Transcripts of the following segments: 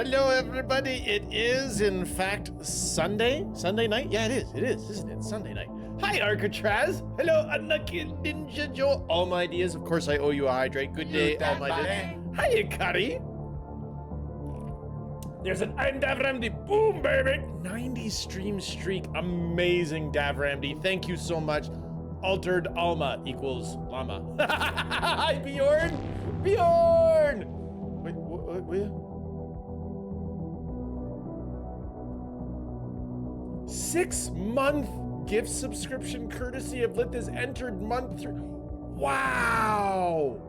Hello, everybody. It is, in fact, Sunday night? Yeah, it is, isn't it? Sunday night. Hi, Arcatraz. Hello, Unlucky Ninja Joe. All my ideas. Of course, I owe you a hydrate. Good day, all my ideas. Hiya, Cuddy. There's an I'm Davramdi. Boom, baby. 90 stream streak. Amazing, Davramdi. Thank you so much. Altered Alma equals llama. Hi, Bjorn. Bjorn. Wait, what? 6-month gift subscription courtesy of Lith has entered month 3. Wow!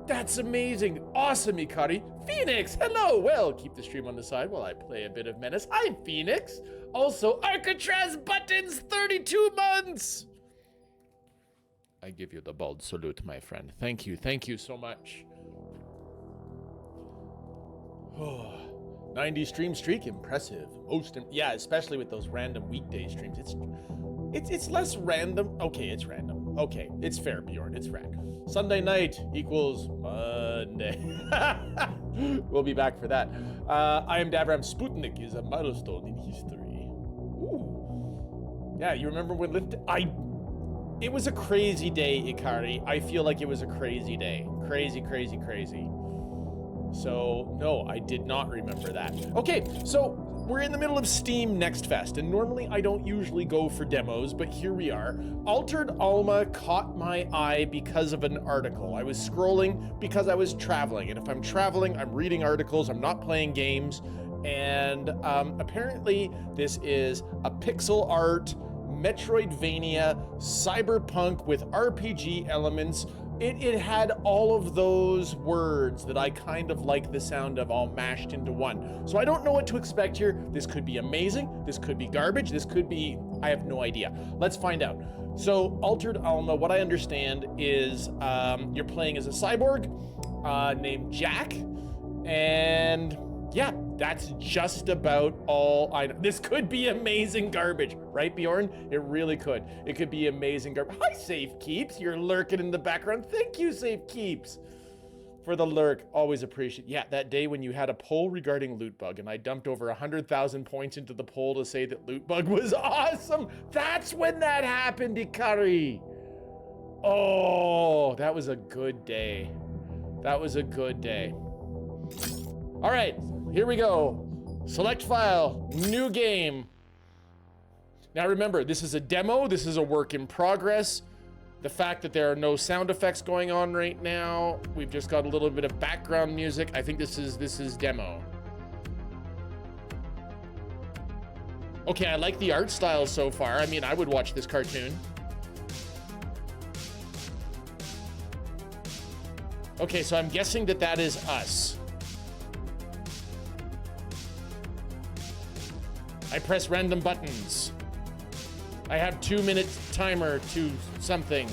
That's amazing. Awesome, Ikari. Phoenix, hello. Well, keep the stream on the side while I play a bit of Menace. Hi, Phoenix. Also, Arcatraz Buttons, 32 months. I give you the bald salute, my friend. Thank you so much. Oh. 90 stream streak, impressive. Yeah, especially with those random weekday streams. It's less random. Okay, it's random. Okay, it's fair, Bjorn. It's random. Sunday night equals Monday. We'll be back for that. I am Davram. Sputnik is a milestone in history. Ooh. Yeah, you remember when it was a crazy day, Ikari. I feel like it was a crazy day. Crazy. So, no, I did not remember that. Okay, so we're in the middle of Steam Next Fest, and normally I don't usually go for demos, but here we are. Altered Alma caught my eye because of an article. I was scrolling because I was traveling, and if I'm traveling, I'm reading articles, I'm not playing games, and apparently this is a pixel art MetroidVania cyberpunk with RPG elements. It had all of those words that I kind of like the sound of all mashed into one. So I don't know what to expect here. This could be amazing. This could be garbage. This could be, I have no idea. Let's find out. So Altered Alma, what I understand is you're playing as a cyborg named Jack. And yeah, that's just about all I know. This could be amazing garbage, right, Bjorn? It really could. It could be amazing garbage. Hi, Safe Keeps. You're lurking in the background. Thank you, Safe Keeps, for the lurk. Always appreciate. Yeah, that day when you had a poll regarding Lootbug, and I dumped over 100,000 points into the poll to say that Lootbug was awesome. That's when that happened, Ikari. Oh, that was a good day. That was a good day. All right, here we go. Select file, new game. Now remember, this is a demo, this is a work in progress. The fact that there are no sound effects going on right now, we've just got a little bit of background music. I think this is demo. Okay, I like the art style so far. I mean, I would watch this cartoon. Okay, so I'm guessing that is us. I press random buttons. I have 2-minute timer to something.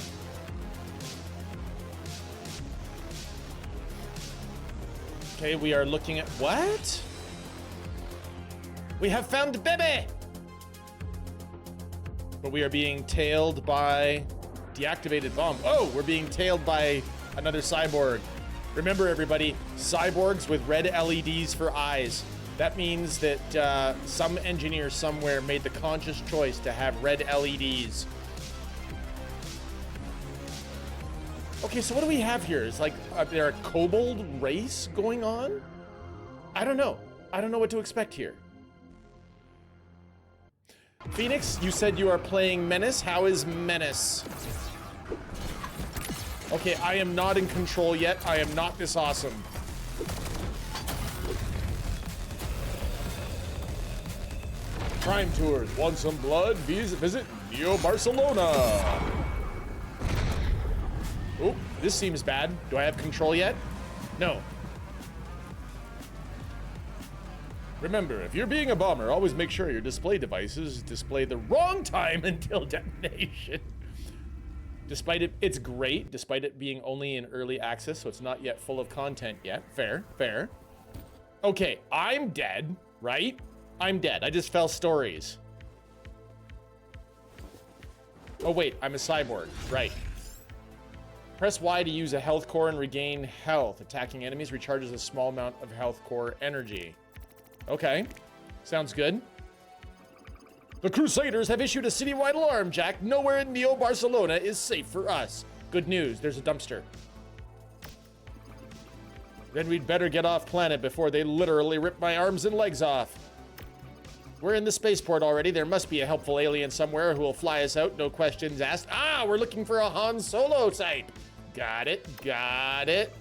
Okay, we are looking at what? We have found Bebe! But we are being tailed by deactivated bomb. Oh, we're being tailed by another cyborg. Remember everybody, cyborgs with red LEDs for eyes. That means that some engineer somewhere made the conscious choice to have red LEDs. Okay, so what do we have here? Is like, there a kobold race going on? I don't know. I don't know what to expect here. Phoenix, you said you are playing Menace. How is Menace? Okay, I am not in control yet. I am not this awesome. Crime tours. Want some blood? Visit Neo Barcelona. Oh, this seems bad. Do I have control yet? No. Remember, if you're being a bomber, always make sure your display devices display the wrong time until detonation. Despite it's great, despite it being only in early access, so it's not yet full of content yet. Fair. Okay, I'm dead, right? I'm dead. I just fell stories. Oh wait, I'm a cyborg, right. Press Y to use a health core and regain health. Attacking enemies recharges a small amount of health core energy. Okay, sounds good. The Crusaders have issued a citywide alarm, Jack. Nowhere in Neo Barcelona is safe for us. Good news, there's a dumpster. Then we'd better get off planet before they literally rip my arms and legs off. We're in the spaceport already. There must be a helpful alien somewhere who will fly us out, no questions asked. Ah, we're looking for a Han Solo type. Got it, got it.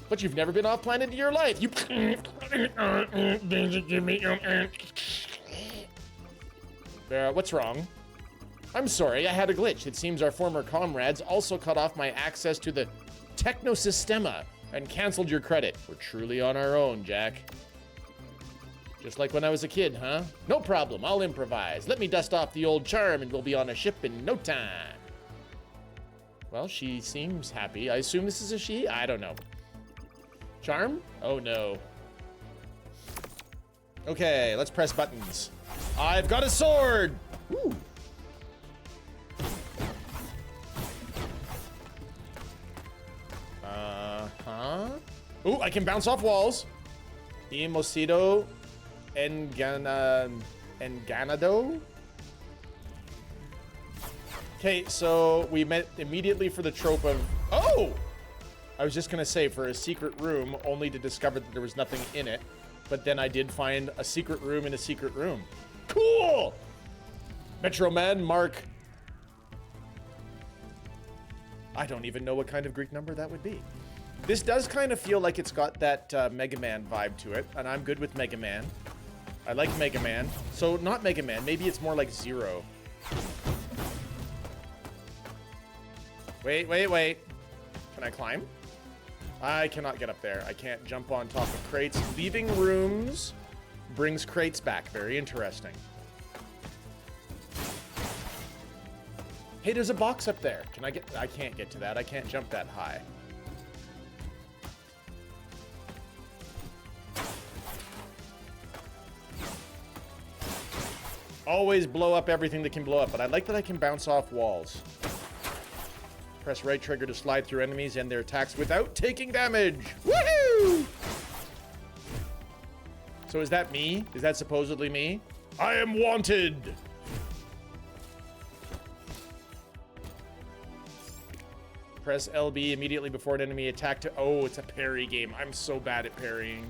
But you've never been off planet in your life. You. What's wrong? I'm sorry, I had a glitch. It seems our former comrades also cut off my access to the Technosystema and canceled your credit. We're truly on our own, Jack. Just like when I was a kid, huh? No problem, I'll improvise. Let me dust off the old charm and we'll be on a ship in no time. Well, she seems happy. I assume this is a she? I don't know. Charm? Oh no. Okay, let's press buttons. I've got a sword! Woo. Uh-huh. Ooh, I can bounce off walls. Imosido Enganado? Okay, so we met immediately for the trope of... Oh! I was just gonna say, for a secret room, only to discover that there was nothing in it. But then I did find a secret room in a secret room. Cool! Metro Man, Mark. I don't even know what kind of Greek number that would be. This does kind of feel like it's got that Mega Man vibe to it, and I'm good with Mega Man. I like Mega Man. So, not Mega Man, maybe it's more like Zero. Wait, wait, wait. Can I climb? I cannot get up there. I can't jump on top of crates. Leaving rooms brings crates back. Very interesting. Hey, there's a box up there. Can I get... I can't get to that. I can't jump that high. Always blow up everything that can blow up, but I like that I can bounce off walls. Press right trigger to slide through enemies and their attacks without taking damage. Woohoo! So is that me? Is that supposedly me? I am wanted! Press LB immediately before an enemy attack to... Oh, it's a parry game. I'm so bad at parrying.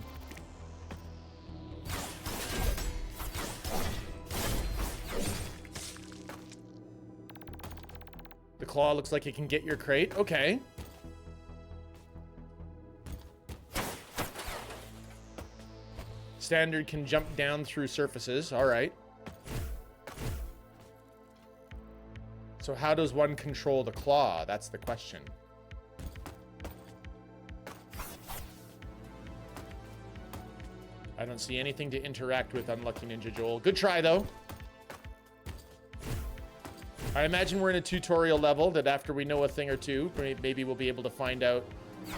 The claw looks like it can get your crate. Okay. Standard can jump down through surfaces. All right. So how does one control the claw? That's the question. I don't see anything to interact with, Unlucky Ninja Joel. Good try, though. I imagine we're in a tutorial level that after we know a thing or two, maybe we'll be able to find out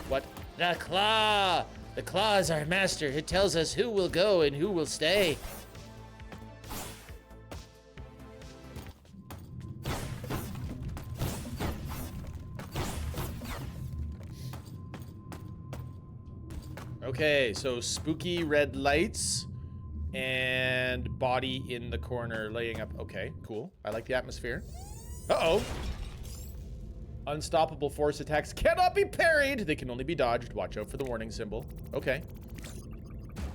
what... The claw! The claw is our master. It tells us who will go and who will stay. Okay, so spooky red lights and body in the corner laying up. Okay, cool. I like the atmosphere. Uh-oh. Unstoppable force attacks cannot be parried. They can only be dodged. Watch out for the warning symbol. Okay.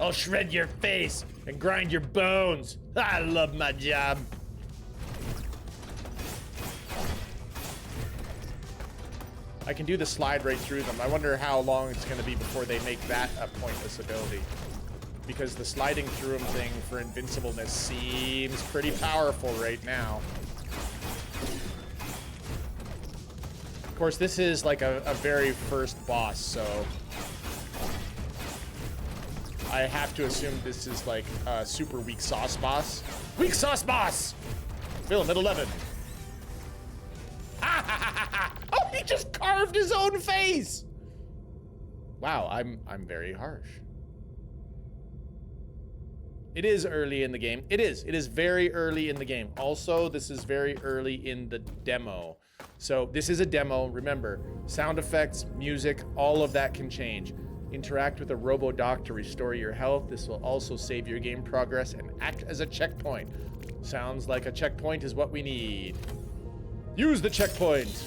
I'll shred your face and grind your bones. I love my job. I can do the slide right through them. I wonder how long it's going to be before they make that a pointless ability. Because the sliding through them thing for invincibleness seems pretty powerful right now. Of course, this is like a very first boss, so... I have to assume this is like a super weak sauce boss. Weak sauce boss! Film at 11. Oh, he just carved his own face! Wow, I'm very harsh. It is early in the game. It is. It is very early in the game. Also, this is very early in the demo. So this is a demo. Remember, sound effects, music, all of that can change. Interact with a robo-doc to restore your health. This will also save your game progress and act as a checkpoint. Sounds like a checkpoint is what we need. Use the checkpoint.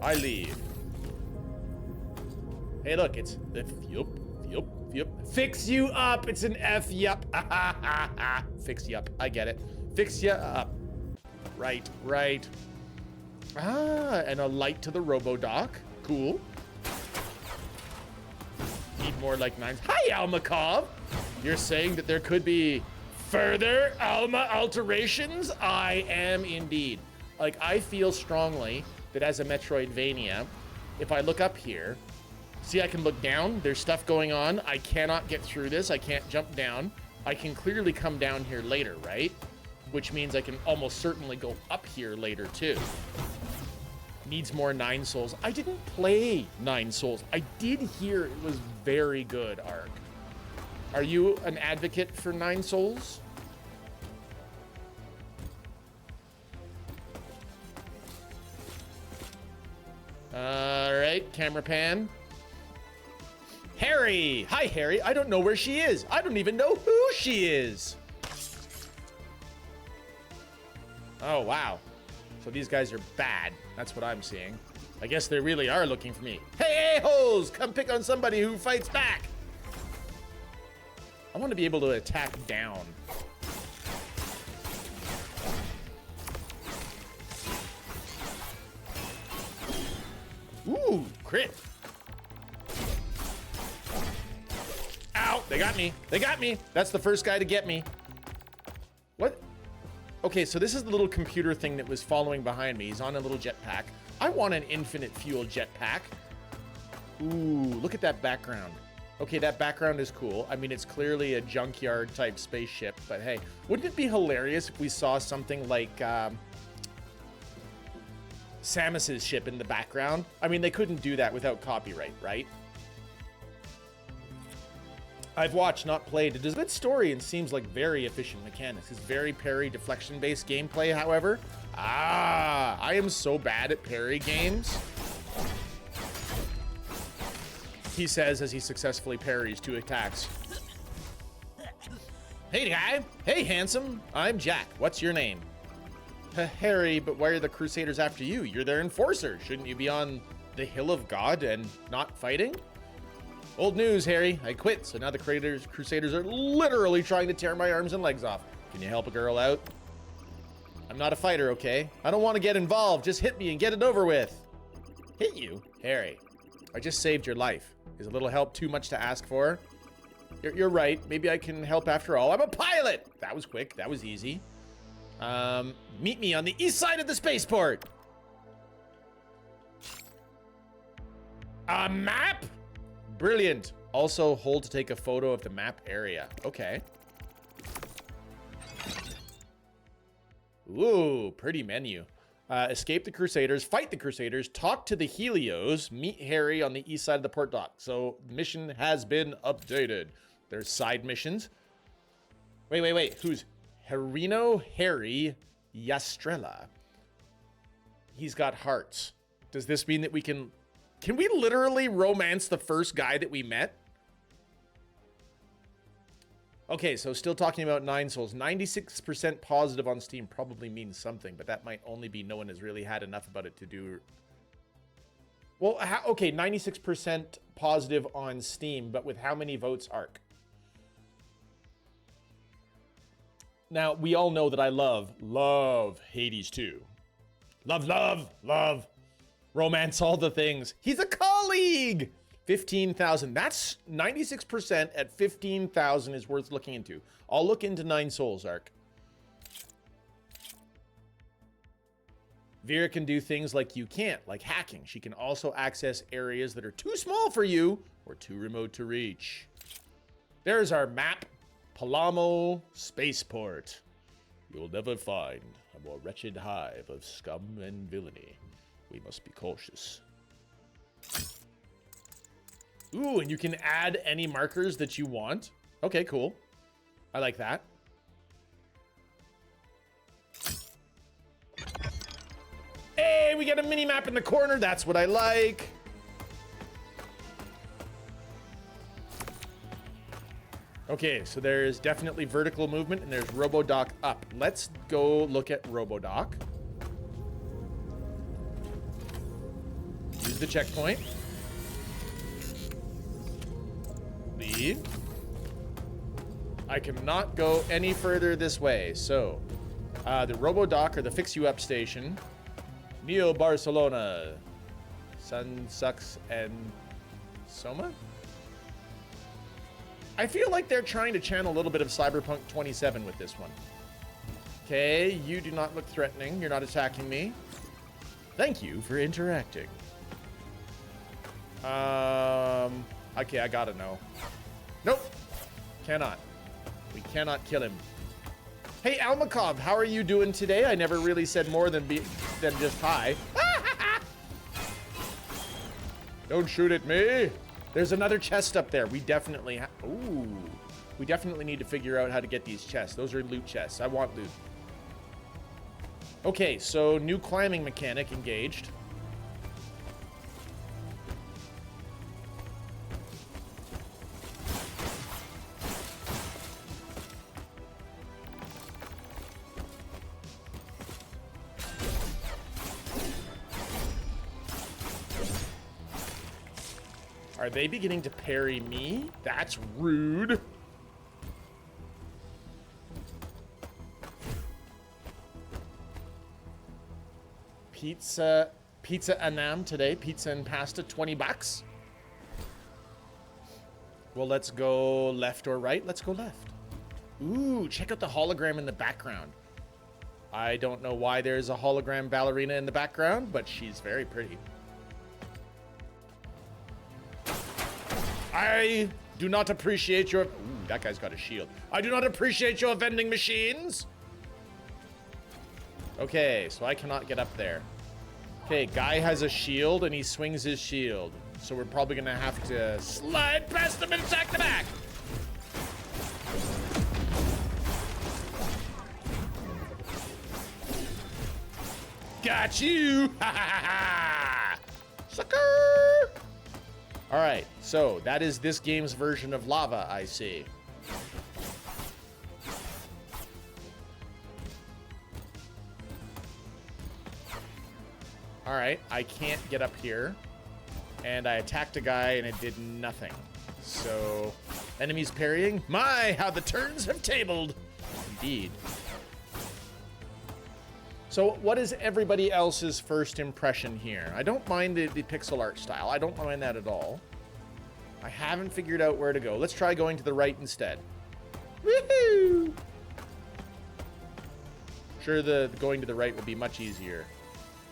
I leave. Hey, look, it's the yup. Fix you up. It's an F yup. Fix you up. I get it. Fix you up. Right. And a light to the robo-doc. Cool. Need more like 9s. Hi, Alma. You're saying that there could be further Alma alterations? I am indeed. Like, I feel strongly that as a Metroidvania, if I look up here, see, I can look down. There's stuff going on. I cannot get through this. I can't jump down. I can clearly come down here later, right? Which means I can almost certainly go up here later, too. Needs more 9 souls. I didn't play 9 souls. I did hear it was very good, Ark. Are you an advocate for 9 souls? All right, camera pan. Harry! Hi, Harry. I don't know where she is. I don't even know who she is. Oh, wow. So these guys are bad. That's what I'm seeing. I guess they really are looking for me. Hey, a-holes! Come pick on somebody who fights back. I want to be able to attack down. Ooh, crit. Ow, they got me. They got me. That's the first guy to get me. What? Okay, so this is the little computer thing that was following behind me. He's on a little jetpack. I want an infinite fuel jetpack. Ooh, look at that background. Okay, that background is cool. I mean, it's clearly a junkyard type spaceship, but hey, wouldn't it be hilarious if we saw something like Samus's ship in the background? I mean, they couldn't do that without copyright, right? I've watched, not played. It is a good story and seems like very efficient mechanics. It's very parry deflection-based gameplay, however. I am so bad at parry games. He says as he successfully parries 2 attacks. Hey, guy. Hey, handsome. I'm Jack. What's your name? Harry, but why are the Crusaders after you? You're their enforcer. Shouldn't you be on the Hill of God and not fighting? Old news, Harry. I quit, so now the Crusaders are literally trying to tear my arms and legs off. Can you help a girl out? I'm not a fighter, okay? I don't want to get involved. Just hit me and get it over with. Hit you? Harry, I just saved your life. Is a little help too much to ask for? You're right. Maybe I can help after all. I'm a pilot! That was quick. That was easy. Meet me on the east side of the spaceport. A map? Brilliant. Also, hold to take a photo of the map area. Okay. Ooh, pretty menu. Escape the Crusaders, fight the Crusaders, talk to the Helios, meet Harry on the east side of the port dock. So, mission has been updated. There's side missions. Wait. Who's Harino Harry Yastrella? He's got hearts. Does this mean that we can we literally romance the first guy that we met? Okay, so still talking about 9 souls. 96% positive on Steam probably means something, but that might only be no one has really had enough about it to do. Well, okay, 96% positive on Steam, but with how many votes, Ark? Now, we all know that I love Hades 2. Love. Romance, all the things. He's a colleague! 15,000. That's 96% at 15,000 is worth looking into. I'll look into 9 souls, Ark. Vera can do things like you can't, like hacking. She can also access areas that are too small for you or too remote to reach. There's our map. Palamo Spaceport. You'll never find a more wretched hive of scum and villainy. We must be cautious. Ooh, and you can add any markers that you want. Okay, cool. I like that. Hey, we got a mini map in the corner. That's what I like. Okay, so there's definitely vertical movement and there's RoboDoc up. Let's go look at RoboDoc. Use the checkpoint. Leave. I cannot go any further this way. So, the RoboDoc or the Fix You Up station. Neo Barcelona. Sun Sucks and Soma? I feel like they're trying to channel a little bit of Cyberpunk 27 with this one. Okay, you do not look threatening. You're not attacking me. Thank you for interacting. Okay, I gotta know. Nope. Cannot. We cannot kill him. Hey, Almakov, how are you doing today? I never really said more than just hi. Don't shoot at me. There's another chest up there. We definitely ooh. We definitely need to figure out how to get these chests. Those are loot chests. I want loot. Okay, so new climbing mechanic engaged. Are they beginning to parry me? That's rude. Pizza Anam today. Pizza and pasta, 20 bucks. Well, let's go left or right. Let's go left. Ooh, check out the hologram in the background. I don't know why there's a hologram ballerina in the background, but she's very pretty. I do not appreciate your... Ooh, that guy's got a shield. I do not appreciate your vending machines. Okay, so I cannot get up there. Okay, guy has a shield and he swings his shield. So we're probably gonna have to slide past him and attack the back. Got you! Ha ha ha! Sucker! All right, so that is this game's version of lava, I see. All right, I can't get up here. And I attacked a guy and it did nothing. So, enemies parrying? My, how the turns have tabled. Indeed. So what is everybody else's first impression here? I don't mind the pixel art style. I don't mind that at all. I haven't figured out where to go. Let's try going to the right instead. Woohoo! Sure, the going to the right will be much easier.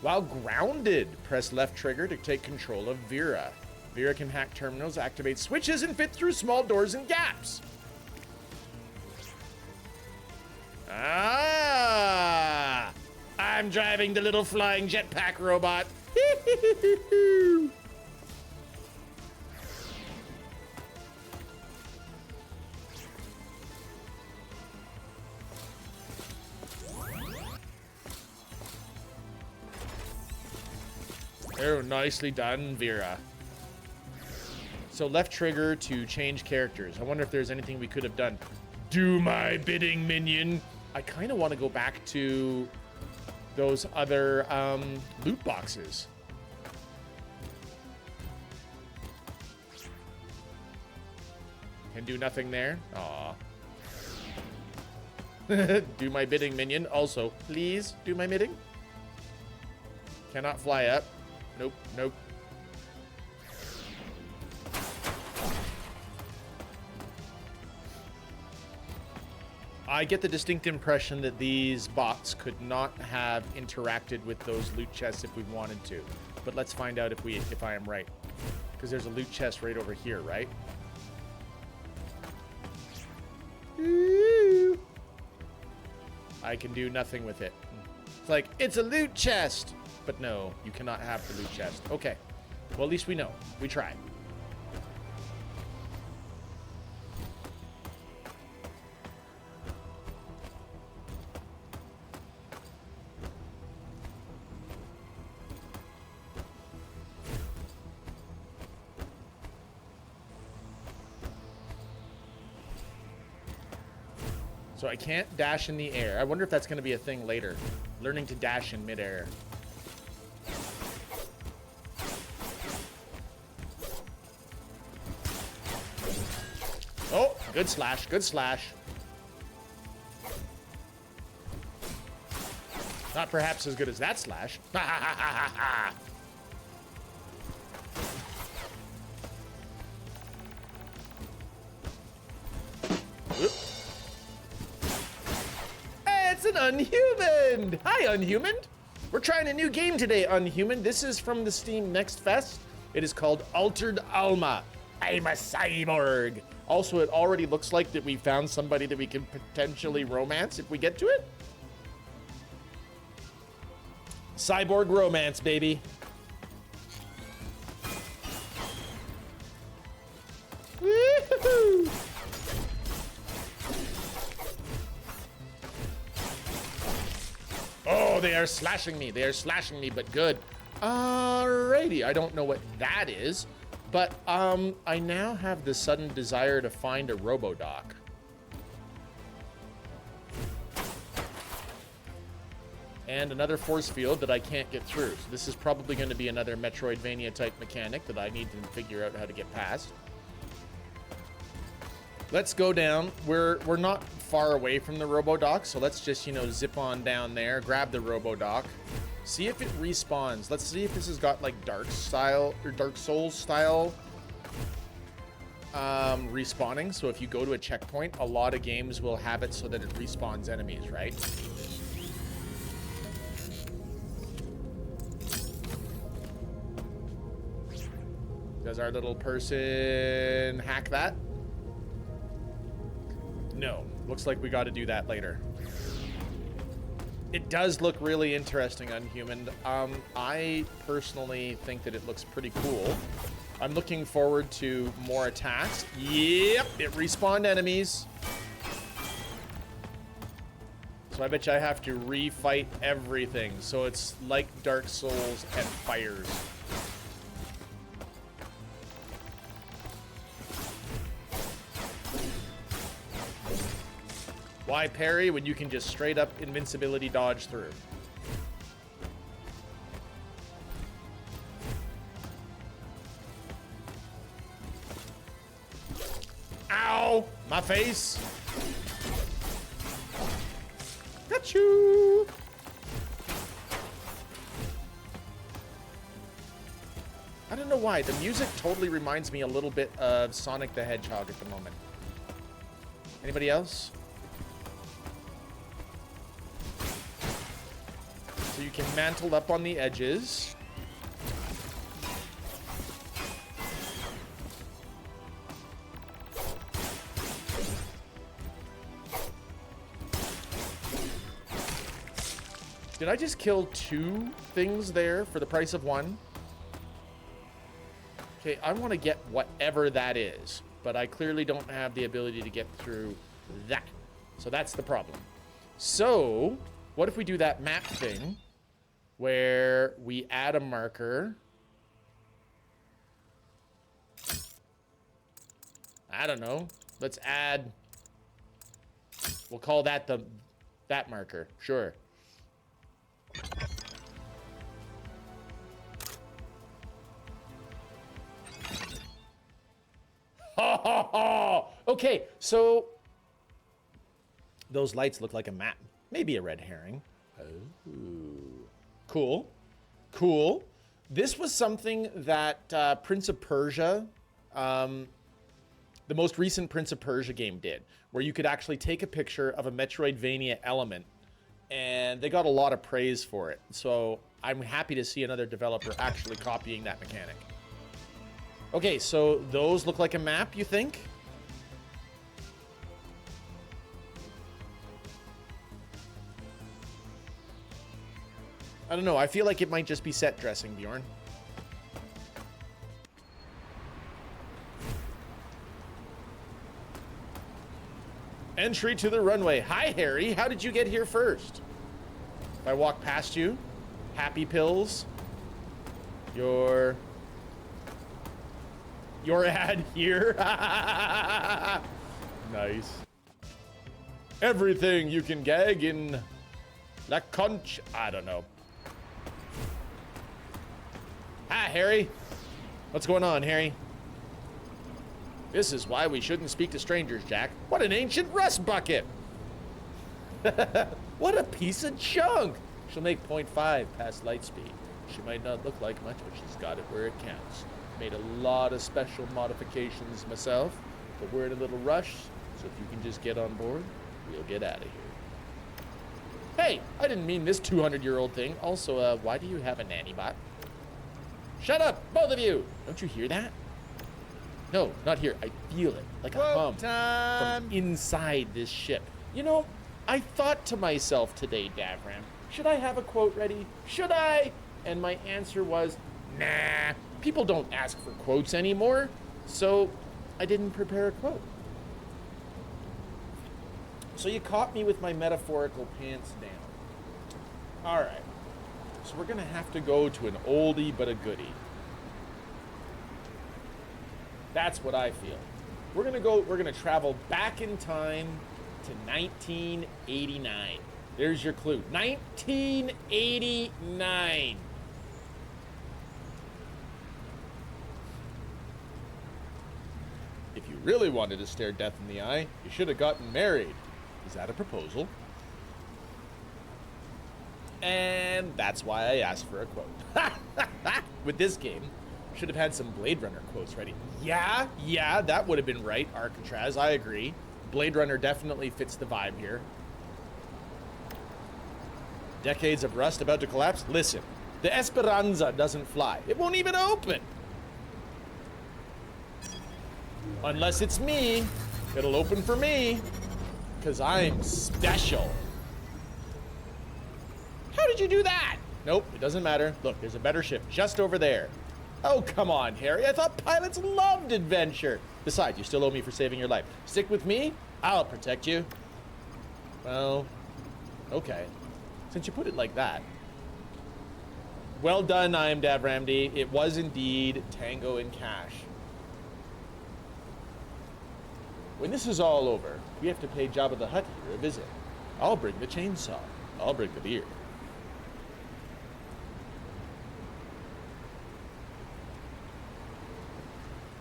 While grounded, press left trigger to take control of Vera. Vera can hack terminals, activate switches, and fit through small doors and gaps. Ah! I'm driving the little flying jetpack robot. Oh, nicely done, Vera. So left trigger to change characters. I wonder if there's anything we could have done. Do my bidding, minion. I kind of want to go back to those other loot boxes. Can do nothing there. Aw. Do my bidding, minion. Also, please do my bidding. Cannot fly up. Nope, nope. I get the distinct impression that these bots could not have interacted with those loot chests if we wanted to. But let's find out if I am right. Because there's a loot chest right over here, right? Ooh. I can do nothing with it. It's like, it's a loot chest! But no, you cannot have the loot chest. Okay. Well, at least we know. We tried. So I can't dash in the air. I wonder if that's going to be a thing later. Learning to dash in midair. Oh, good slash, good slash. Not perhaps as good as that slash. Ha ha ha ha ha. Hey, it's an Unhuman! Hi, Unhuman! We're trying a new game today, Unhuman. This is from the Steam Next Fest. It is called Altered Alma. I'm a cyborg. Also, it already looks like that we found somebody that we can potentially romance if we get to it. Cyborg romance, baby. Woo-hoo-hoo. Oh, they are slashing me. They are slashing me, but good. Alrighty, I don't know what that is, but I now have the sudden desire to find a Robodoc. And another force field that I can't get through. So this is probably going to be another MetroidVania type mechanic that I need to figure out how to get past. Let's go down. We're not far away from the Robodoc, so let's just, you know, zip on down there, grab the Robodoc, see if it respawns. Let's see if this has got like Dark Souls style respawning. So if you go to a checkpoint, a lot of games will have it so that it respawns enemies, right? Does our little person hack that? No. Looks like we got to do that later. It does look really interesting, Unhuman. I personally think that it looks pretty cool. I'm looking forward to more attacks. Yep, it respawned enemies. So I bet you I have to refight everything. So it's like Dark Souls and fires. Why parry when you can just straight up invincibility dodge through? Ow! My face! Got you! I don't know why. The music totally reminds me a little bit of Sonic the Hedgehog at the moment. Anybody else? So you can mantle up on the edges. Did I just kill 2 things there for the price of 1? Okay, I want to get whatever that is, but I clearly don't have the ability to get through that. So that's the problem. So what if we do that map thing where we add a marker? I don't know. Let's add, we'll call that that marker. Sure. Ha ha ha! Okay, so those lights look like a map. Maybe a red herring. Oh. Cool. Cool. This was something that Prince of Persia, the most recent Prince of Persia game did, where you could actually take a picture of a Metroidvania element, and they got a lot of praise for it. So I'm happy to see another developer actually copying that mechanic. Okay, so those look like a map, you think? I don't know. I feel like it might just be set dressing, Bjorn. Entry to the runway. Hi, Harry. How did you get here first? If I walk past you, happy pills. Your ad here. Nice. everything you can gag in La Conch. I don't know. Hi, Harry. What's going on, Harry? This is why we shouldn't speak to strangers, Jack. What an ancient rust bucket. What a piece of junk. She'll make 0.5 past light speed. She might not look like much, but she's got it where it counts. Made a lot of special modifications myself, but we're in a little rush, so if you can just get on board, we'll get out of here. Hey, I didn't mean this 200-year-old thing. Also, why do you have a nanny bot? Shut up, both of you! Don't you hear that? No, not here. I feel it, like a hum from inside this ship. You know, I thought to myself today, Davram, should I have a quote ready? Should I? And my answer was, nah. People don't ask for quotes anymore, so I didn't prepare a quote. So you caught me with my metaphorical pants down. All right, so we're gonna have to go to an oldie but a goodie. That's what I feel. We're gonna travel back in time to 1989. There's your clue, 1989. If you really wanted to stare death in the eye, you should have gotten married. Is that a proposal? And that's why I asked for a quote. With this game, should have had some Blade Runner quotes ready. Yeah, that would have been right, Alcatraz, I agree. Blade Runner definitely fits the vibe here. Decades of rust about to collapse? Listen, the Esperanza doesn't fly. It won't even open. Unless it's me, it'll open for me, because I'm special. How did you do that? Nope, it doesn't matter. Look, there's a better ship just over there. Oh, come on, Harry. I thought pilots loved adventure. Besides, you still owe me for saving your life. Stick with me, I'll protect you. Well, okay. Since you put it like that. Well done, I am Davramdi. It was indeed Tango and Cash. When this is all over, we have to pay Jabba the Hutt here a visit. I'll bring the chainsaw. I'll bring the beer.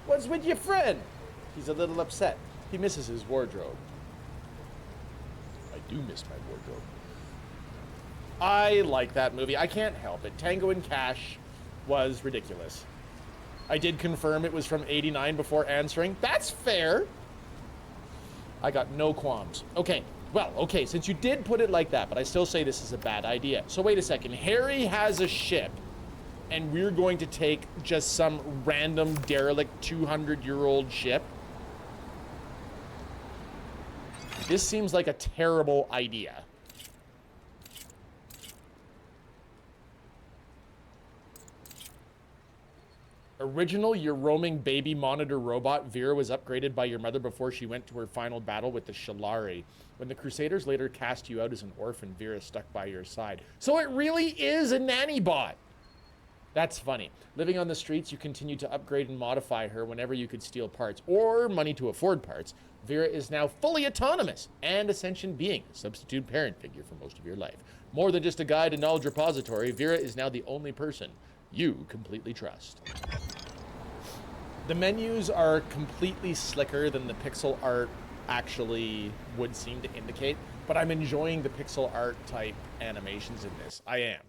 What's with your friend? He's a little upset. He misses his wardrobe. I do miss my wardrobe. I like that movie. I can't help it. Tango and Cash was ridiculous. I did confirm it was from '89 before answering. That's fair. I got no qualms. Okay, well, okay, since you did put it like that, but I still say this is a bad idea. So wait a second. Harry has a ship, and we're going to take just some random derelict 200-year-old ship? This seems like a terrible idea. Original, your roaming baby monitor robot, Vera, was upgraded by your mother before she went to her final battle with the Shalari. When the Crusaders later cast you out as an orphan, Vera stuck by your side. So it really is a nanny bot. That's funny. Living on the streets, you continue to upgrade and modify her whenever you could steal parts or money to afford parts. Vera is now fully autonomous and a sentient being, a substitute parent figure for most of your life. More than just a guide and knowledge repository, Vera is now the only person you completely trust. The menus are completely slicker than the pixel art actually would seem to indicate, but I'm enjoying the pixel art type animations in this. I am.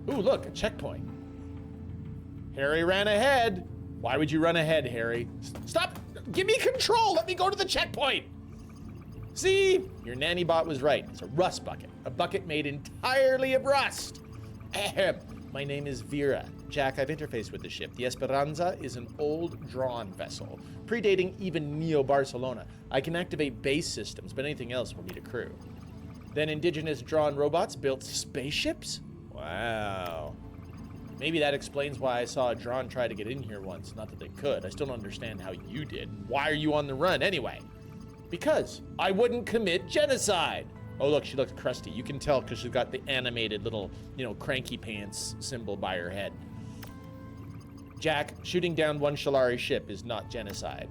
Ooh, look, a checkpoint. Harry ran ahead. Why would you run ahead, Harry? Stop! Give me control! Let me go to the checkpoint! See? Your nanny bot was right. It's a rust bucket. A bucket made entirely of rust. Ahem. My name is Vera. Jack, I've interfaced with the ship. The Esperanza is an old drawn vessel, predating even Neo-Barcelona. I can activate base systems, but anything else will need a crew. Then indigenous drawn robots built spaceships? Wow. Maybe that explains why I saw a drawn try to get in here once. Not that they could. I still don't understand how you did. Why are you on the run anyway? Because I wouldn't commit genocide. Oh, look, she looks crusty. You can tell because she's got the animated little, cranky pants symbol by her head. Jack, shooting down one Shalari ship is not genocide.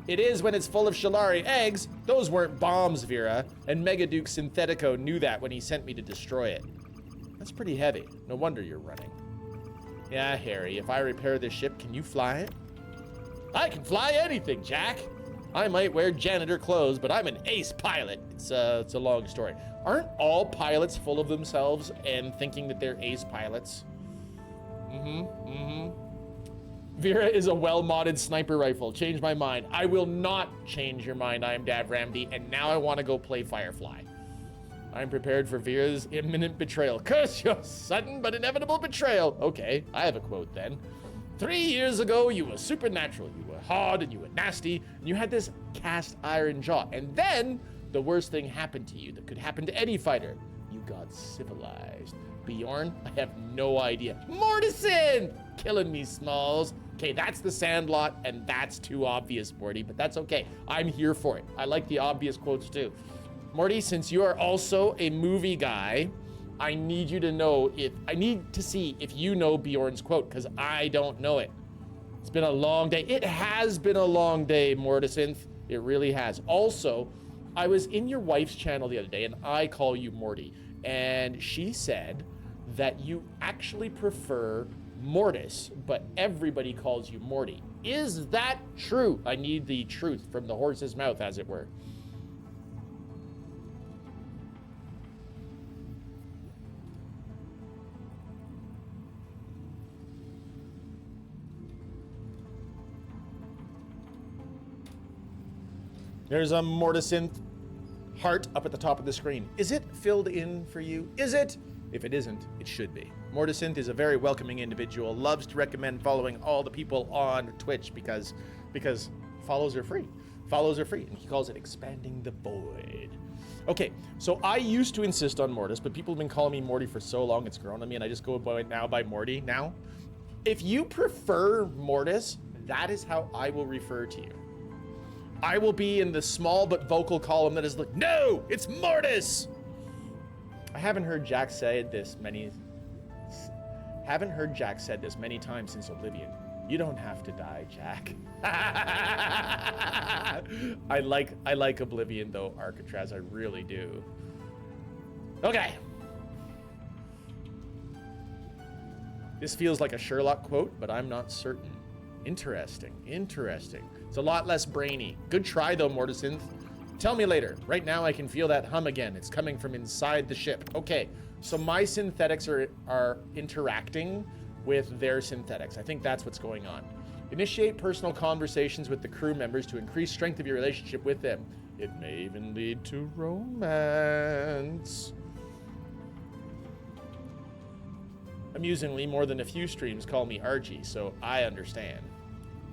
It is when it's full of Shalari eggs. Those weren't bombs, Vera. And Megaduke Synthetico knew that when he sent me to destroy it. That's pretty heavy. No wonder you're running. Yeah, Harry, if I repair this ship, can you fly it? I can fly anything, Jack. I might wear janitor clothes, but I'm an ace pilot. It's a long story. Aren't all pilots full of themselves and thinking that they're ace pilots? Vera is a well-modded sniper rifle. Change my mind. I will not change your mind. I am Dav Ramdy, and now I want to go play Firefly. I'm prepared for Vera's imminent betrayal. Curse your sudden but inevitable betrayal. Okay, I have a quote then. 3 years ago, you were supernatural. You were hard and you were nasty, and you had this cast iron jaw. And then the worst thing happened to you that could happen to any fighter. You got civilized. Bjorn, I have no idea. Mortison! Killing me, Smalls. Okay, that's the Sandlot, and that's too obvious, Morty, but that's okay. I'm here for it. I like the obvious quotes too. Morty, since you are also a movie guy, I need you to know I need to see if you know Bjorn's quote, because I don't know it. It's been a long day. It has been a long day, Mortisynth. It really has. Also, I was in your wife's channel the other day, and I call you Morty, and she said that you actually prefer Mortis, but everybody calls you Morty. Is that true? I need the truth from the horse's mouth, as it were. There's a Mortisynth heart up at the top of the screen. Is it filled in for you? Is it? If it isn't, it should be. Mortisynth is a very welcoming individual, loves to recommend following all the people on Twitch because follows are free. Follows are free, and he calls it expanding the void. Okay, so I used to insist on Mortis, but people have been calling me Morty for so long, it's grown on me, and I just go by Morty now. If you prefer Mortis, that is how I will refer to you. I will be in the small but vocal column that is like, no, it's Mortis! I haven't heard Jack said this many times since Oblivion. You don't have to die, Jack. I like Oblivion though, Arcatraz, I really do. Okay. This feels like a Sherlock quote, but I'm not certain. Interesting. It's a lot less brainy. Good try though, Mortisynth. Tell me later. Right now I can feel that hum again. It's coming from inside the ship. Okay, so my synthetics are interacting with their synthetics. I think that's what's going on. Initiate personal conversations with the crew members to increase strength of your relationship with them. It may even lead to romance. Amusingly, more than a few streams call me Archie, so I understand.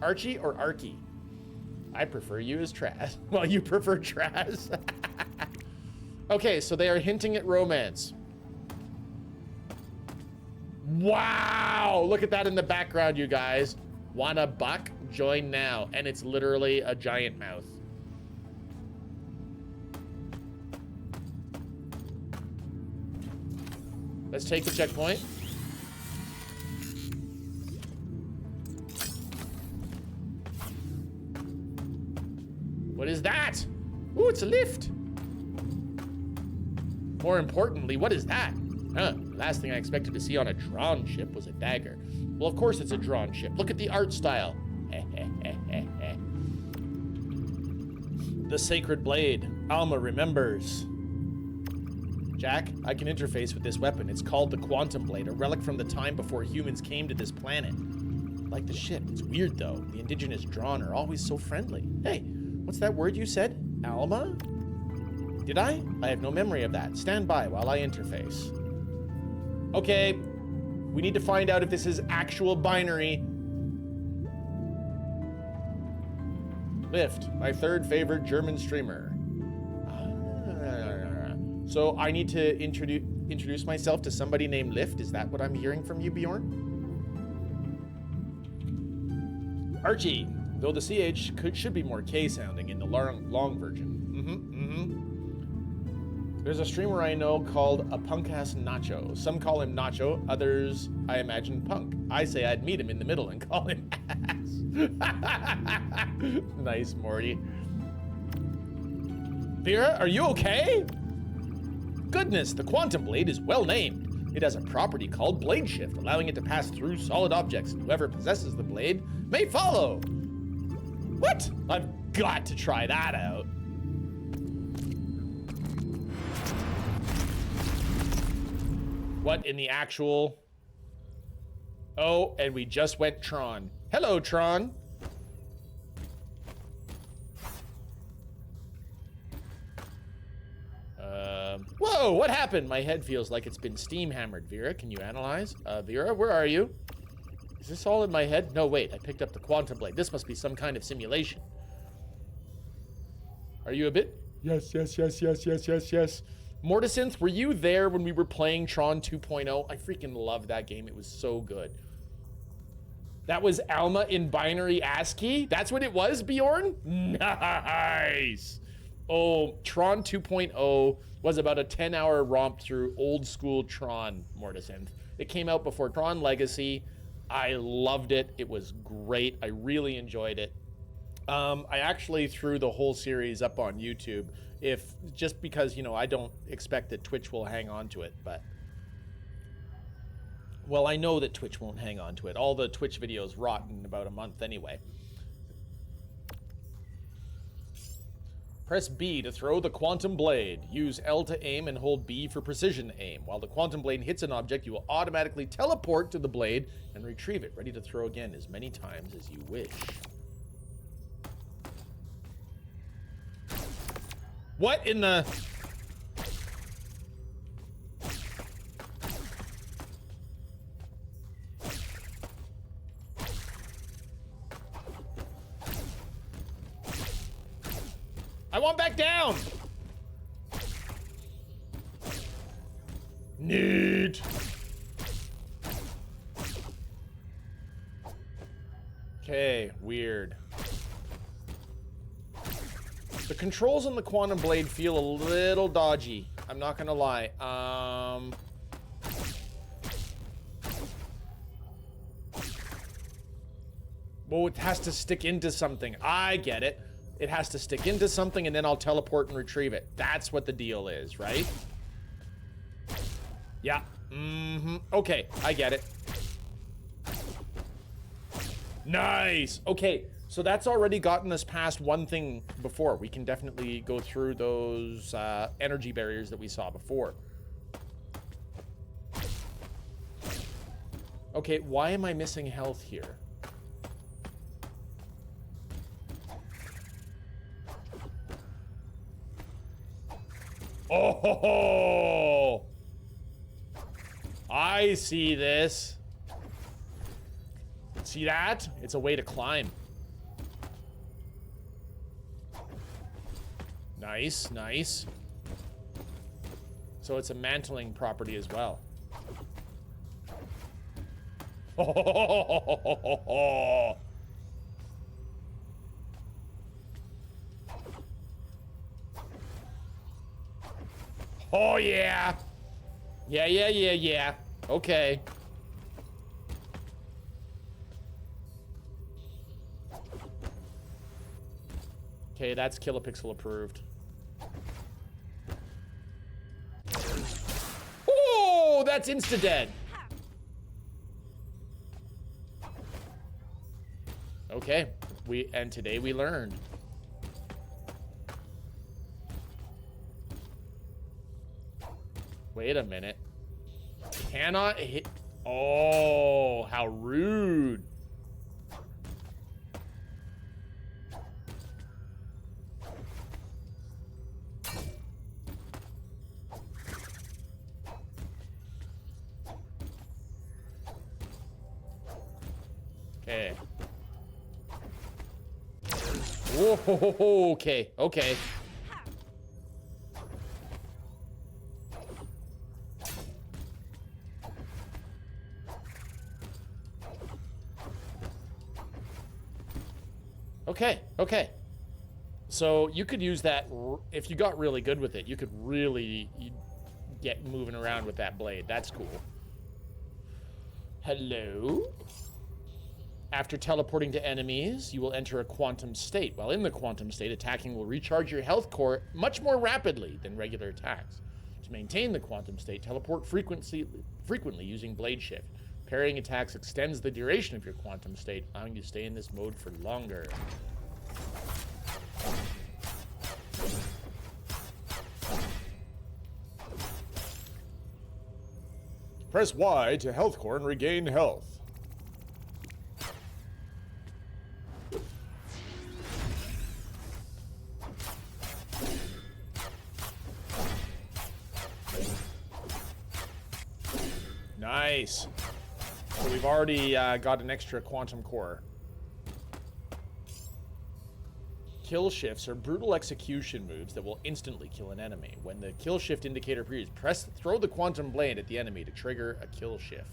Archie or Arky? I prefer you as Traz. Well, you prefer Traz. Okay, so they are hinting at romance. Wow, look at that in the background, you guys. Wanna buck? Join now. And it's literally a giant mouth. Let's take the checkpoint. What is that? Ooh, it's a lift. More importantly, what is that? Huh, last thing I expected to see on a drawn ship was a dagger. Well, of course it's a drawn ship. Look at the art style. The sacred blade. Alma remembers. Jack, I can interface with this weapon. It's called the Quantum Blade, a relic from the time before humans came to this planet. Like the ship. It's weird, though. The indigenous drawn are always so friendly. Hey, what's that word you said? Alma? Did I? I have no memory of that. Stand by while I interface. Okay, we need to find out if this is actual binary. Lift, my third favorite German streamer. So I need to introduce myself to somebody named Lift. Is that what I'm hearing from you, Bjorn? Archie, though the CH should be more K sounding in the long version. There's a streamer I know called a punk-ass Nacho. Some call him Nacho, others I imagine Punk. I say I'd meet him in the middle and call him ass. Nice, Morty. Vera, are you okay? Goodness, the quantum blade is well named. It has a property called blade shift, allowing it to pass through solid objects. Whoever possesses the blade may follow. What? I've got to try that out. What in the actual? Oh, and we just went Tron. Hello, Tron. Whoa, what happened? My head feels like it's been steam hammered. Vera, can you analyze? Vera, where are you? Is this all in my head? No, wait, I picked up the quantum blade. This must be some kind of simulation. Are you a bit? Yes. Mortisynth, were you there when we were playing Tron 2.0? I freaking loved that game. It was so good. That was Alma in binary ASCII? That's what it was, Bjorn? Nice. Oh, Tron 2.0 was about a 10-hour romp through old school Tron, Mortisynth. It came out before Tron Legacy. I loved it. It was great. I really enjoyed it. I actually threw the whole series up on YouTube, just because, you know, I don't expect that Twitch will hang on to it, but well, I know that Twitch won't hang on to it. All the Twitch videos rot in about a month anyway. Press B to throw the quantum blade. Use L to aim and hold B for precision aim. While the quantum blade hits an object, you will automatically teleport to the blade and retrieve it, ready to throw again as many times as you wish. What in the... I want back down! Neat. Okay, weird. The controls on the quantum blade feel a little dodgy. I'm not gonna lie. Well, it has to stick into something. I get it. It has to stick into something and then I'll teleport and retrieve it. That's what the deal is, right? Yeah. Okay, I get it. Nice. Okay, so that's already gotten us past one thing before. We can definitely go through those energy barriers that we saw before. Okay, why am I missing health here? Oh, I see this. See that? It's a way to climb. Nice, nice. So it's a mantling property as well. Oh, oh yeah. Yeah. Okay. Okay, that's Kilapixl approved. Oh, that's insta-dead. Okay, and today we learned. Wait a minute. Cannot hit. Oh, how rude. Okay. Whoa, okay. Okay. So you could use that if you got really good with it. You could really get moving around with that blade. That's cool. Hello? After teleporting to enemies, you will enter a quantum state. While in the quantum state, attacking will recharge your health core much more rapidly than regular attacks. To maintain the quantum state, teleport frequently using blade shift. Parrying attacks extends the duration of your quantum state, allowing you to stay in this mode for longer. Press Y to health core and regain health. Nice. So we've already got an extra quantum core. Kill shifts are brutal execution moves that will instantly kill an enemy. When the kill shift indicator appears, throw the quantum blade at the enemy to trigger a kill shift.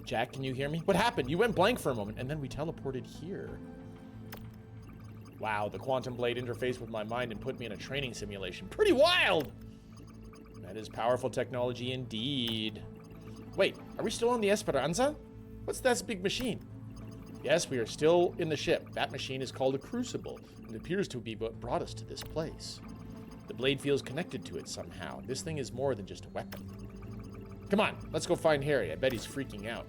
Jack, can you hear me? What happened? You went blank for a moment, and then we teleported here. Wow, the quantum blade interfaced with my mind and put me in a training simulation. Pretty wild! That is powerful technology indeed. Wait, are we still on the Esperanza? What's that big machine? Yes, we are still in the ship. That machine is called a crucible, and appears to be what brought us to this place. The blade feels connected to it somehow. This thing is more than just a weapon. Come on, let's go find Harry. I bet he's freaking out.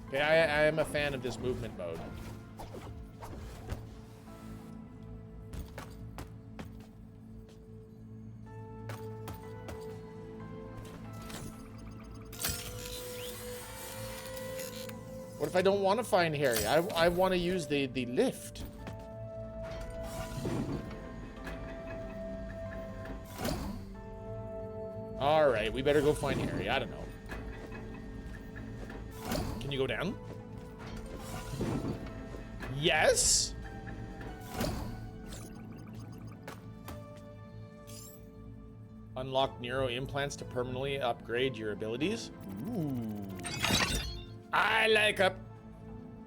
Okay, I am a fan of this movement mode. What if I don't want to find Harry? I want to use the lift. All right, we better go find Harry. I don't know. Can you go down? Yes. Unlock neuro implants to permanently upgrade your abilities. Ooh. I like up.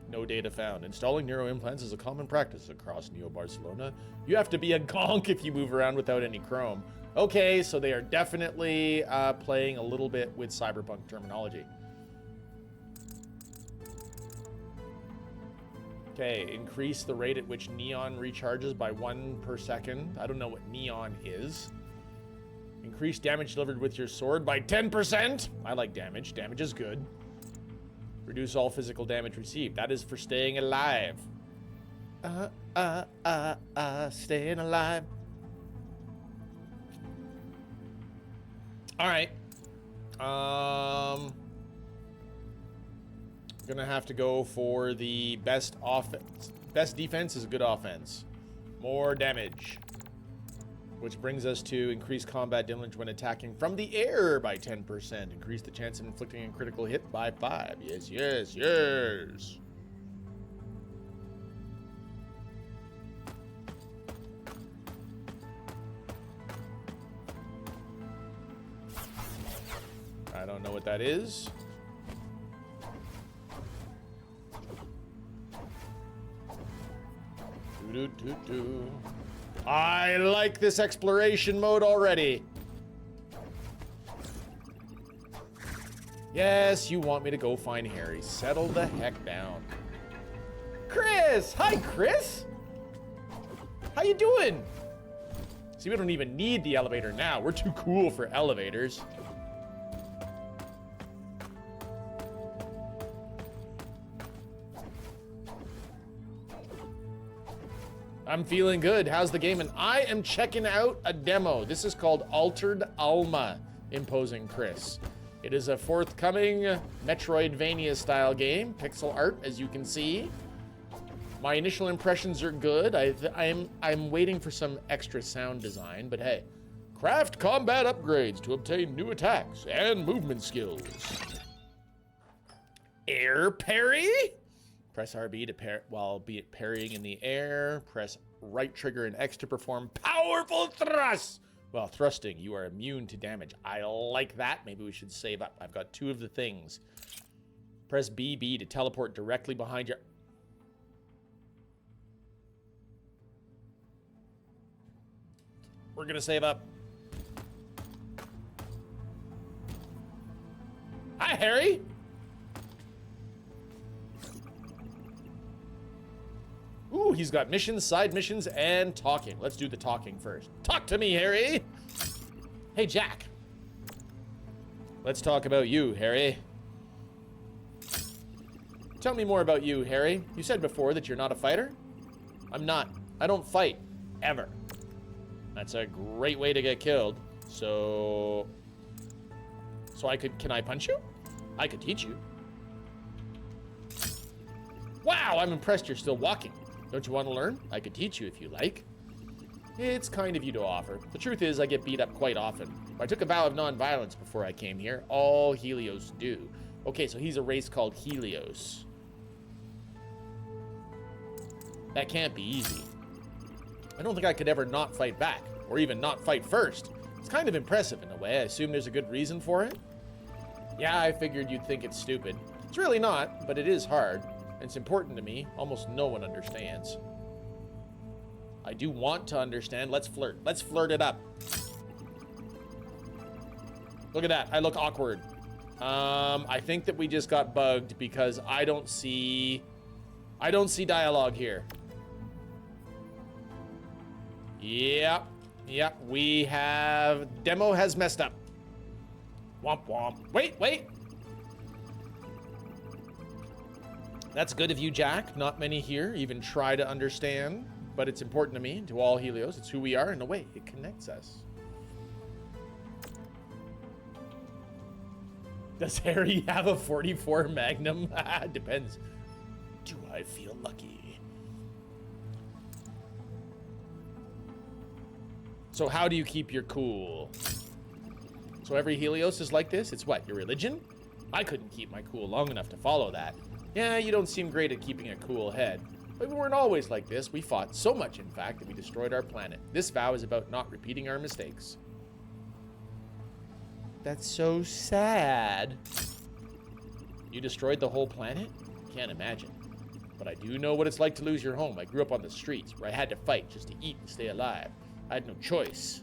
No data found. Installing neuro implants is a common practice across Neo Barcelona. You have to be a gonk if you move around without any chrome. Okay, so they are definitely playing a little bit with cyberpunk terminology. Okay, increase the rate at which neon recharges by 1 per second. I don't know what neon is. Increase damage delivered with your sword by 10%. I like damage. Damage is good. Reduce all physical damage received. That is for staying alive. Staying alive. All right. Gonna have to go for the best offense. Best defense is a good offense. More damage. Which brings us to increase combat damage when attacking from the air by 10%. Increase the chance of inflicting a critical hit by 5. Yes, yes, yes. I don't know what that is. Doo-doo-doo-doo. I like this exploration mode already. Yes, you want me to go find Harry. Settle the heck down. Chris! Hi, Chris! How you doing? See, we don't even need the elevator now. We're too cool for elevators. I'm feeling good. How's the game? And I am checking out a demo. This is called Altered Alma, imposing Chris. It is a forthcoming MetroidVania style game, pixel art, as you can see. My initial impressions are good. I'm waiting for some extra sound design, but hey. Craft combat upgrades to obtain new attacks and movement skills. Air parry? Press RB to parry while parrying in the air. Press right trigger and X to perform powerful thrusts. While thrusting, you are immune to damage. I like that. Maybe we should save up. I've got 2 of the things. Press BB to teleport directly behind your... We're gonna save up. Hi, Harry. Ooh, he's got missions, side missions, and talking. Let's do the talking first. Talk to me, Harry. Hey, Jack. Let's talk about you, Harry. Tell me more about you, Harry. You said before that you're not a fighter. I'm not. I don't fight. Ever. That's a great way to get killed. So can I punch you? I could teach you. Wow, I'm impressed you're still walking. Don't you want to learn? I could teach you if you like. It's kind of you to offer. The truth is, I get beat up quite often. I took a vow of non-violence before I came here. All Helios do. Okay, so he's a race called Helios. That can't be easy. I don't think I could ever not fight back, or even not fight first. It's kind of impressive in a way. I assume there's a good reason for it. Yeah, I figured you'd think it's stupid. It's really not, but it is hard. It's important to me. Almost no one understands. I do want to understand. Let's flirt. Let's flirt it up. Look at that. I look awkward. I think that we just got bugged because I don't see dialogue here. Yep. We have... Demo has messed up. Womp womp. Wait. That's good of you, Jack. Not many here even try to understand, but it's important to me, to all Helios. It's who we are. In a way, it connects us. Does Harry have a 44 Magnum? Depends. Do I feel lucky? So how do you keep your cool? So every Helios is like this? It's what, your religion? I couldn't keep my cool long enough to follow that. Yeah, you don't seem great at keeping a cool head. But we weren't always like this. We fought so much, in fact, that we destroyed our planet. This vow is about not repeating our mistakes. That's so sad. You destroyed the whole planet? Can't imagine. But I do know what it's like to lose your home. I grew up on the streets, where I had to fight just to eat and stay alive. I had no choice.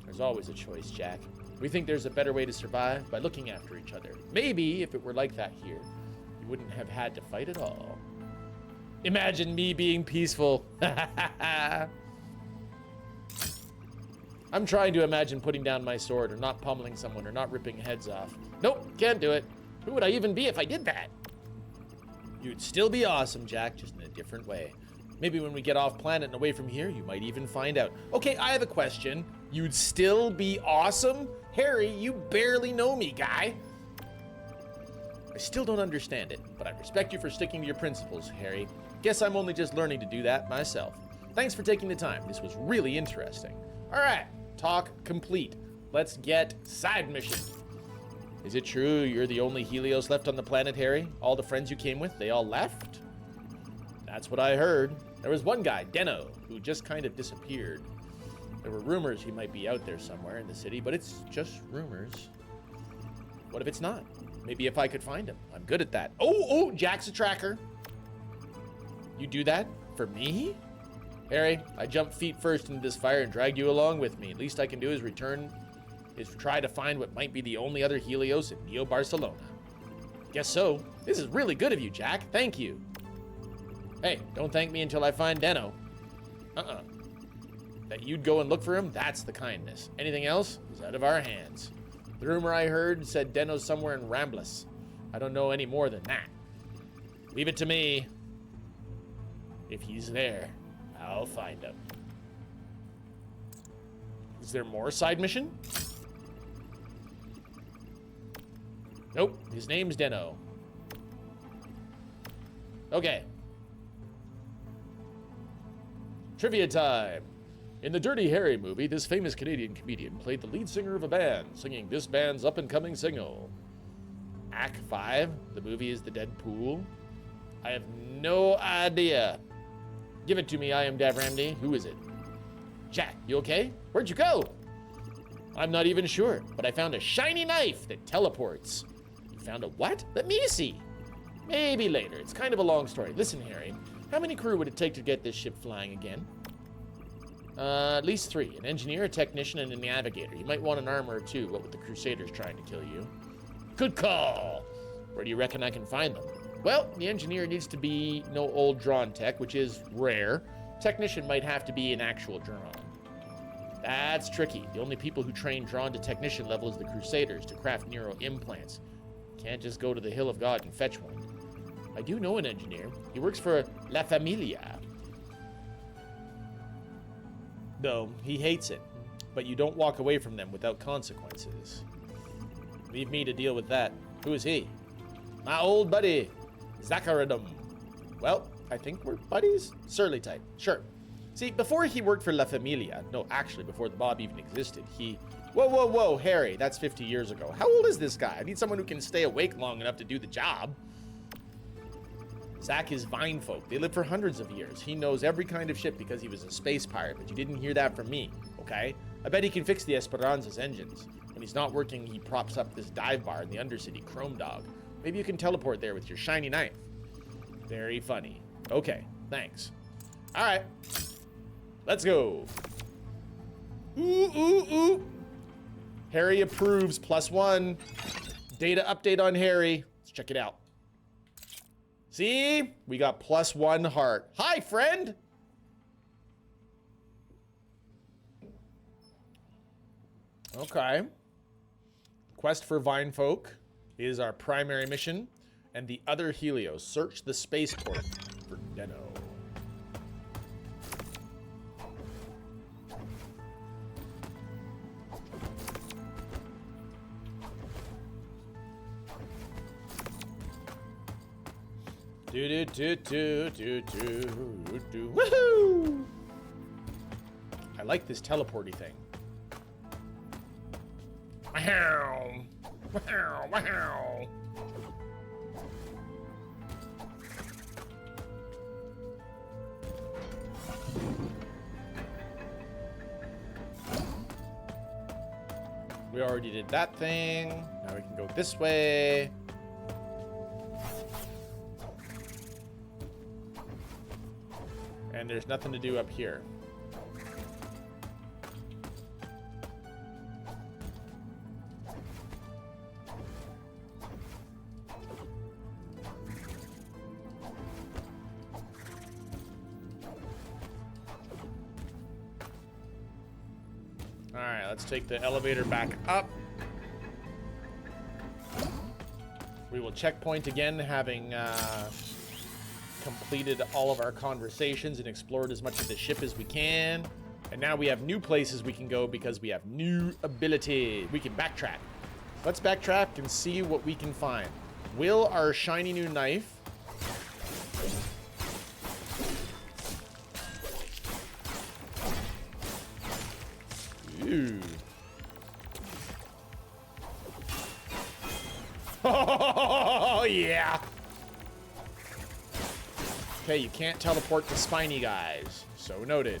There's always a choice, Jack. We think there's a better way to survive by looking after each other. Maybe if it were like that here, you wouldn't have had to fight at all. Imagine me being peaceful. I'm trying to imagine putting down my sword or not pummeling someone or not ripping heads off. Nope, can't do it. Who would I even be if I did that? You'd still be awesome, Jack, just in a different way. Maybe when we get off planet and away from here, you might even find out. Okay, I have a question. You'd still be awesome? Harry, you barely know me, guy. I still don't understand it, but I respect you for sticking to your principles, Harry. Guess I'm only just learning to do that myself. Thanks for taking the time. This was really interesting. All right, talk complete. Let's get side mission. Is it true you're the only Helios left on the planet, Harry? All the friends you came with, they all left? That's what I heard. There was one guy, Deno, who just kind of disappeared. There were rumors he might be out there somewhere in the city, but it's just rumors. What if it's not? Maybe if I could find him. I'm good at that. Oh, Jack's a tracker. You do that for me? Harry, I jumped feet first into this fire and dragged you along with me. Least I can do is try to find what might be the only other Helios in Neo Barcelona. Guess so. This is really good of you, Jack. Thank you. Hey, don't thank me until I find Deno. That you'd go and look for him, that's the kindness. Anything else is out of our hands. The rumor I heard said Deno's somewhere in Ramblas. I don't know any more than that. Leave it to me. If he's there, I'll find him. Is there more side mission? Nope, his name's Deno. Okay. Trivia time. In the Dirty Harry movie, this famous Canadian comedian played the lead singer of a band, singing this band's up-and-coming single. Act 5? The movie is The Dead Pool? I have no idea. Give it to me, I am Dav Ramsey. Who is it? Chat, you okay? Where'd you go? I'm not even sure, but I found a shiny knife that teleports. You found a what? Let me see. Maybe later. It's kind of a long story. Listen, Harry, how many crew would it take to get this ship flying again? At least 3. An engineer, a technician, and a navigator. You might want an armorer too, what with the Crusaders trying to kill you. Good call. Where do you reckon I can find them? Well, the engineer needs to be no old drawn tech, which is rare. Technician might have to be an actual drawn. That's tricky. The only people who train drawn to technician level is the Crusaders to craft neuro implants. Can't just go to the Hill of God and fetch one. I do know an engineer. He works for La Familia. No, he hates it, but you don't walk away from them without consequences. Leave me to deal with that. Who is he? My old buddy, Zacharadum. Well, I think we're buddies? Surly type, sure. See, before he worked for La Familia, no, actually, before the Bob even existed, he... Whoa, Harry, that's 50 years ago. How old is this guy? I need someone who can stay awake long enough to do the job. Zach is vine folk. They live for hundreds of years. He knows every kind of ship because he was a space pirate, but you didn't hear that from me, okay? I bet he can fix the Esperanza's engines. When he's not working, he props up this dive bar in the Undercity, Chrome Dog. Maybe you can teleport there with your shiny knife. Very funny. Okay, thanks. All right, let's go. Ooh. Harry approves, +1. Data update on Harry. Let's check it out. See? We got +1 heart. Hi, friend! Okay. Quest for Vinefolk is our primary mission. And the other Helios. Search the spaceport for Deno. Woohoo! I like this teleporty thing. Wow! Wow! We already did that thing. Now we can go this way. And there's nothing to do up here. All right, let's take the elevator back up. We will checkpoint again, having completed all of our conversations and explored as much of the ship as we can. And now we have new places we can go because we have new ability. We can backtrack. Let's backtrack and see what we can find. Will our shiny new knife... Ooh. Oh, yeah. Okay, you can't teleport to spiny guys. So noted.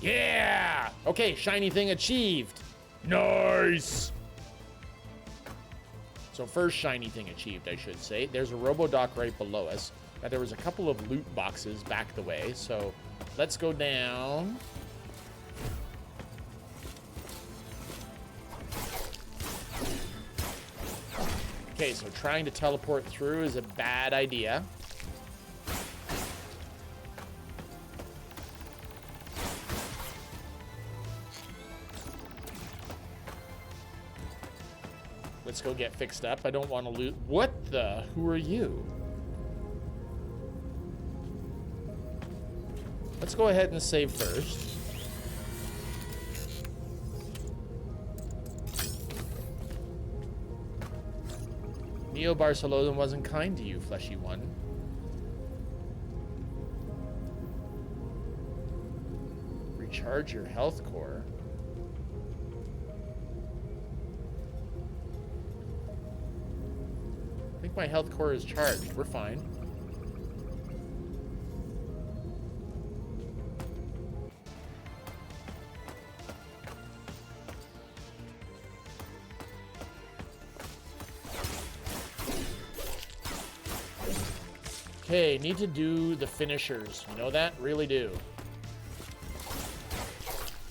Yeah! Okay, shiny thing achieved. Nice! So first shiny thing achieved, I should say. There's a robo-dock right below us. Now, there was a couple of loot boxes back the way, so let's go down. Okay, so trying to teleport through is a bad idea. let's go get fixed up. I don't want to loot. What the? Who are you? Let's go ahead and save first. Neo Barcelona wasn't kind to you, fleshy one. Recharge your health core. I think my health core is charged. We're fine. Okay, need to do the finishers. You know that? Really do.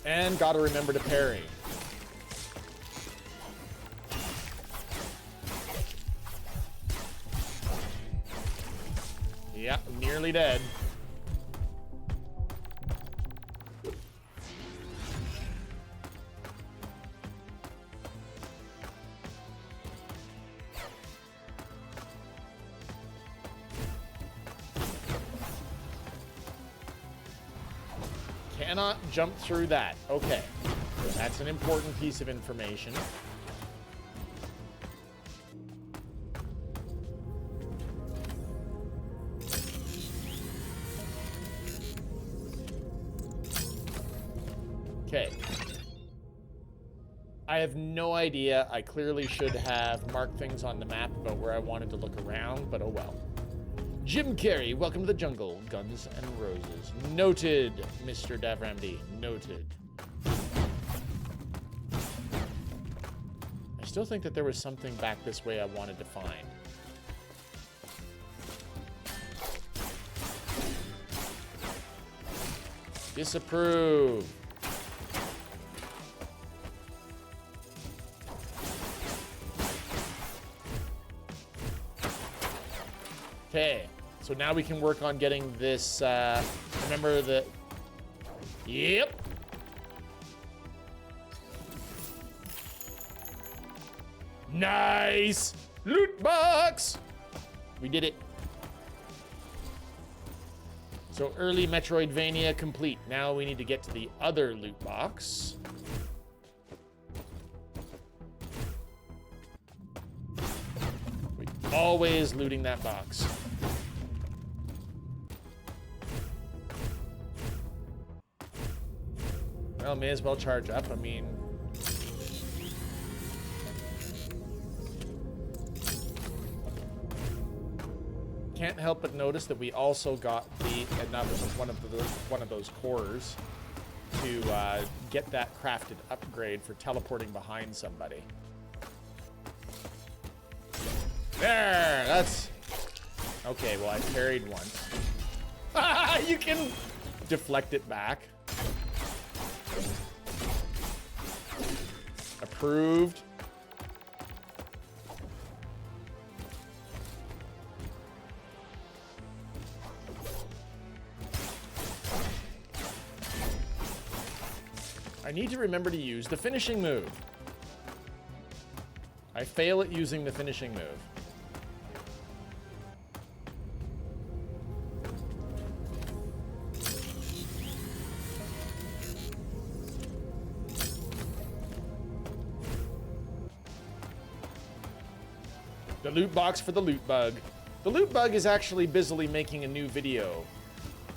And gotta remember to parry. Yeah, nearly dead. Cannot jump through that. Okay. That's an important piece of information. Okay. I have no idea. I clearly should have marked things on the map about where I wanted to look around, but oh well. Jim Carrey, welcome to the jungle. Guns and Roses. Noted, Mr. Davramdi. Noted. I still think that there was something back this way I wanted to find. Disapprove. Okay. So now we can work on getting this, remember the... Yep. Nice! Loot box! We did it. So early Metroidvania complete. Now we need to get to the other loot box. We're always looting that box. Well, may as well charge up. I mean... Can't help but notice that we also got one of those cores to get that crafted upgrade for teleporting behind somebody. There! That's... Okay, well, I parried once. You can deflect it back. Approved. I need to remember to use the finishing move. I fail at using the finishing move. The loot box for the loot bug. The loot bug is actually busily making a new video.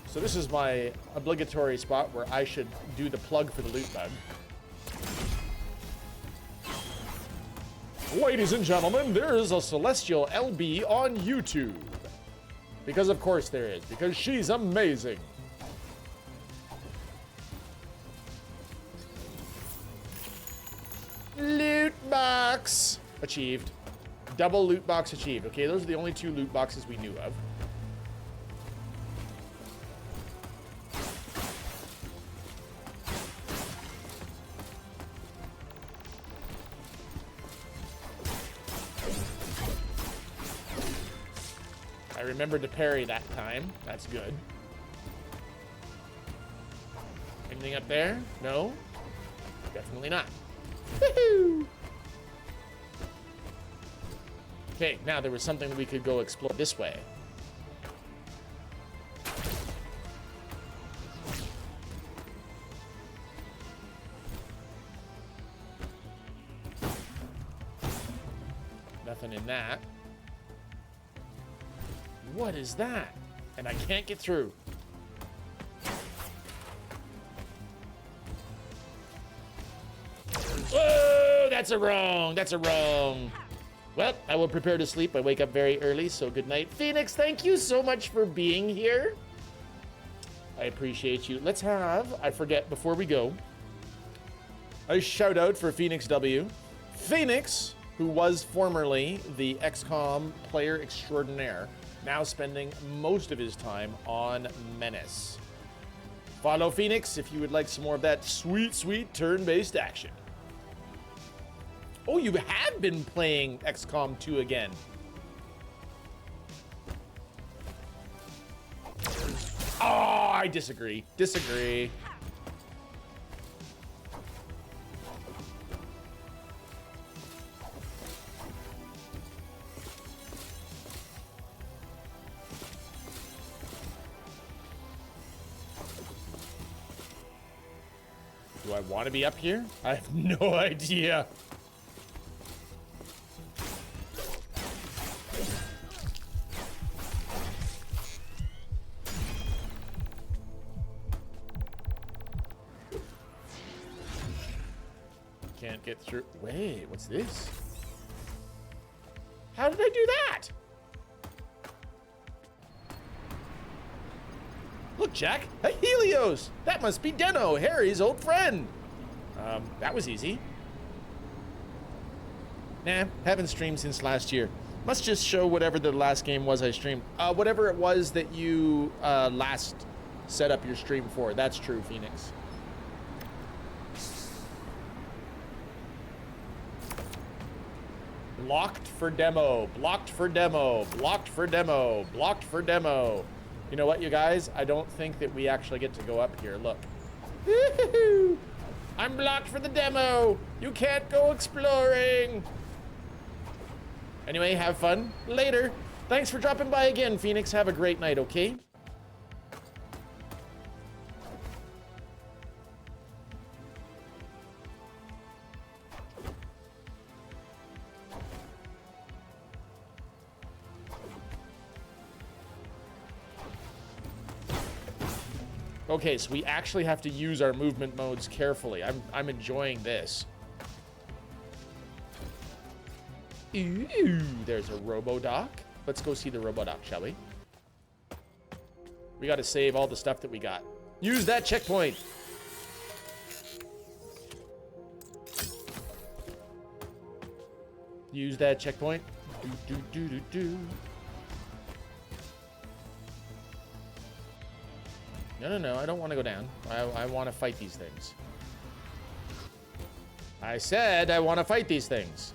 So this is my obligatory spot where I should do the plug for the loot bug. Ladies and gentlemen, there is a Celestial LB on YouTube. Because of course there is, because she's amazing. Loot box achieved. Double loot box achieved. Okay, those are the only two loot boxes we knew of. I remembered to parry that time. That's good. Anything up there? No? Definitely not. Woohoo! Okay, now there was something that we could go explore this way. Nothing in that. What is that? And I can't get through. Whoa, that's a wrong. That's a wrong. Well, I will prepare to sleep. I wake up very early, so good night. Phoenix, thank you so much for being here. I appreciate you. Let's have, I forget, before we go, a shout out for Phoenix W. Phoenix, who was formerly the XCOM player extraordinaire, now spending most of his time on Menace. Follow Phoenix if you would like some more of that sweet, sweet turn-based action. Oh, you have been playing XCOM 2 again. Oh, I disagree. Disagree. Do I want to be up here? I have no idea. Can't get through. Wait, what's this? How did I do that? Look, Jack, a Helios! That must be Deno, Harry's old friend. That was easy. Nah, haven't streamed since last year. Must just show whatever the last game was I streamed. Whatever it was that you last set up your stream for. That's true, Phoenix. Blocked for demo, blocked for demo, blocked for demo, blocked for demo. You know what, you guys? I don't think that we actually get to go up here. Look. Woo-hoo-hoo! I'm blocked for the demo. You can't go exploring. Anyway, have fun. Later. Thanks for dropping by again, Phoenix. Have a great night, okay? Okay, so we actually have to use our movement modes carefully. I'm enjoying this. Ooh, there's a Robodoc. Let's go see the Robodoc, shall we? We got to save all the stuff that we got. Use that checkpoint. Use that checkpoint. Do, do, do, do, do. No, I don't want to go down. I want to fight these things. I said I want to fight these things.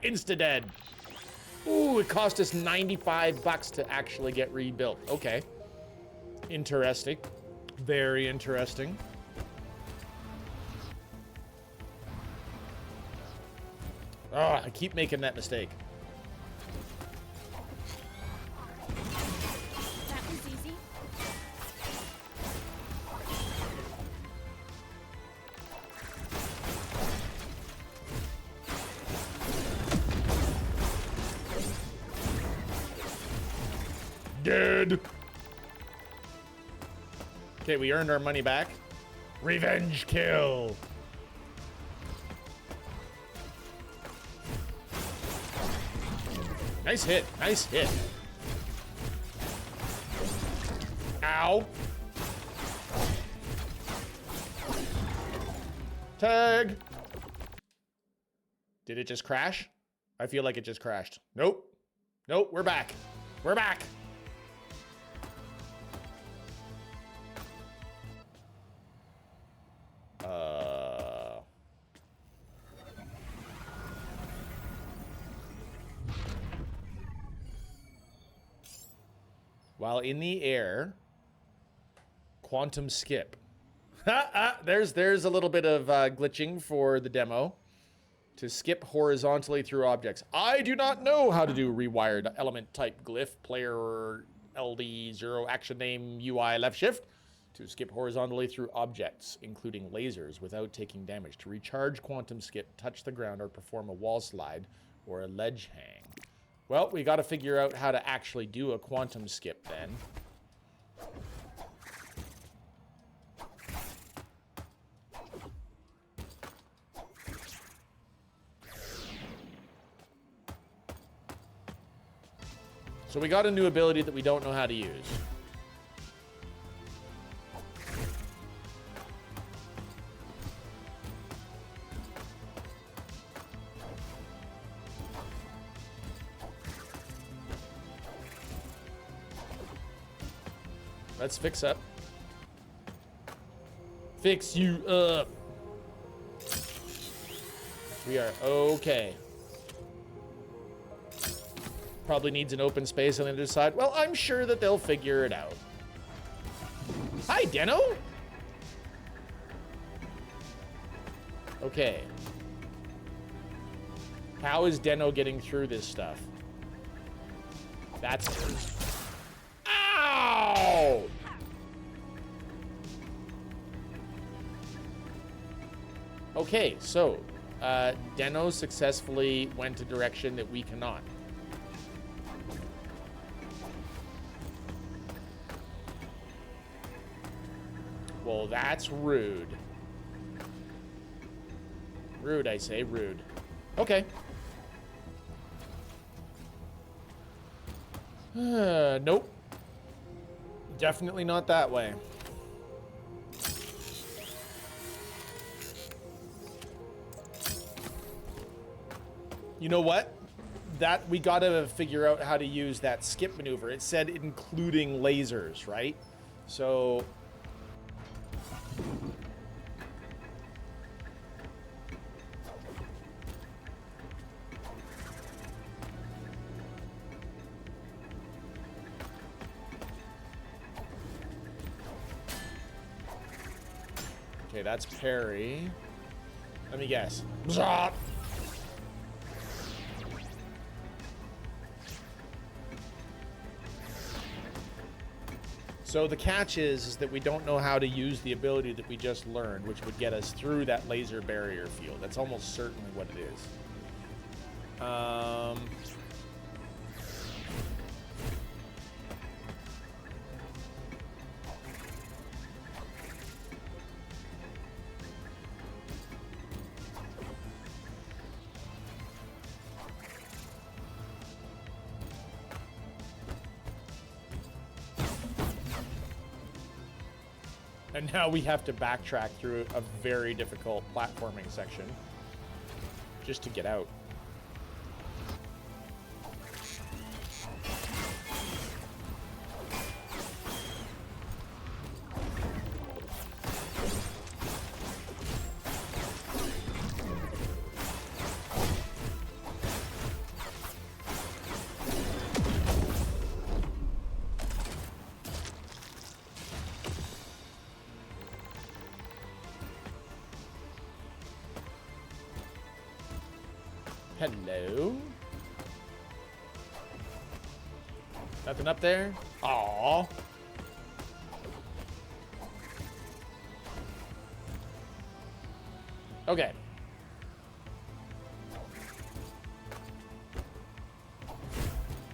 Insta-dead. Ooh, it cost us 95 bucks to actually get rebuilt. Okay. Interesting. Very interesting. Oh, I keep making that mistake. That was easy. Dead. Okay, we earned our money back. Revenge kill. Nice hit. Nice hit. Ow. Tag. Did it just crash? I feel like it just crashed. Nope. Nope, we're back. We're back. While in the air, quantum skip. There's a little bit of glitching for the demo. To skip horizontally through objects. I do not know how to do rewired element type glyph, player LD0 action name UI left shift. To skip horizontally through objects, including lasers, without taking damage. To recharge quantum skip, touch the ground or perform a wall slide or a ledge hang. Well, we got to figure out how to actually do a quantum skip then. So we got a new ability that we don't know how to use. Let's fix up. Fix you up. We are okay. Probably needs an open space on the other side. Well, I'm sure that they'll figure it out. Hi, Deno. Okay. How is Deno getting through this stuff? That's... Ow! Okay, so Deno successfully went a direction that we cannot. Well, that's rude. Rude, I say, rude. Okay. Nope. Definitely not that way. You know what? That we gotta figure out how to use that skip maneuver. It said including lasers, right? So... Okay, that's parry. Let me guess. Bzop! So the catch is that we don't know how to use the ability that we just learned, which would get us through that laser barrier field. That's almost certainly what it is. And now we have to backtrack through a very difficult platforming section just to get out. Hello? Nothing up there? Aww. Okay.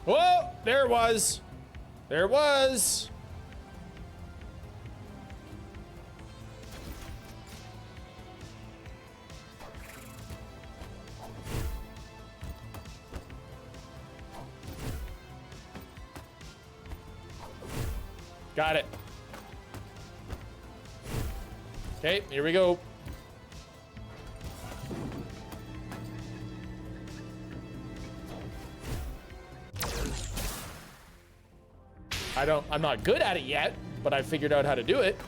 Whoa! There it was. There it was. Got it. Okay, here we go. I'm not good at it yet, but I figured out how to do it.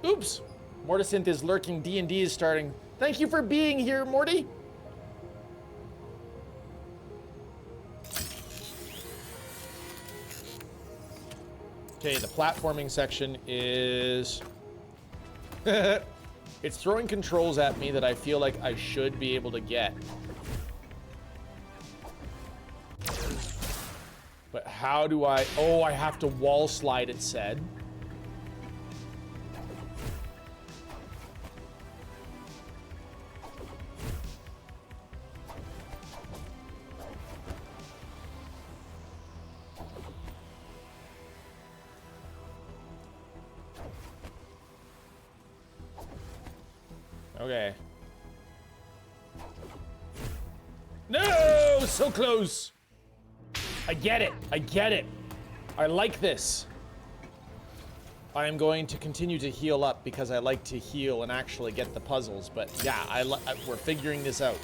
Oops. Mortisynth is lurking. D&D is starting. Thank you for being here, Morty. Okay, the platforming section is... It's throwing controls at me that I feel like I should be able to get. But how do I... Oh, I have to wall slide, it said. Okay. No! So close! I get it. I get it. I like this. I am going to continue to heal up because I like to heal and actually get the puzzles. But yeah, we're figuring this out.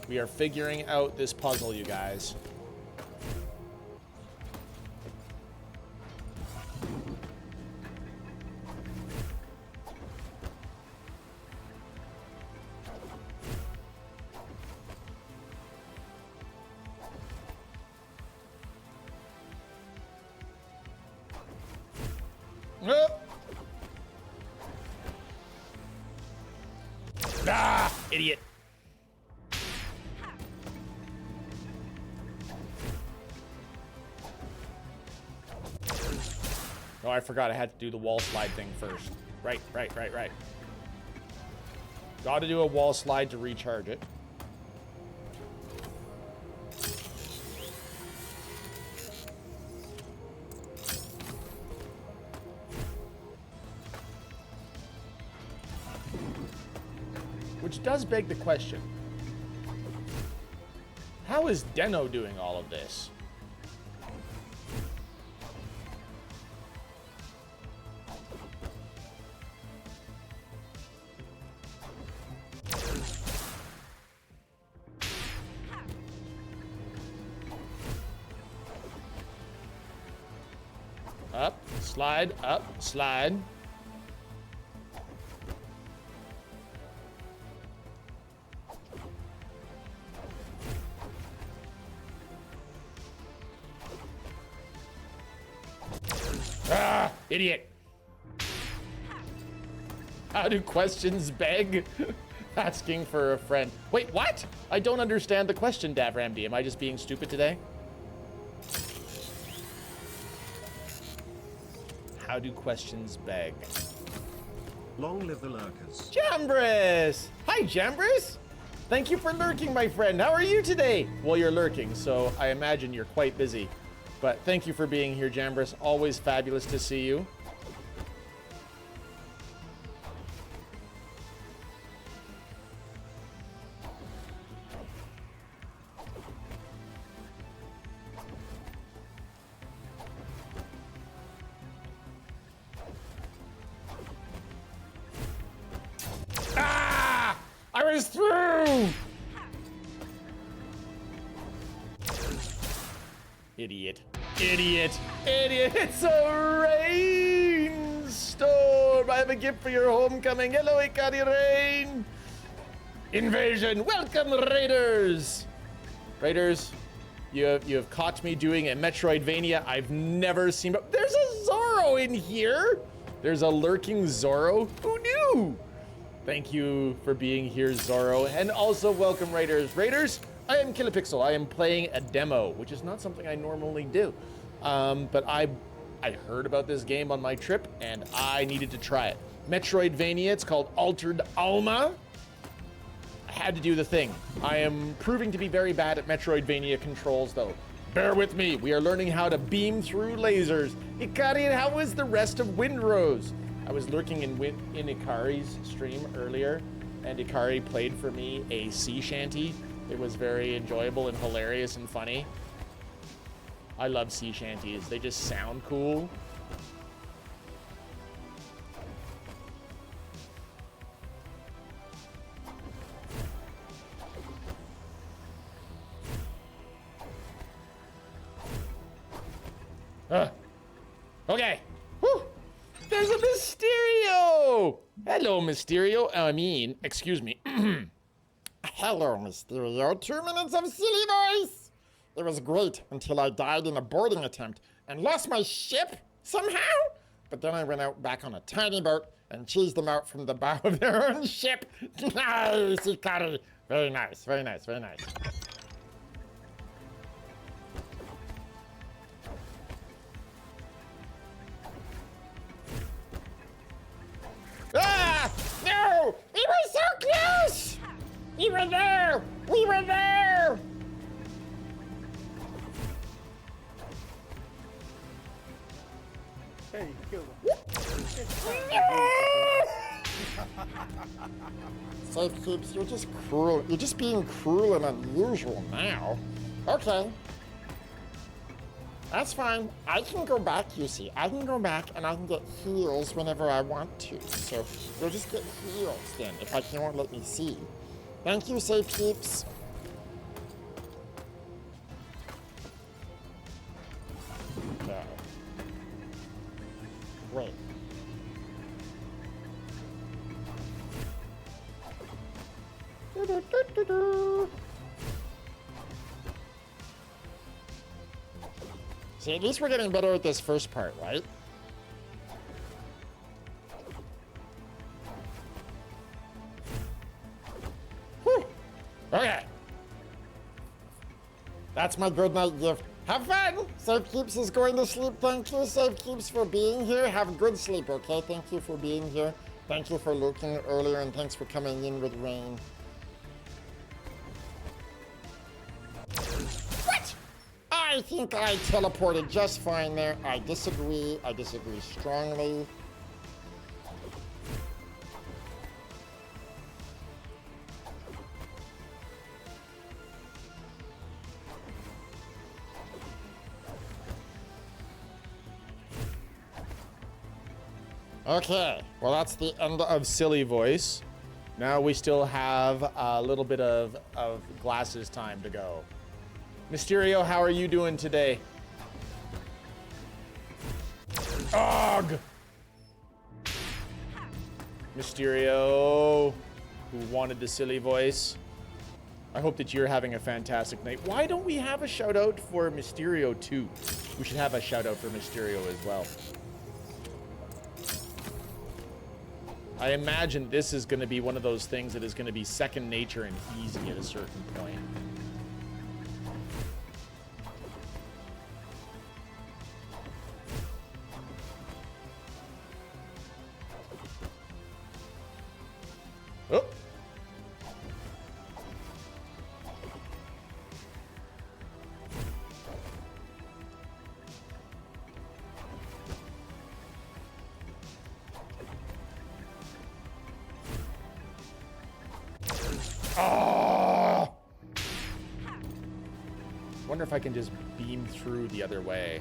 We are figuring out this puzzle, you guys. Ah, idiot. Oh, I forgot I had to do the wall slide thing first. Right. Got to do a wall slide to recharge it. Which does beg the question. How is Deno doing all of this? Up, slide, up, slide. Ah, idiot. How do questions beg? Asking for a friend. Wait, what? I don't understand the question, Davramdy. Am I just being stupid today? How do questions beg? Long live the lurkers. Jambris! Hi, Jambris! Thank you for lurking, my friend. How are you today? Well, you're lurking, so I imagine you're quite busy. But thank you for being here, Jambris. Always fabulous to see you. Ah! I was through! Idiot. Idiot. Idiot. It's a rainstorm. I have a gift for your homecoming. Hello, Ikari Rain. Invasion. Welcome, Raiders. Raiders, you have caught me doing a MetroidVania I've never seen. But there's a Zorro in here. There's a lurking Zorro. Who knew? Thank you for being here, Zorro. And also welcome, Raiders. Raiders, I am Kilapixl. I am playing a demo, which is not something I normally do. But I heard about this game on my trip, and I needed to try it. MetroidVania, it's called Altered Alma. I had to do the thing. I am proving to be very bad at Metroidvania controls, though. Bear with me. We are learning how to beam through lasers. Ikari, how was the rest of Windrose? I was lurking in Ikari's stream earlier, and Ikari played for me a sea shanty. It was very enjoyable and hilarious and funny. I love sea shanties. They just sound cool. Okay. Whew. There's a Mysterio! Hello, Mysterio. Excuse me. Hello, Mysterio. 2 minutes of silly voice. It was great until I died in a boarding attempt and lost my ship somehow. But then I went out back on a tiny boat and cheesed them out from the bow of their own ship. Nice, Ikari. Very nice, very nice, very nice. Ah! No! We were so close! We were there! We were there! Hey, kill him. Safe keeps, you're just cruel. You're just being cruel and unusual now. Okay. That's fine. I can go back, you see. I can go back and I can get heals whenever I want to. So you'll just get heals then if I can't let me see. Thank you, safe keeps. Okay. Wait. See, at least we're getting better at this first part, right? Whew. Okay. That's my good night gift. Have fun! Safe Keeps is going to sleep. Thank you, Safe Keeps, for being here. Have a good sleep, okay? Thank you for being here. Thank you for looking earlier, and thanks for coming in with rain. What? I think I teleported just fine there. I disagree. I disagree strongly. Okay, well, that's the end of Silly Voice. Now we still have a little bit of glasses time to go. Mysterio, how are you doing today? Ugh! Mysterio, who wanted the Silly Voice. I hope that you're having a fantastic night. Why don't we have a shout out for Mysterio too? We should have a shout out for Mysterio as well. I imagine this is going to be one of those things that is going to be second nature and easy at a certain point. Oh. Oh! Wonder if I can just beam through the other way.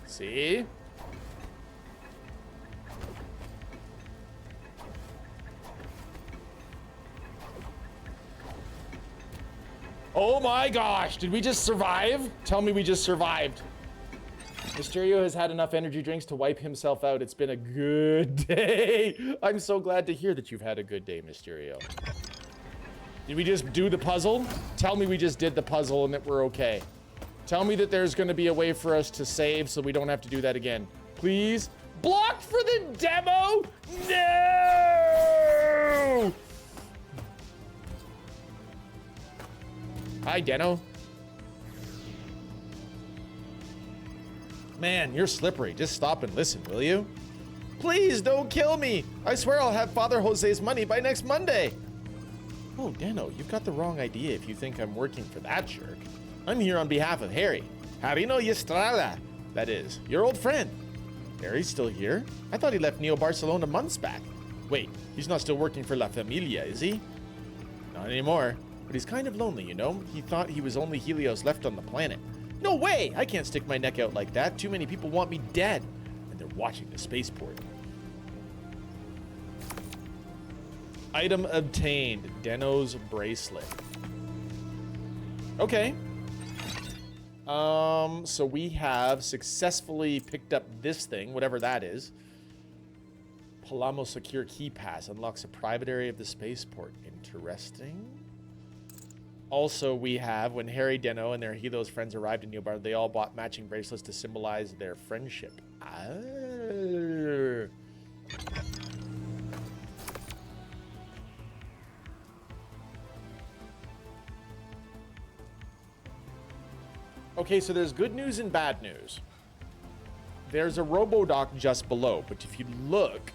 See? Oh my gosh, did we just survive? Tell me we just survived. Mysterio has had enough energy drinks to wipe himself out. It's been a good day. I'm so glad to hear that you've had a good day, Mysterio. Did we just do the puzzle? Tell me we just did the puzzle and that we're okay. Tell me that there's going to be a way for us to save so we don't have to do that again. Please? Blocked for the demo? No! Hi, Deno. Man, you're slippery. Just stop and listen, will you? Please don't kill me. I swear I'll have Father Jose's money by next Monday. Oh, Deno, you've got the wrong idea if you think I'm working for that jerk. I'm here on behalf of Harry. Harino Estrada. That is, your old friend. Harry's still here? I thought he left Neo Barcelona months back. Wait, he's not still working for La Familia, is he? Not anymore. But he's kind of lonely, you know? He thought he was only Helios left on the planet. No way! I can't stick my neck out like that. Too many people want me dead. And they're watching the spaceport. Item obtained. Deno's bracelet. Okay. So we have successfully picked up this thing, whatever that is. Palamo Secure Key Pass unlocks a private area of the spaceport. Interesting. Also, we have, when Harry, Deno, and their Helios friends arrived in Neobar, they all bought matching bracelets to symbolize their friendship. Ah. Okay, so there's good news and bad news. There's a Robodock just below, but if you look,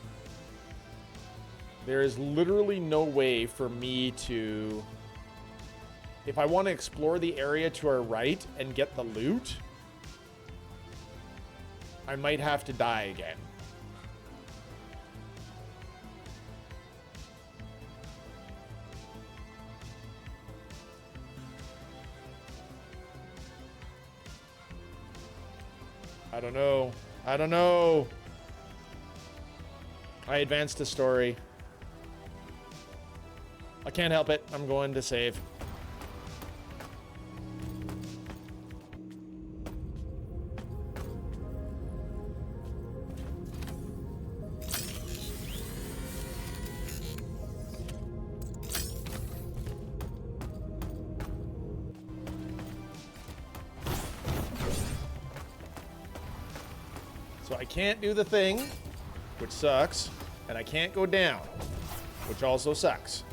there is literally no way for me to... If I want to explore the area to our right and get the loot, I might have to die again. I don't know. I don't know. I advanced the story. I can't help it. I'm going to save. So I can't do the thing, which sucks, and I can't go down, which also sucks.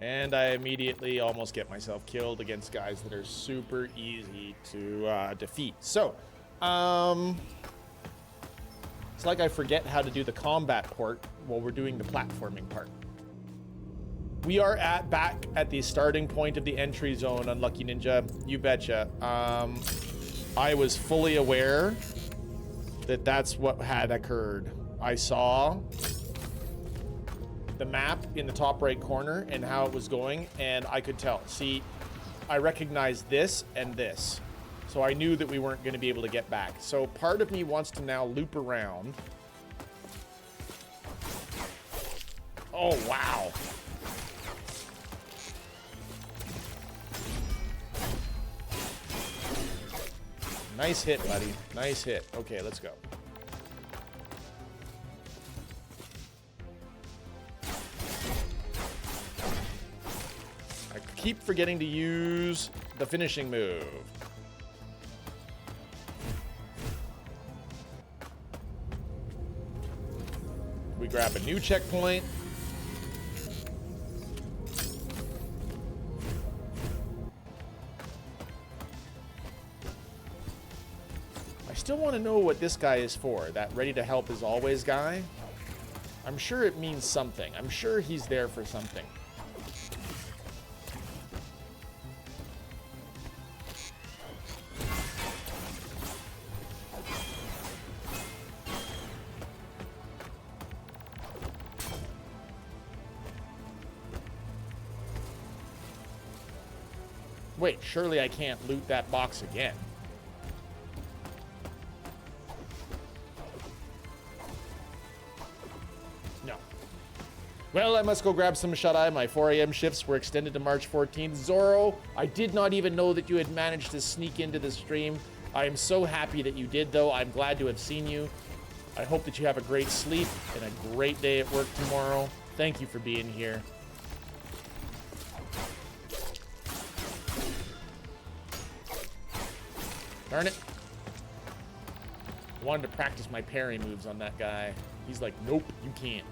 And I immediately almost get myself killed against guys that are super easy to defeat. So, it's like I forget how to do the combat port while we're doing the platforming part. We are back at the starting point of the entry zone, Unlucky Ninja. You betcha. I was fully aware that that's what had occurred. I saw the map in the top right corner and how it was going, and I could tell. See, I recognized this and this, so I knew that we weren't going to be able to get back. So part of me wants to now loop around. Oh, wow. Nice hit, buddy. Nice hit. Okay, let's go. Keep forgetting to use the finishing move. We grab a new checkpoint. I still want to know what this guy is for, that ready to help as always guy. I'm sure it means something. I'm sure he's there for something. Wait, surely I can't loot that box again. No. Well, I must go grab some shut-eye. My 4 a.m. shifts were extended to March 14th. Zorro, I did not even know that you had managed to sneak into the stream. I am so happy that you did, though. I'm glad to have seen you. I hope that you have a great sleep and a great day at work tomorrow. Thank you for being here. Darn it. I wanted to practice my parry moves on that guy. He's like, nope, you can't.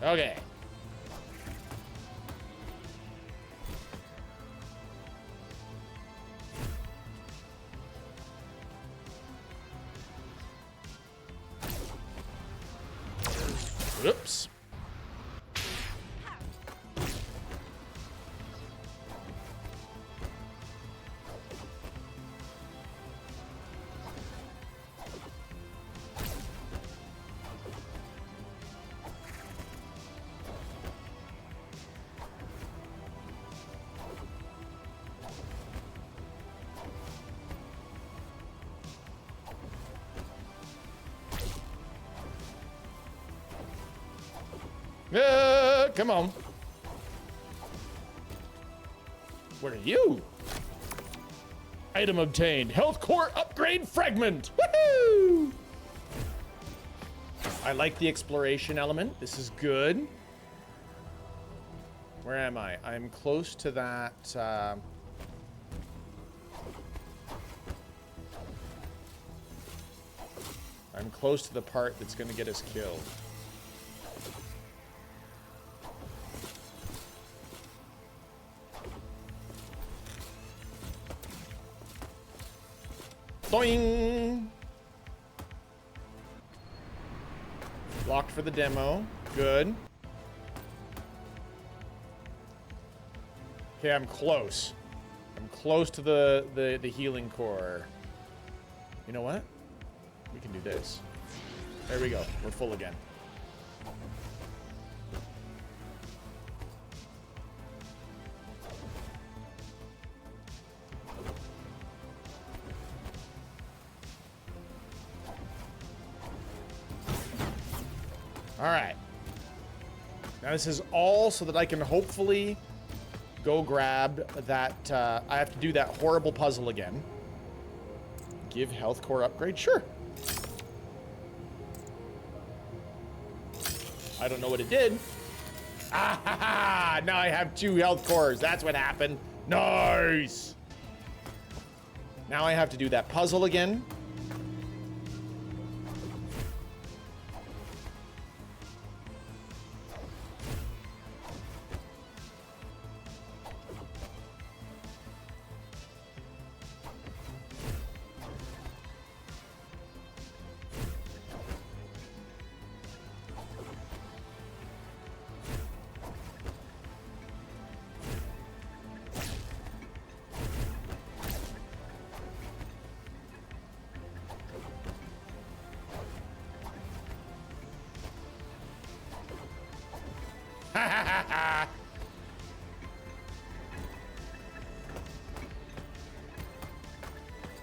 Okay. Oops. Come on. What are you? Item obtained. Health core upgrade fragment. Woohoo! I like the exploration element. This is good. Where am I? I'm close to that. I'm close to the part that's going to get us killed. Boing! Locked for the demo. Good. Okay, I'm close. I'm close to the healing core. You know what? We can do this. There we go. We're full again. All right. Now this is all so that I can hopefully go grab that. I have to do that horrible puzzle again. Give health core upgrade? Sure. I don't know what it did. Ah ha ha! Now I have 2 health cores. That's what happened. Nice! Now I have to do that puzzle again.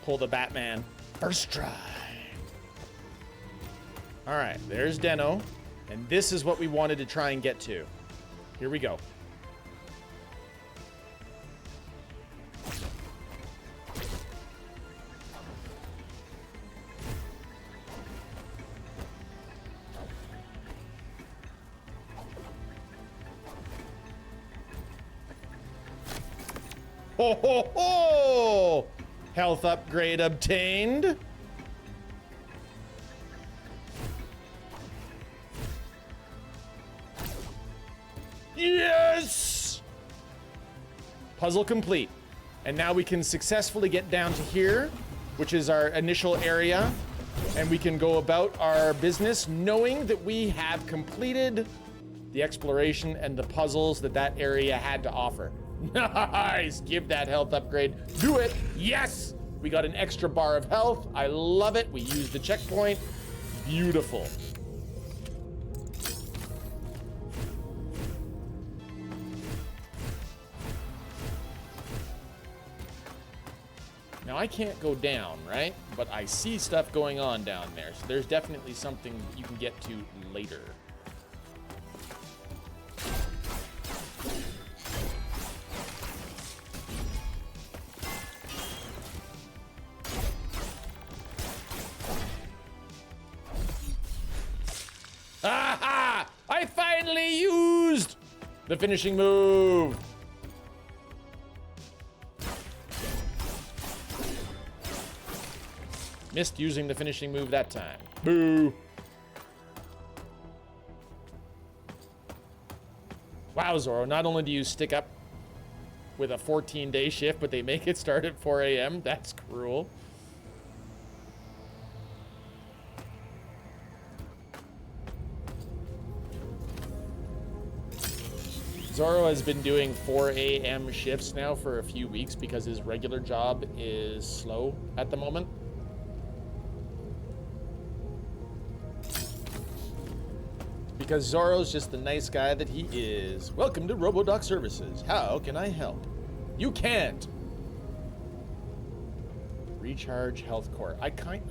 Pull the Batman. First try. All right, there's Deno. And this is what we wanted to try and get to. Here we go. Ho ho ho! Health upgrade obtained. Yes! Puzzle complete. And now we can successfully get down to here, which is our initial area, and we can go about our business knowing that we have completed the exploration and the puzzles that that area had to offer. Nice! Give that health upgrade. Do it! Yes! We got an extra bar of health. I love it. We used the checkpoint. Beautiful. Now I can't go down, right? But I see stuff going on down there. So there's definitely something you can get to later. Aha! I finally used the finishing move. Missed using the finishing move that time. Boo. Wow, Zoro, not only do you stick up with a 14-day shift, but they make it start at 4 a.m. That's cruel. Zorro has been doing 4 a.m. shifts now for a few weeks because his regular job is slow at the moment. Because Zorro's just the nice guy that he is. Welcome to RoboDoc Services. How can I help? You can't. Recharge health core. I can't.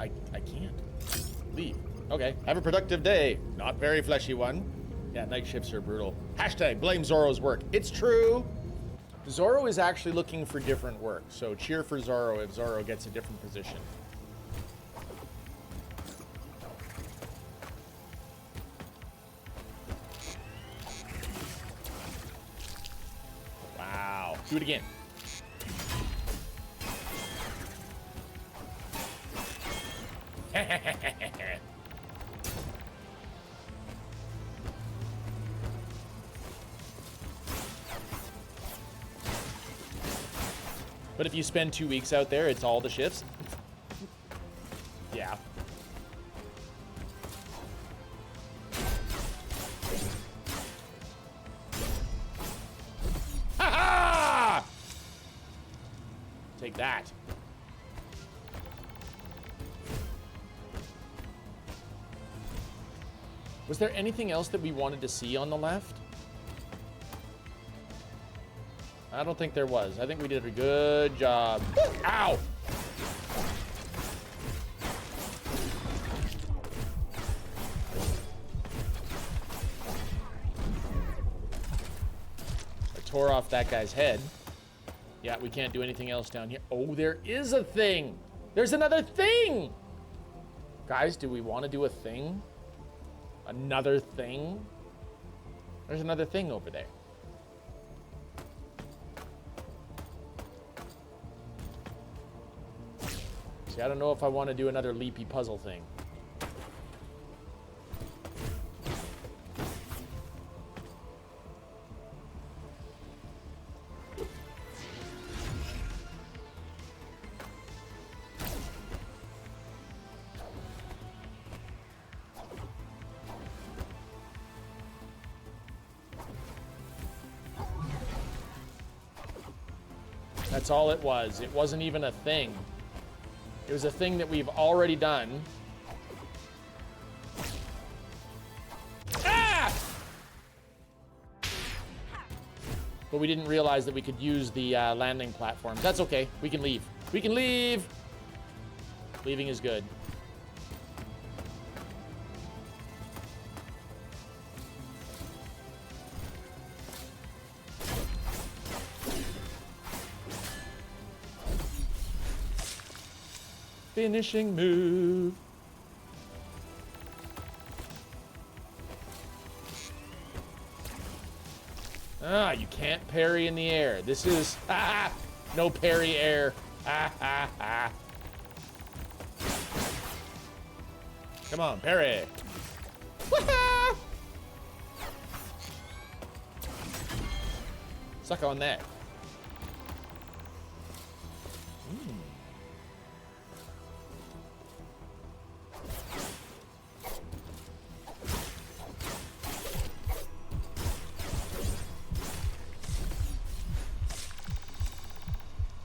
Leave. Okay. Have a productive day. Not very fleshy one. Yeah, night shifts are brutal. Hashtag blame Zorro's work. It's true. Zorro is actually looking for different work. So cheer for Zorro if Zorro gets a different position. Wow. Do it again. But if you spend 2 weeks out there, it's all the shifts. Yeah. Ha ha! Take that. Was there anything else that we wanted to see on the left? I don't think there was. I think we did a good job. Ow! I tore off that guy's head. Yeah, we can't do anything else down here. Oh, there is a thing. There's another thing. Guys, do we want to do a thing? Another thing? There's another thing over there. See, I don't know if I want to do another leapy puzzle thing. That's all it was. It wasn't even a thing. It was a thing that we've already done. Ah! But we didn't realize that we could use the landing platforms. That's okay. We can leave. We can leave. Leaving is good. Finishing move. Ah, you can't parry in the air. This is no parry air. Come on, parry. Suck on that.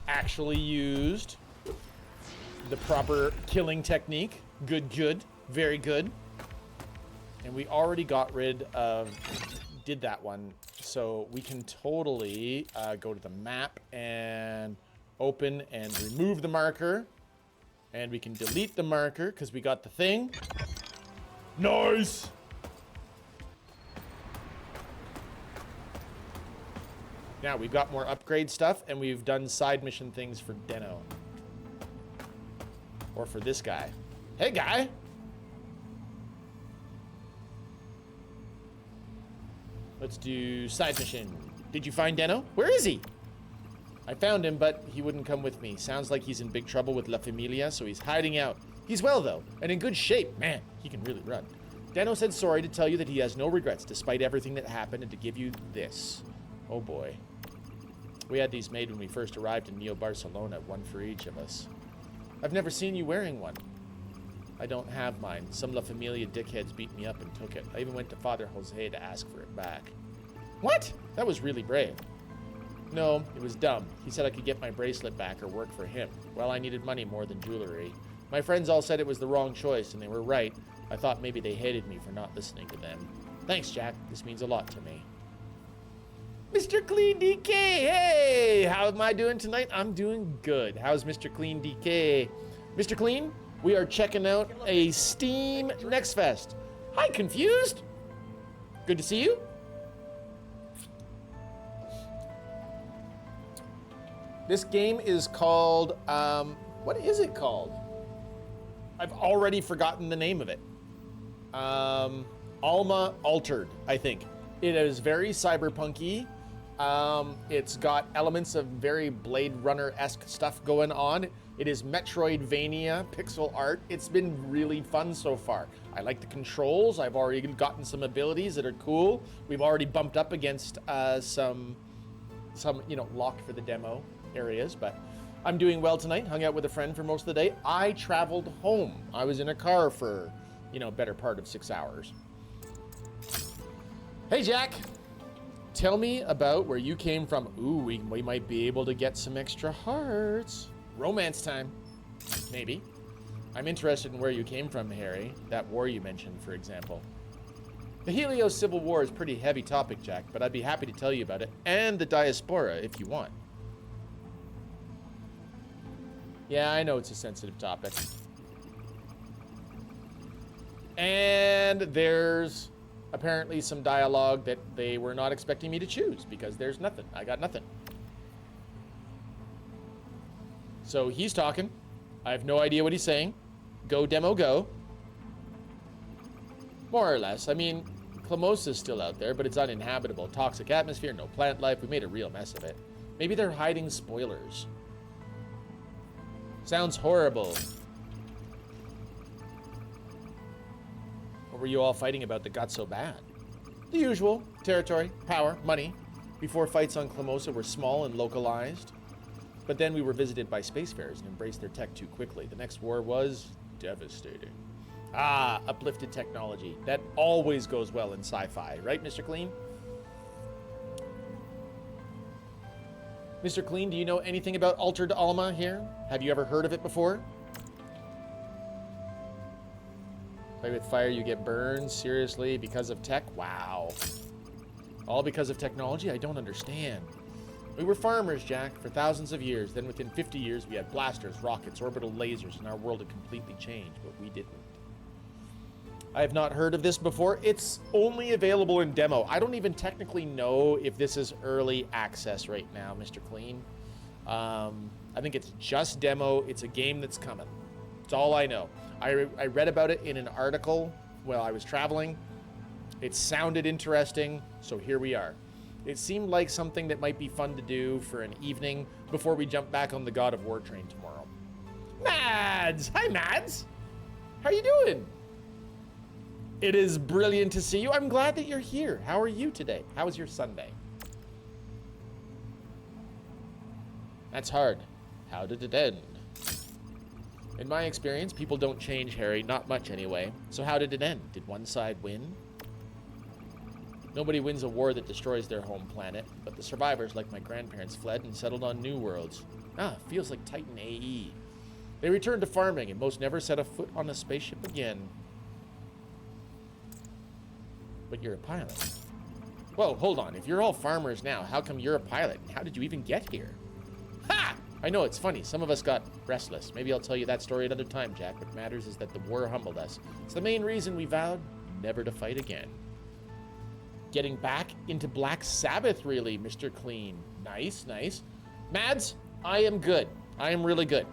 Actually used the proper killing technique. Good, good, very good. And we already got rid of, did that one. So we can totally go to the map and open and remove the marker. And we can delete the marker because we got the thing. Nice! Now, we've got more upgrade stuff, and we've done side mission things for Deno. Or for this guy. Hey, guy! Let's do side mission. Did you find Deno? Where is he? I found him, but he wouldn't come with me. Sounds like he's in big trouble with La Familia, so he's hiding out. He's well, though, and in good shape. Man, he can really run. Deno said sorry to tell you that he has no regrets, despite everything that happened, and to give you this. Oh, boy. We had these made when we first arrived in Neo Barcelona, one for each of us. I've never seen you wearing one. I don't have mine. Some La Familia dickheads beat me up and took it. I even went to Father Jose to ask for it back. What? That was really brave. No, it was dumb. He said I could get my bracelet back or work for him. Well, I needed money more than jewelry. My friends all said it was the wrong choice, and they were right. I thought maybe they hated me for not listening to them. Thanks, Jack. This means a lot to me. Mr. Clean DK, hey! How am I doing tonight? I'm doing good. How's Mr. Clean DK? Mr. Clean, we are checking out a Steam Next Fest. Hi, Confused. Good to see you. This game is called, what is it called? I've already forgotten the name of it. Alma Altered, I think. It is very cyberpunky. It's got elements of very Blade Runner-esque stuff going on. It is Metroidvania pixel art. It's been really fun so far. I like the controls. I've already gotten some abilities that are cool. We've already bumped up against some locked for the demo areas, but I'm doing well tonight. Hung out with a friend for most of the day. I traveled home. I was in a car for, better part of 6 hours. Hey, Jack. Tell me about where you came from. Ooh, we might be able to get some extra hearts. Romance time. Maybe. I'm interested in where you came from, Harry. That war you mentioned, for example. The Helios Civil War is a pretty heavy topic, Jack, but I'd be happy to tell you about it. And the Diaspora, if you want. Yeah, I know it's a sensitive topic. And there's apparently some dialogue that they were not expecting me to choose because there's nothing. I got nothing. So he's talking. I have no idea what he's saying. Go, demo, go. More or less. I mean, Clamosa's still out there, but it's uninhabitable. Toxic atmosphere, no plant life. We made a real mess of it. Maybe they're hiding spoilers. Sounds horrible. What were you all fighting about that got so bad? The usual. Territory, power, money. Before fights on Clamosa were small and localized. But then we were visited by spacefarers and embraced their tech too quickly. The next war was devastating. Ah, uplifted technology. That always goes well in sci-fi, right, Mr. Clean? Mr. Clean, do you know anything about Altered Alma here? Have you ever heard of it before? Play with fire, you get burned. Seriously, because of tech? Wow. All because of technology? I don't understand. We were farmers, Jack, for thousands of years. Then within 50 years, we had blasters, rockets, orbital lasers, and our world had completely changed, but we didn't. I have not heard of this before. It's only available in demo. I don't even technically know if this is early access right now, Mr. Clean. I think it's just demo. It's a game that's coming. That's all I know. I read about it in an article while I was traveling. It sounded interesting, so here we are. It seemed like something that might be fun to do for an evening before we jump back on the God of War train tomorrow. Mads! Hi, Mads! How are you doing? It is brilliant to see you. I'm glad that you're here. How are you today? How was your Sunday? That's hard. How did it end? In my experience, people don't change, Harry. Not much, anyway. So how did it end? Did one side win? Nobody wins a war that destroys their home planet, but the survivors, like my grandparents, fled and settled on new worlds. Ah, feels like Titan AE. They returned to farming and most never set a foot on a spaceship again. But you're a pilot. Whoa, hold on. If you're all farmers now, how come you're a pilot? And how did you even get here? Ha! I know, it's funny. Some of us got restless. Maybe I'll tell you that story another time, Jack. What matters is that the war humbled us. It's the main reason we vowed never to fight again. Getting back into Black Sabbath, really, Mr. Clean. Nice, nice. Mads, I am good. I am really good.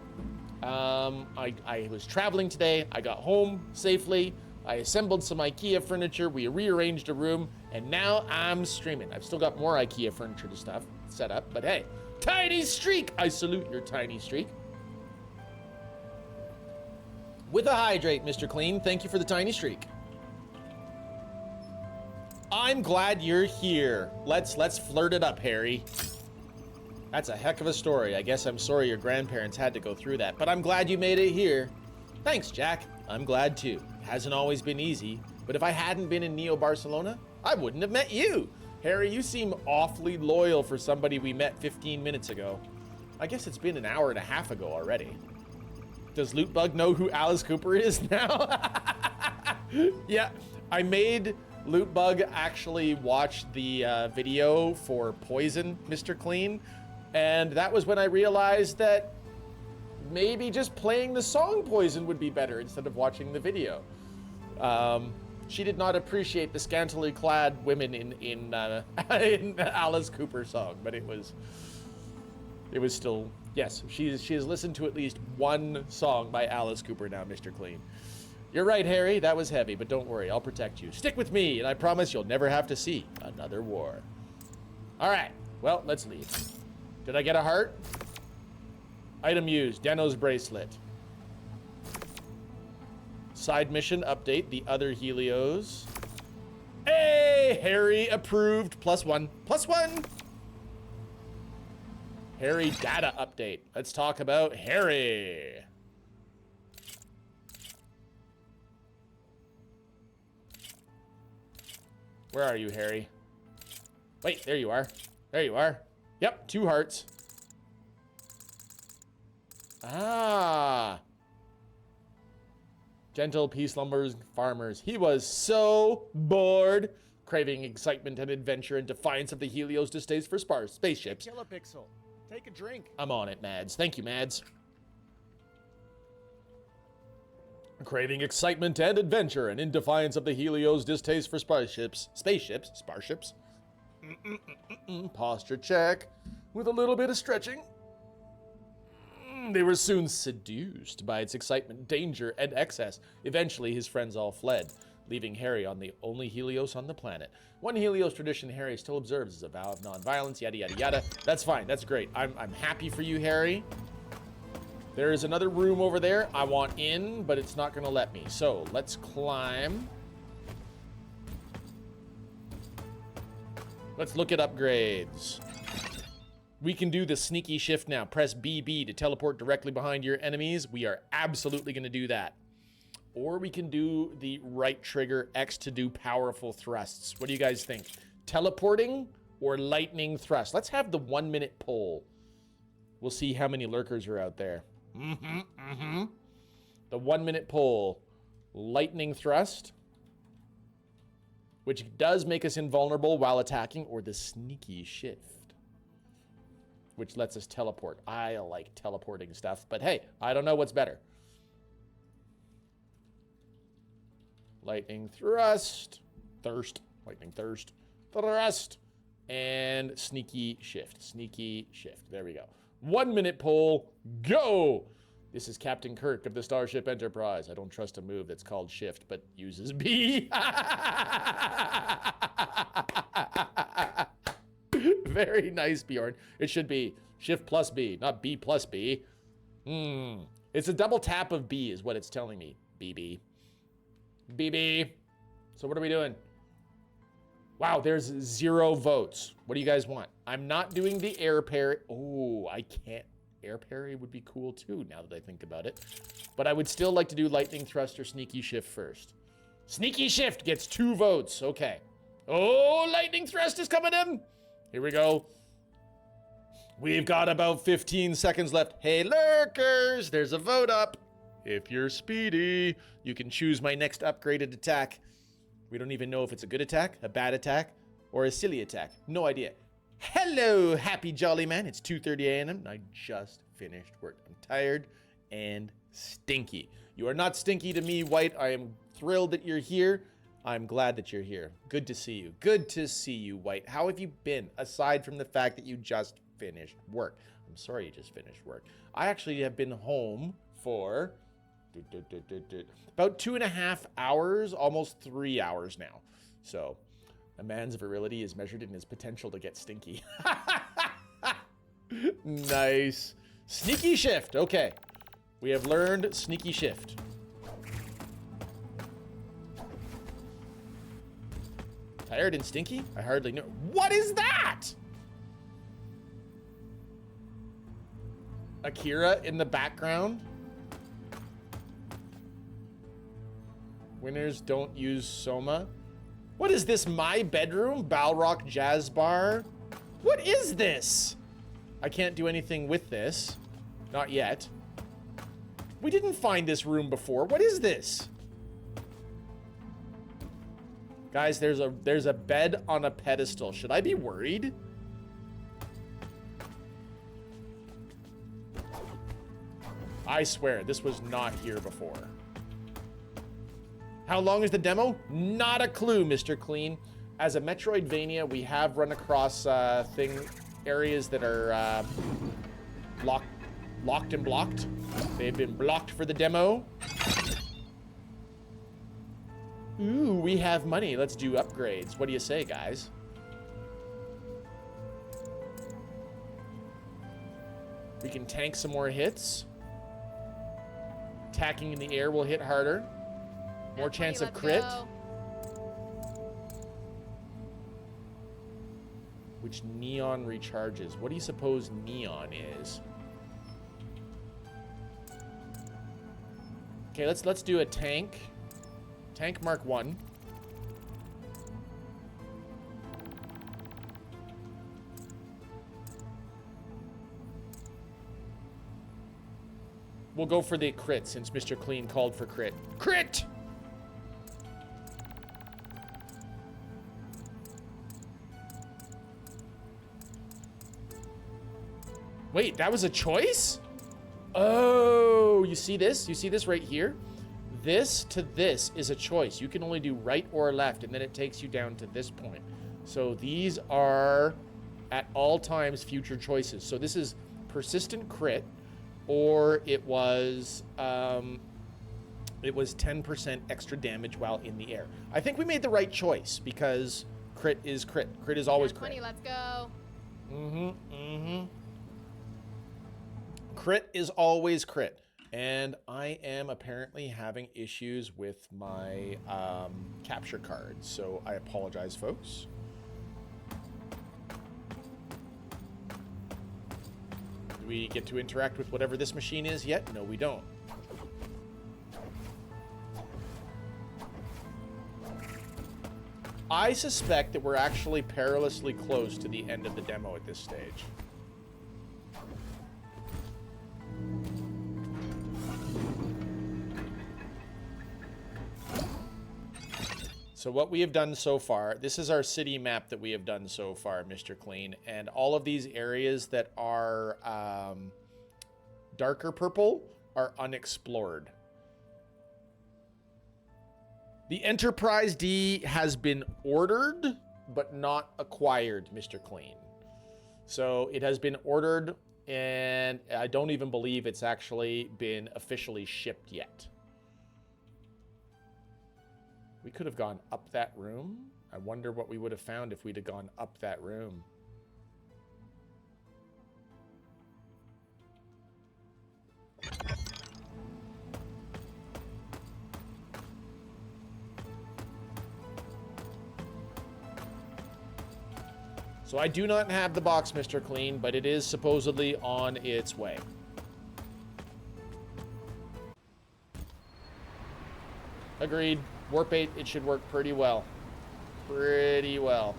I was traveling today. I got home safely. I assembled some IKEA furniture. We rearranged a room, and now I'm streaming. I've still got more IKEA furniture to stuff set up, but hey, tiny streak. I salute your tiny streak. With a hydrate, Mr. Clean. Thank you for the tiny streak. I'm glad you're here. Let's flirt it up, Harry. That's a heck of a story. I guess I'm sorry your grandparents had to go through that, but I'm glad you made it here. Thanks, Jack. I'm glad too. It hasn't always been easy, but if I hadn't been in Neo Barcelona, I wouldn't have met you. Harry, you seem awfully loyal for somebody we met 15 minutes ago. I guess it's been an hour and a half ago already. Does Lootbug know who Alice Cooper is now? Yeah, I made Lootbug actually watch the video for Poison, Mr. Clean, and that was when I realized that maybe just playing the song Poison would be better instead of watching the video. She did not appreciate the scantily clad women in Alice Cooper song, but it was still, yes, she has listened to at least one song by Alice Cooper now, Mr. Clean. You're right, Harry, that was heavy, but don't worry, I'll protect you. Stick with me, and I promise you'll never have to see another war. All right, well, let's leave. Did I get a heart? Item used, Deno's bracelet. Side mission update, the other Helios. Hey, Harry approved, +1, +1. Harry data update. Let's talk about Harry. Where are you, Harry? Wait, there you are. There you are. Yep, 2 hearts. Ah. Gentle peace lumbers farmers. He was so bored, craving excitement and adventure in defiance of the Helios' distaste for spaceships. Kilapixl, take a drink. I'm on it, Mads. Thank you, Mads. Craving excitement and adventure, and in defiance of the Helios' distaste for spaceships. Posture check with a little bit of stretching. They were soon seduced by its excitement, danger, and excess. Eventually, his friends all fled, leaving Harry on the only Helios on the planet. One Helios tradition Harry still observes is a vow of nonviolence, yada, yada, yada. That's fine. That's great. I'm happy for you, Harry. There is another room over there I want in, but it's not going to let me. So let's climb. Let's look at upgrades. We can do the sneaky shift now. Press BB to teleport directly behind your enemies. We are absolutely going to do that. Or we can do the right trigger X to do powerful thrusts. What do you guys think? Teleporting or lightning thrust? Let's have the 1 minute poll. We'll see how many lurkers are out there. The 1 minute poll. Lightning thrust, which does make us invulnerable while attacking, or the sneaky shift, which lets us teleport. I like teleporting stuff, but hey, I don't know what's better. Lightning thrust, lightning thirst, thrust, and sneaky shift, There we go. 1 minute poll, go! This is Captain Kirk of the Starship Enterprise. I don't trust a move that's called shift, but uses B. Very nice, Bjorn. It should be shift plus B, not B plus B. It's a double tap of B is what it's telling me. BB. BB. So what are we doing? Wow, there's 0 votes. What do you guys want? I'm not doing the air parry. Oh, I can't. Air parry would be cool too, now that I think about it. But I would still like to do lightning thrust or sneaky shift first. Sneaky shift gets 2 votes. Okay. Oh, lightning thrust is coming in. Here we go. We've got about 15 seconds left. Hey, lurkers, there's a vote up. If you're speedy, you can choose my next upgraded attack. We don't even know if it's a good attack, a bad attack, or a silly attack. No idea. Hello, happy jolly man. It's 2:30 a.m. and I just finished work. I'm tired and stinky. You are not stinky to me, White. I am thrilled that you're here. I'm glad that you're here. Good to see you. Good to see you, White. How have you been, aside from the fact that you just finished work? I'm sorry you just finished work. I actually have been home for about 2.5 hours, almost 3 hours now. So a man's virility is measured in his potential to get stinky. Nice. Sneaky shift. Okay. We have learned sneaky shift. Tired and stinky? I hardly know. What is that? Akira in the background. Winners don't use Soma. What is this, my bedroom? Balrock Jazz Bar? What is this? I can't do anything with this. Not yet. We didn't find this room before. What is this? Guys, there's a bed on a pedestal. Should I be worried? I swear, this was not here before. How long is the demo? Not a clue, Mr. Clean. As a Metroidvania, we have run across areas that are locked and blocked. They've been blocked for the demo. Ooh, we have money. Let's do upgrades. What do you say, guys? We can tank some more hits. Attacking in the air will hit harder. More chance of crit. Go. Which neon recharges? What do you suppose neon is? Okay, let's do a tank. Tank Mark 1. We'll go for the crit since Mr. Clean called for crit. Crit! Wait, that was a choice? Oh, you see this? You see this right here? This to this is a choice. You can only do right or left, and then it takes you down to this point. So these are at all times future choices. So this is persistent crit, or it was 10% extra damage while in the air. I think we made the right choice because crit is crit. Crit is always crit. 20, let's go. Crit is always crit. And I am apparently having issues with my capture cards, so I apologize, folks. Do we get to interact with whatever this machine is yet? No, we don't. I suspect that we're actually perilously close to the end of the demo at this stage. So what we have done so far, this is our city map that we have done so far, Mr. Clean, and all of these areas that are darker purple are unexplored. The Enterprise D has been ordered, but not acquired, Mr. Clean. So it has been ordered, and I don't even believe it's actually been officially shipped yet. We could have gone up that room. I wonder what we would have found if we'd have gone up that room. So I do not have the box, Mr. Clean, but it is supposedly on its way. Agreed. Warp 8, it should work pretty well. Pretty well.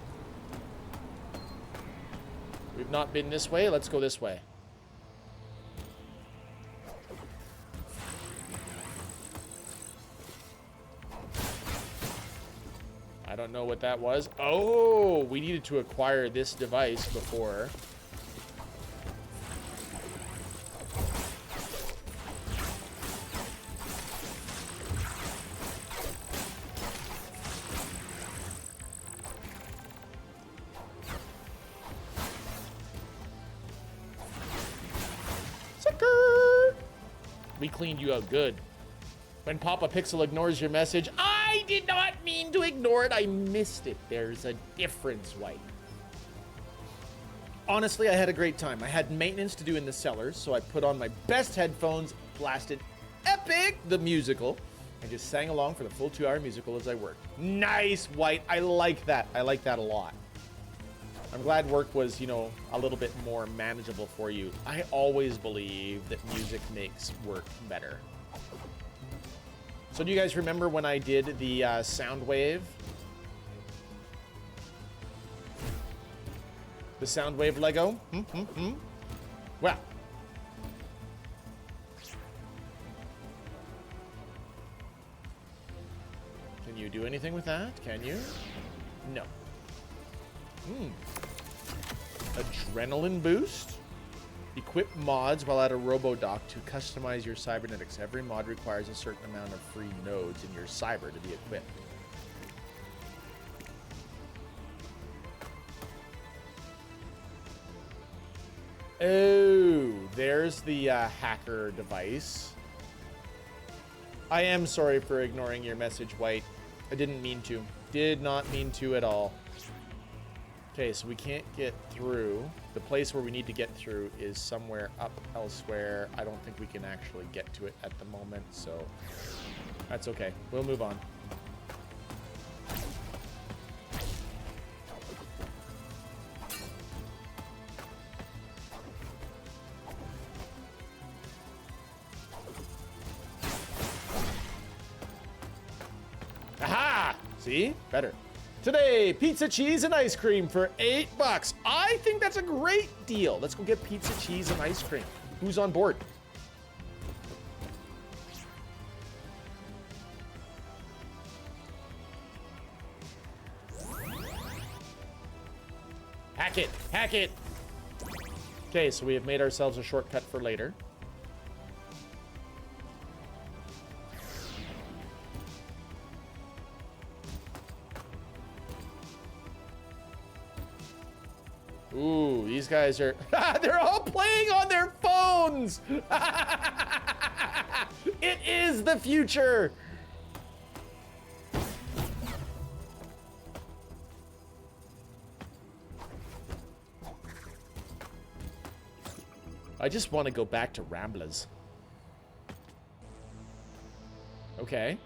We've not been this way. Let's go this way. I don't know what that was. Oh, we needed to acquire this device before. We cleaned you out good. When Papa Pixel ignores your message, I did not mean to ignore it. I missed it. There's a difference, White. Honestly, I had a great time. I had maintenance to do in the cellars, so I put on my best headphones, blasted Epic, the musical, and just sang along for the full 2-hour musical as I worked. Nice, White. I like that. I like that a lot. I'm glad work was, you know, a little bit more manageable for you. I always believe that music makes work better. So do you guys remember when I did the sound wave? The Soundwave Lego. Well. Can you do anything with that? Can you? No. Adrenaline boost. Equip mods while at a RoboDock to customize your cybernetics. Every mod requires a certain amount of free nodes in your cyber to be equipped. Oh, there's the hacker device. I am sorry for ignoring your message, White. I didn't mean to. Did not mean to at all. Okay, so we can't get through. The place where we need to get through is somewhere up elsewhere. I don't think we can actually get to it at the moment, so that's okay. We'll move on. Aha! See? Better. Today, pizza, cheese, and ice cream for $8. I think that's a great deal. Let's go get pizza, cheese, and ice cream. Who's on board? Hack it! Hack it! Okay, so we have made ourselves a shortcut for later. Ooh, these guys are... They're all playing on their phones! It is the future! I just want to go back to Ramblers. Okay.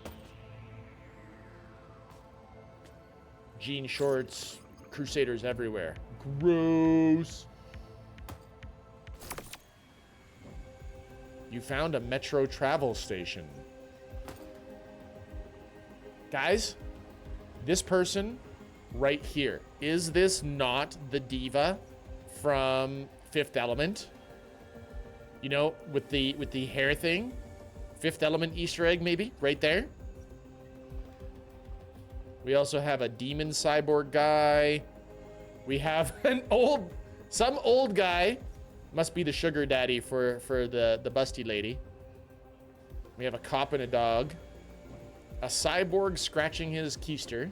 Jean shorts, Crusaders everywhere. Gross. You found a metro travel station. Guys, this person right here, is this not the diva from Fifth Element? You know, with the hair thing? Fifth Element Easter egg, maybe? Right there. We also have a demon cyborg guy. We have some old guy. Must be the sugar daddy for the busty lady. We have a cop and a dog. A cyborg scratching his keister.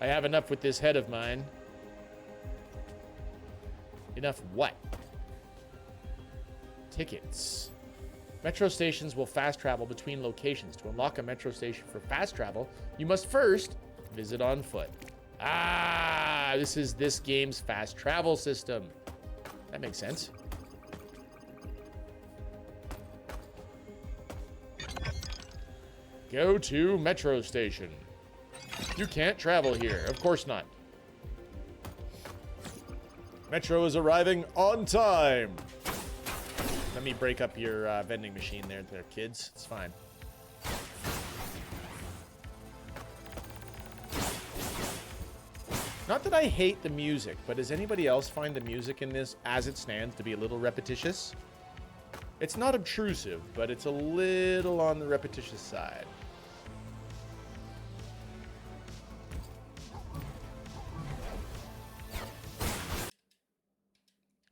I have enough with this head of mine. Enough what? Tickets. Metro stations will fast travel between locations. To unlock a metro station for fast travel, you must first visit on foot. Ah, this is this game's fast travel system. That makes sense. Go to metro station. You can't travel here. Of course not. Metro is arriving on time. Let me break up your vending machine there, kids. It's fine. Not that I hate the music, but does anybody else find the music in this, as it stands, to be a little repetitious? It's not obtrusive, but it's a little on the repetitious side.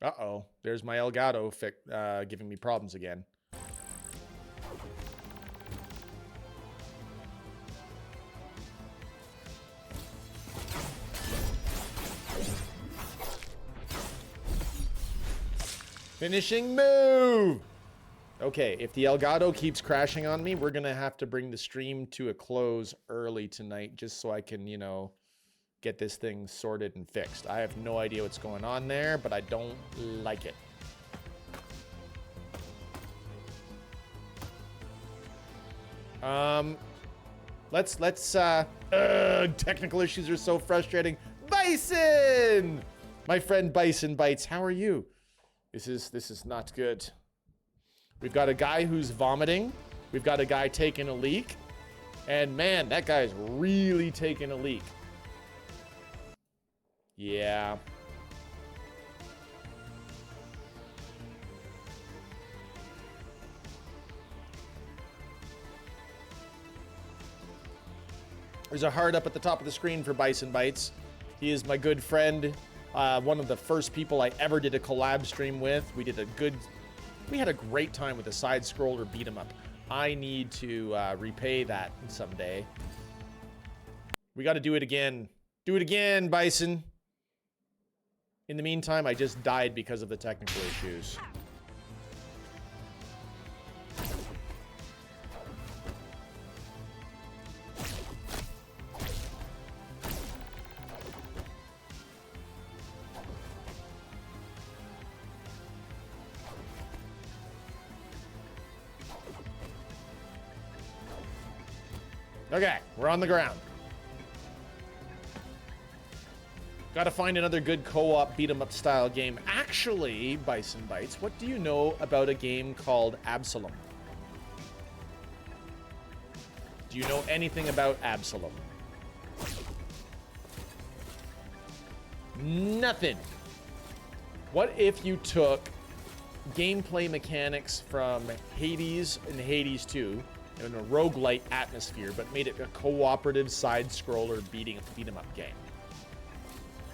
Uh-oh, there's my Elgato giving me problems again. Finishing move! Okay, if the Elgato keeps crashing on me, we're gonna have to bring the stream to a close early tonight, just so I can, you know, get this thing sorted and fixed. I have no idea what's going on there, but I don't like it. Technical issues are so frustrating. Bison! My friend Bison Bites, how are you? This is not good. We've got a guy who's vomiting. We've got a guy taking a leak. And man, that guy's really taking a leak. Yeah. There's a heart up at the top of the screen for Bison Bites. He is my good friend. One of the first people I ever did a collab stream with. We had a great time with a side scroller beat 'em up. I need to repay that someday. We got to do it again. Do it again, Bison. In the meantime, I just died because of the technical issues. Okay, we're on the ground. Gotta find another good co-op beat-em-up style game. Actually, Bison Bites, what do you know about a game called Absalom? Do you know anything about Absalom? Nothing. What if you took gameplay mechanics from Hades and Hades 2 in a roguelite atmosphere, but made it a cooperative side-scroller beat 'em up game?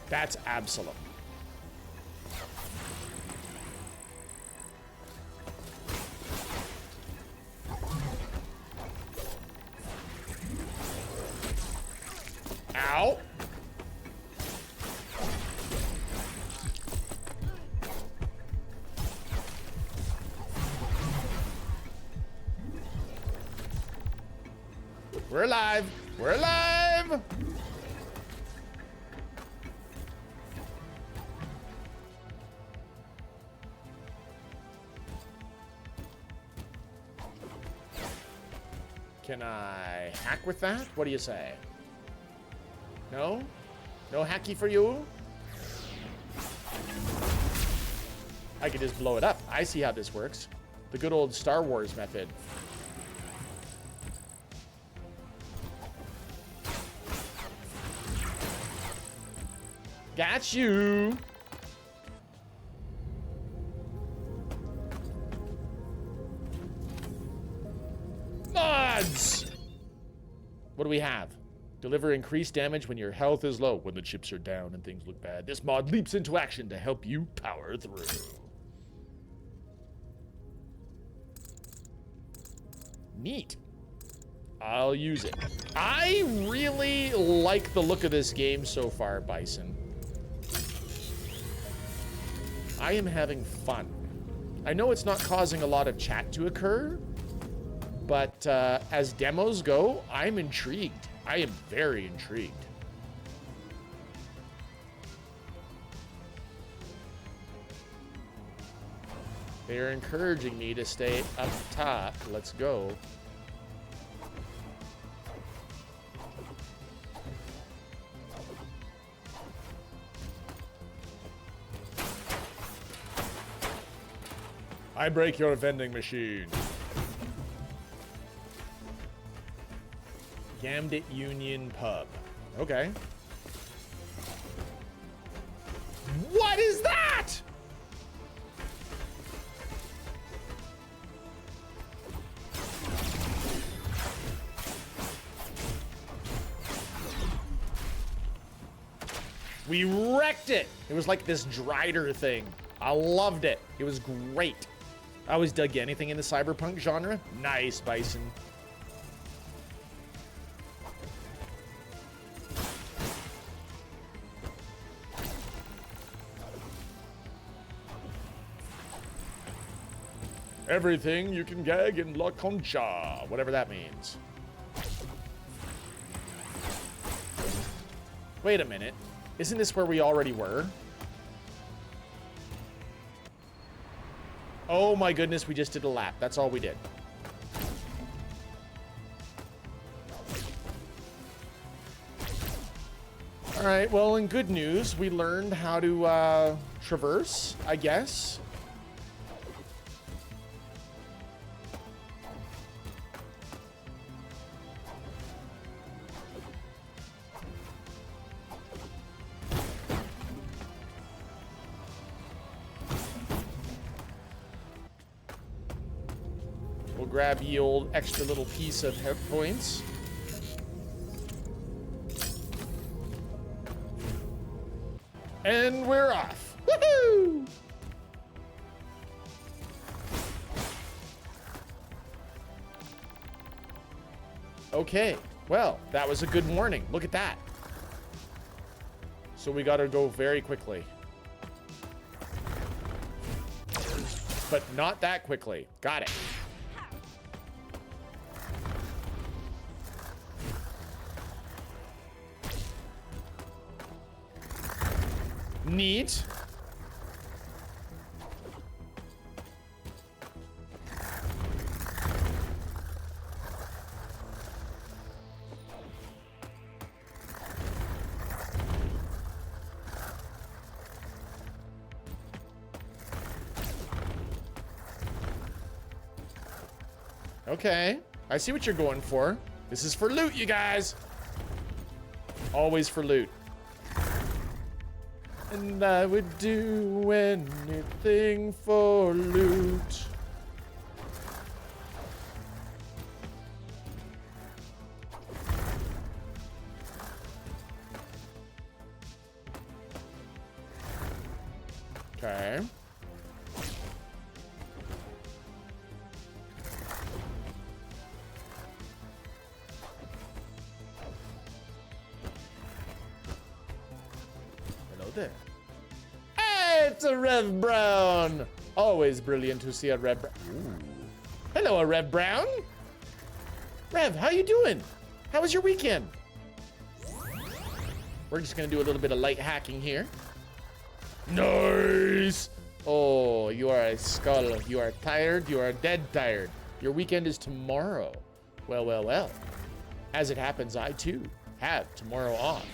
That's Absalom. Ow! We're alive! We're alive! Can I hack with that? What do you say? No? No hacky for you? I could just blow it up. I see how this works. The good old Star Wars method. Got you! Mods! What do we have? Deliver increased damage when your health is low. When the chips are down and things look bad, this mod leaps into action to help you power through. Neat. I'll use it. I really like the look of this game so far, Bison. I am having fun. I know it's not causing a lot of chat to occur, but as demos go, I'm intrigued. I am very intrigued. They're encouraging me to stay up top. Let's go. I break your vending machine. Gambit Union Pub. Okay. What is that? We wrecked it. It was like this Drider thing. I loved it. It was great. I always dug anything in the cyberpunk genre. Nice, Bison. Everything you can gag in La Concha, whatever that means. Wait a minute. Isn't this where we already were? Oh my goodness, we just did a lap. That's all we did. All right, well, in good news, we learned how to traverse, I guess. grab ye old extra little piece of hit points. And we're off. Woohoo! Okay, well, that was a good morning. Look at that. So we gotta go very quickly. But not that quickly. Got it. Neat. Okay, I see what you're going for. This is for loot, you guys. Always for loot. And I would do anything for loot. Okay. There. Hey, it's a Rev Brown. Always brilliant to see a Rev Brown. Hello, a Rev Brown. Rev, how you doing? How was your weekend? We're just gonna do a little bit of light hacking here. Nice. Oh, you are a skull. You are tired. You are dead tired. Your weekend is tomorrow. Well, well, well. As it happens, I too have tomorrow off.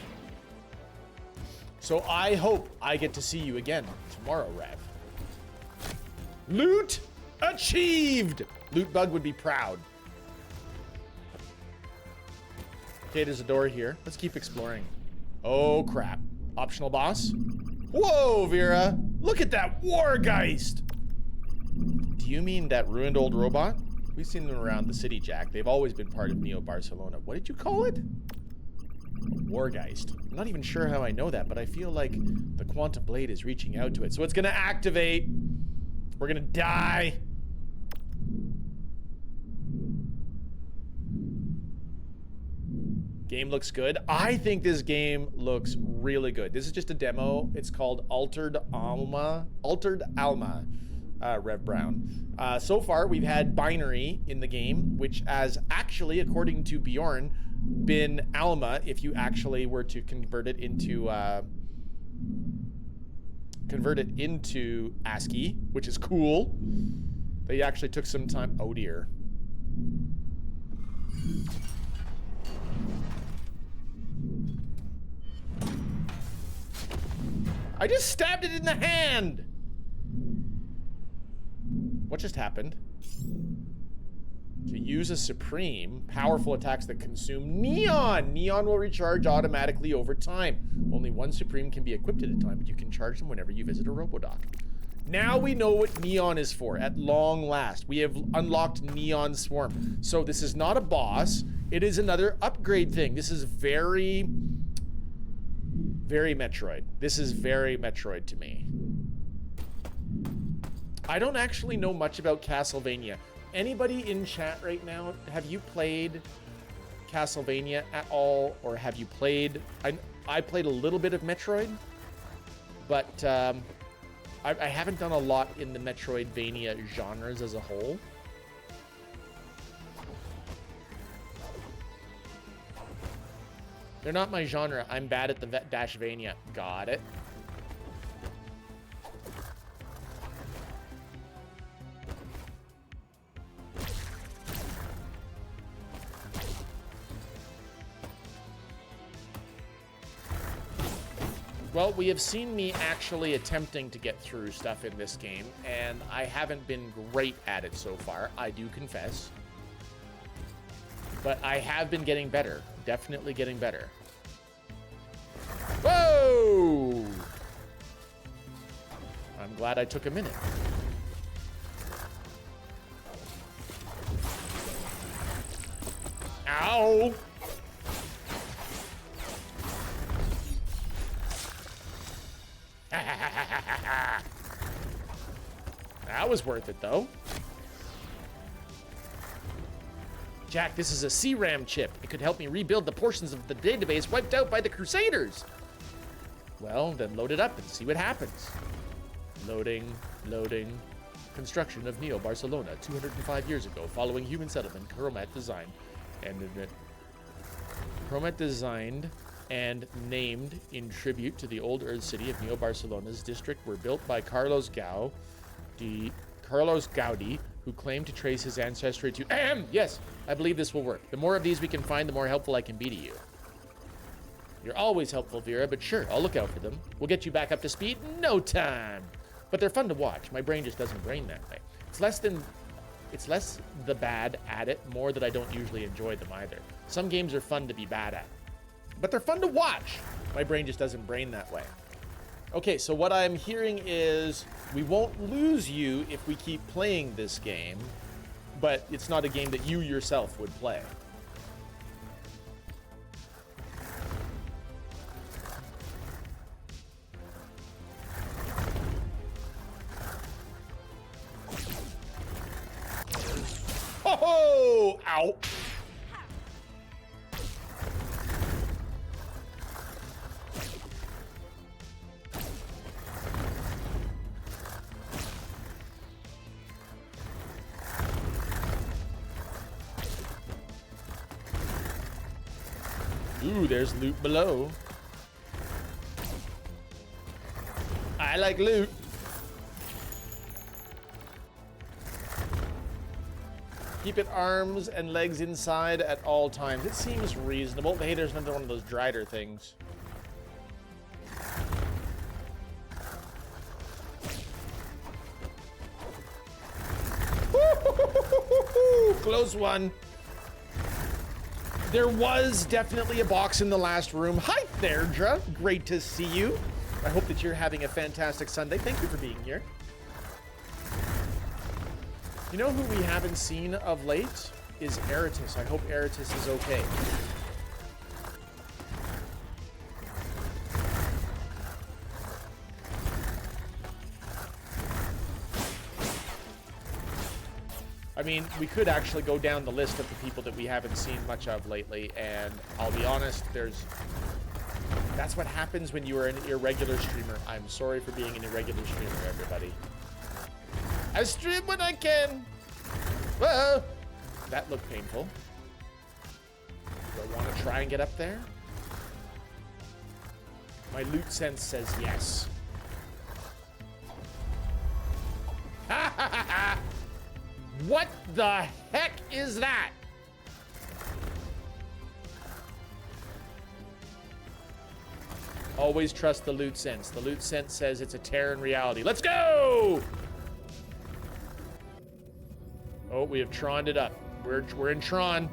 So I hope I get to see you again tomorrow, Rev. Loot achieved! Loot Bug would be proud. Okay, there's a door here. Let's keep exploring. Oh, crap. Optional boss? Whoa, Vera! Look at that Wargeist! Do you mean that ruined old robot? We've seen them around the city, Jack. They've always been part of Neo Barcelona. What did you call it? Wargeist. I'm not even sure how I know that, but I feel like the Quantum Blade is reaching out to it. So it's gonna activate. We're gonna die. Game looks good. I think this game looks really good. This is just a demo. It's called Altered Alma. Rev Brown. So far, we've had binary in the game, which has actually, according to Bjorn, been Alma if you actually were to convert it into ASCII, which is cool. They actually took some time. Oh dear. I just stabbed it in the hand. What just happened? To use a Supreme, powerful attacks that consume Neon. Neon will recharge automatically over time. Only one Supreme can be equipped at a time, but you can charge them whenever you visit a Robodoc. Now we know what Neon is for, at long last. We have unlocked Neon Swarm. So this is not a boss. It is another upgrade thing. This is very, very Metroid. This is very Metroid to me. I don't actually know much about Castlevania. Anybody in chat right now, have you played Castlevania at all? Or have you played... I played a little bit of Metroid, but I haven't done a lot in the Metroidvania genres as a whole. They're not my genre. I'm bad at the Dashvania. Got it. Well, we have seen me actually attempting to get through stuff in this game, and I haven't been great at it so far, I do confess. But I have been getting better. Definitely getting better. Whoa! I'm glad I took a minute. Ow! That was worth it, though. Jack, this is a CRAM chip. It could help me rebuild the portions of the database wiped out by the Crusaders. Well, then load it up and see what happens. Loading, loading. Construction of Neo Barcelona 205 years ago, following human settlement, Chromat designed and named in tribute to the old Earth city of Neo Barcelona's district were built by Carlos Gaudi, who claimed to trace his ancestry to... Yes, I believe this will work. The more of these we can find, the more helpful I can be to you. You're always helpful, Vera, but sure, I'll look out for them. We'll get you back up to speed in no time. But they're fun to watch. My brain just doesn't brain that way. It's less the bad at it, more that I don't usually enjoy them either. Some games are fun to be bad at, but they're fun to watch. My brain just doesn't brain that way. Okay, so what I'm hearing is we won't lose you if we keep playing this game, but it's not a game that you yourself would play. Oh, ow. Ooh, there's loot below. I like loot. Keep it arms and legs inside at all times. It seems reasonable. Hey, there's another one of those Drider things. Close one. There was definitely a box in the last room. Hi there, Dra. Great to see you. I hope that you're having a fantastic Sunday. Thank you for being here. You know who we haven't seen of late is Eratus. I hope Eratus is okay. I mean, we could actually go down the list of the people that we haven't seen much of lately, and I'll be honest, that's what happens when you are an irregular streamer. I'm sorry for being an irregular streamer, everybody. I stream when I can. Whoa! That looked painful. Do I want to try and get up there? My loot sense says yes. Ha ha ha ha! What the heck is that? Always trust the loot sense. The loot sense says it's a tear in reality. Let's go! Oh, we have Tron'd it up. We're in Tron.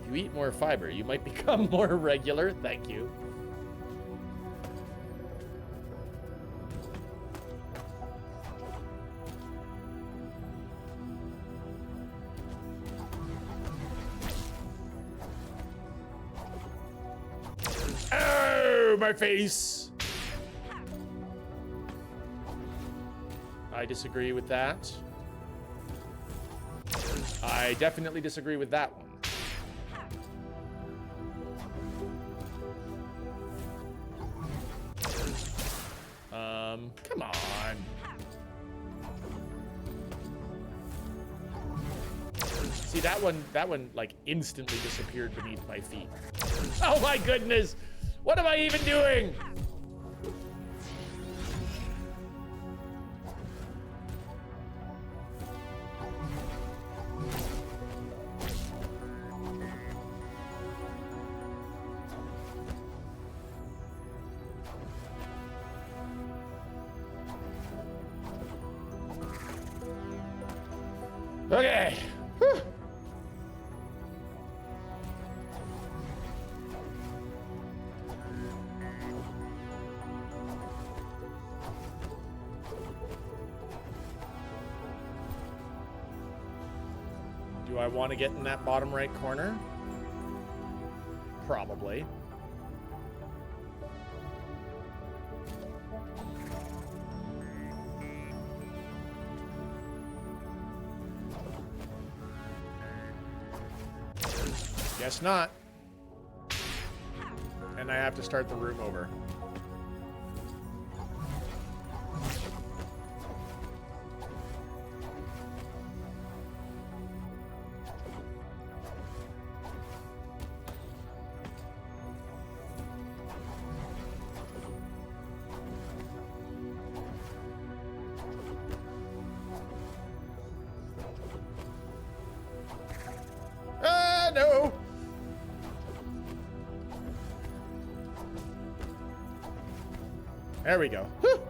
If you eat more fiber, you might become more regular. Thank you. Oh, my face. I disagree with that. I definitely disagree with that one. Come on. See, that one like instantly disappeared beneath my feet. Oh my goodness! What am I even doing? Okay. Whew. Do I want to get in that bottom right corner? probably. Guess not. And I have to start the room over. Ah, no! There we go. Whew.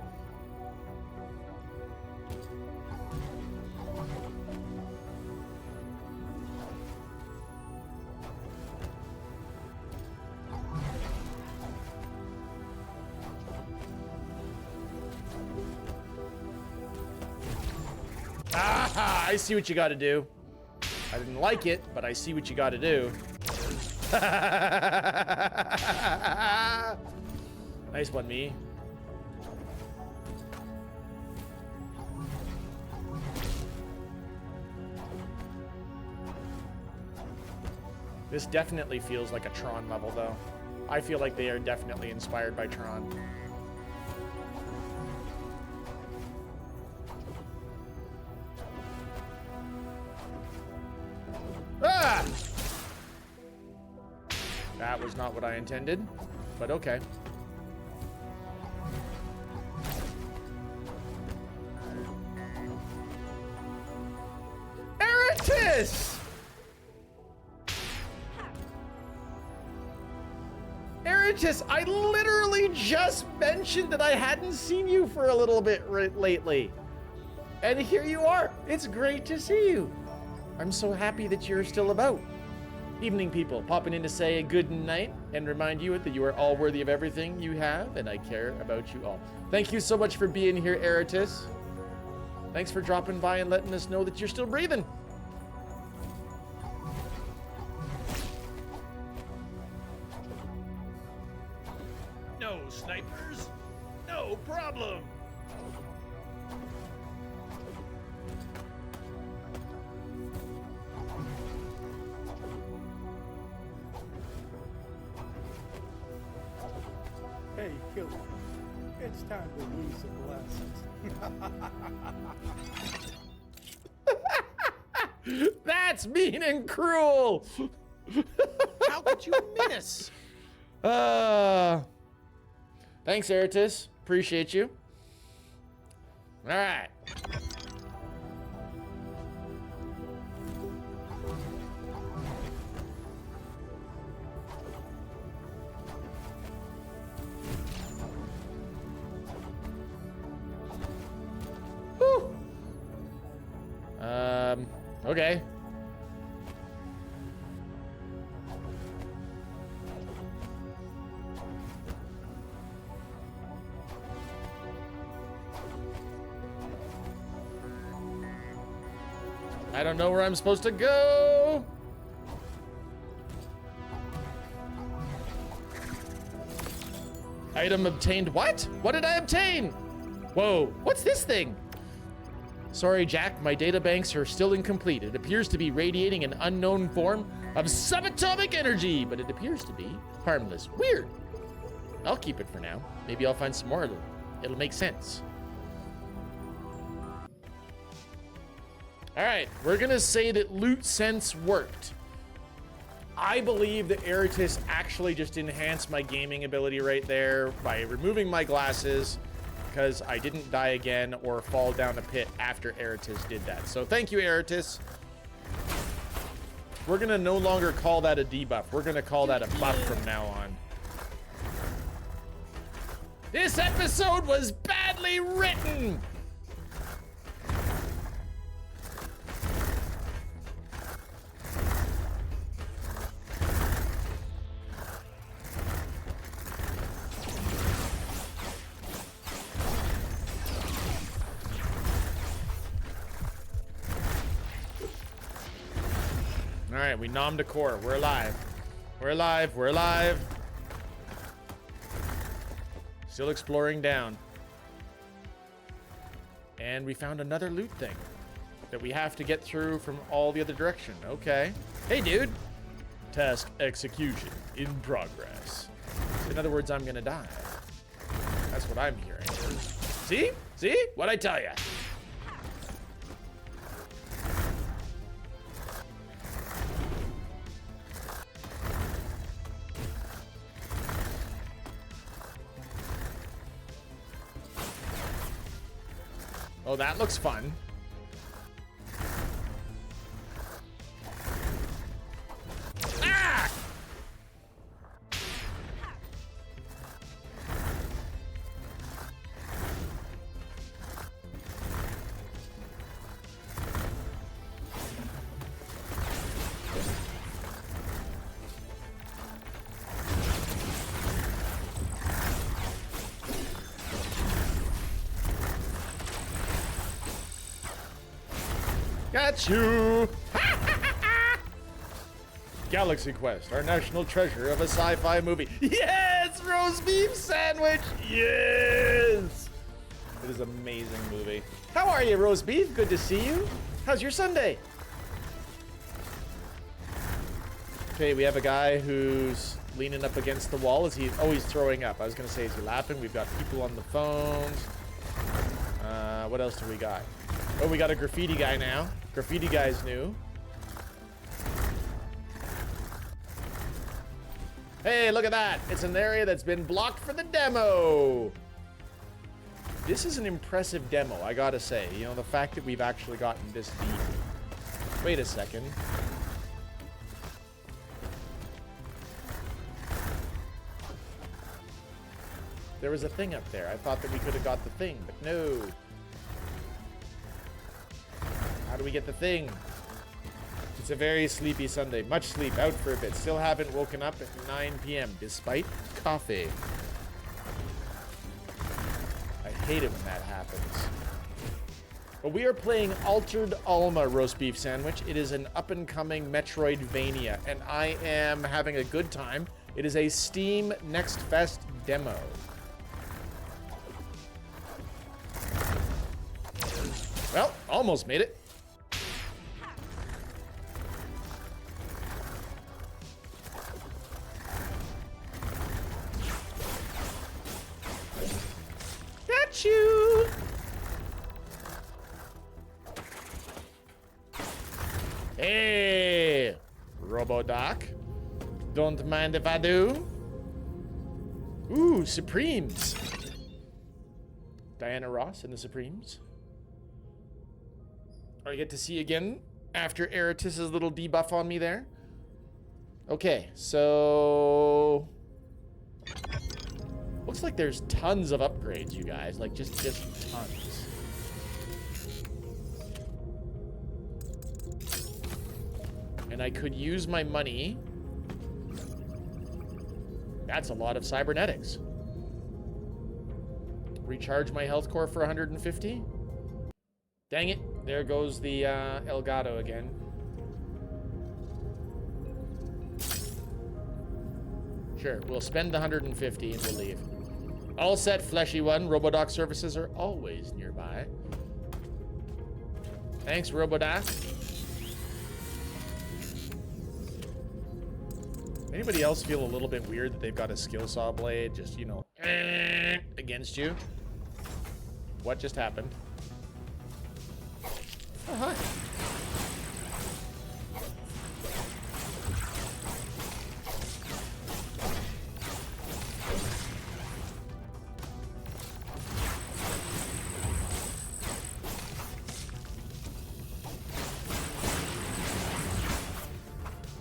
Aha! I see what you got to do. I didn't like it, but I see what you got to do. Nice one, me. This definitely feels like a Tron level, though. I feel like they are definitely inspired by Tron. Ah! That was not what I intended, but okay. Eratis! Eratis, I literally just mentioned that I hadn't seen you for a little bit lately. And here you are. It's great to see you. I'm so happy that you're still about. Evening, people. Popping in to say good night and remind you that you are all worthy of everything you have, and I care about you all. Thank you so much for being here, Eratis. Thanks for dropping by and letting us know that you're still breathing. No snipers, no problem. Hey, Killer. It's time to lose some glasses. That's mean and cruel. How could you miss? Thanks, Eratis. Appreciate you. All right. Whew. Okay. I don't know where I'm supposed to go. Item obtained. What? What did I obtain? Whoa, what's this thing? Sorry, Jack, my data banks are still incomplete. It appears to be radiating an unknown form of subatomic energy, but it appears to be harmless. Weird. I'll keep it for now. Maybe I'll find some more. It'll make sense. All right, we're gonna say that loot sense worked. I believe that Eratis actually just enhanced my gaming ability right there by removing my glasses, because I didn't die again or fall down a pit after Eratis did that. So thank you, Eratis. We're gonna no longer call that a debuff. We're gonna call that a buff from now on. This episode was badly written. All right, we nommed a core. We're alive. We're alive. We're alive. Still exploring down. And we found another loot thing that we have to get through from all the other direction. Okay. Hey, dude. Task execution in progress. In other words, I'm gonna die. That's what I'm hearing. See? See? What'd I tell ya? Oh, that looks fun. Ah! Got you! Galaxy Quest, our national treasure of a sci-fi movie. Yes! Roast beef sandwich! Yes! It is an amazing movie. How are you, roast beef? Good to see you. How's your Sunday? Okay, we have a guy who's leaning up against the wall. Is he? Oh, he's throwing up. I was gonna say, is he laughing? We've got people on the phones. What else do we got? Oh, we got a graffiti guy now. Graffiti guy's new. Hey, look at that. It's an area that's been blocked for the demo. This is an impressive demo, I gotta say. You know, the fact that we've actually gotten this deep. Wait a second. There was a thing up there. I thought that we could have got the thing, but no. How do we get the thing? It's a very sleepy Sunday. Much sleep, out for a bit. Still haven't woken up at 9 p.m. despite coffee. I hate it when that happens. But we are playing Altered Alma roast beef sandwich. It is an up-and-coming MetroidVania, and I am having a good time. It is a Steam Next Fest demo. Well, almost made it. Got you! Hey, Robodoc. Don't mind if I do. Ooh, Supremes. Diana Ross and the Supremes. I get to see again after Eratis's little debuff on me there. Okay, so looks like there's tons of upgrades, you guys. Like just tons. And I could use my money. That's a lot of cybernetics. Recharge my health core for 150. Dang it. There goes the Elgato again. Sure, we'll spend the 150 and we'll leave. All set, fleshy one. Robodoc services are always nearby. Thanks, Robodoc. Anybody else feel a little bit weird that they've got a skill saw blade just, you know, against you? What just happened? Oh, hi.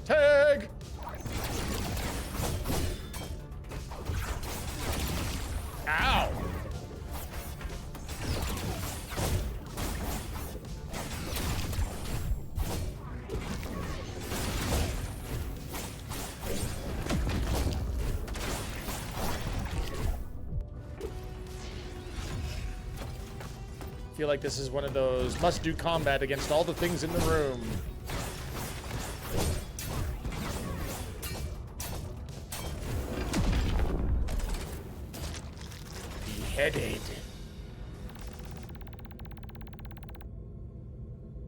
Tag! Ow! I feel like this is one of those must-do combat against all the things in the room. headed.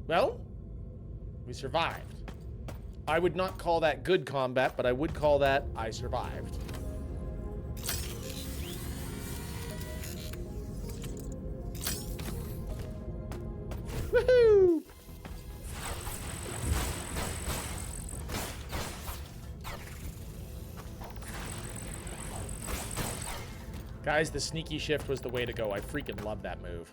Well, we survived. I would not call that good combat, but I would call that I survived. Woohoo! Guys, the sneaky shift was the way to go. I freaking love that move.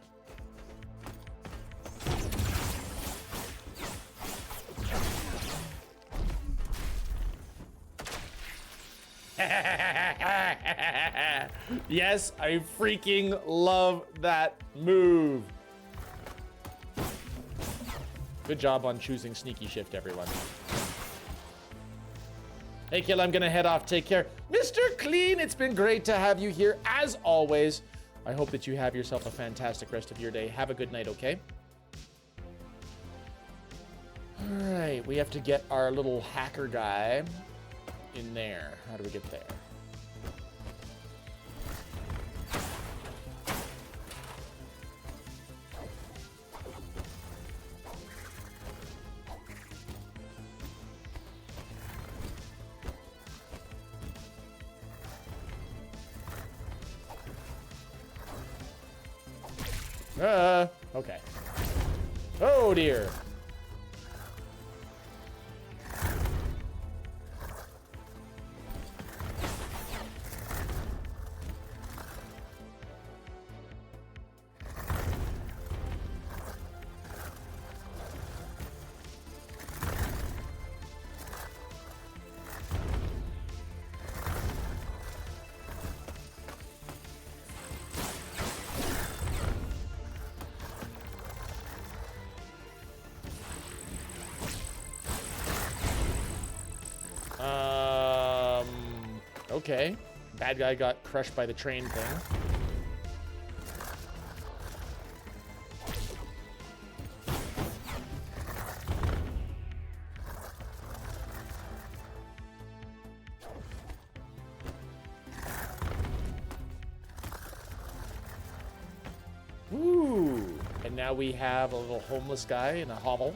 Yes, I freaking love that move. Good job on choosing sneaky shift, everyone. Hey, Kill, I'm gonna head off. Take care. Mr. Clean, it's been great to have you here, as always. I hope that you have yourself a fantastic rest of your day. Have a good night, okay? All right, we have to get our little hacker guy in there. How do we get there? Okay. Oh dear. Okay. Bad guy got crushed by the train thing. Ooh. And now we have a little homeless guy in a hovel.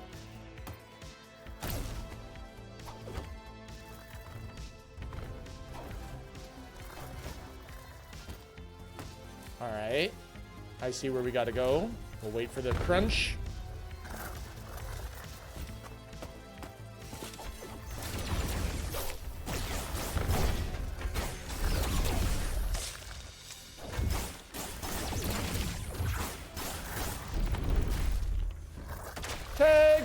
All right, I see where we gotta go. We'll wait for the crunch. Tag!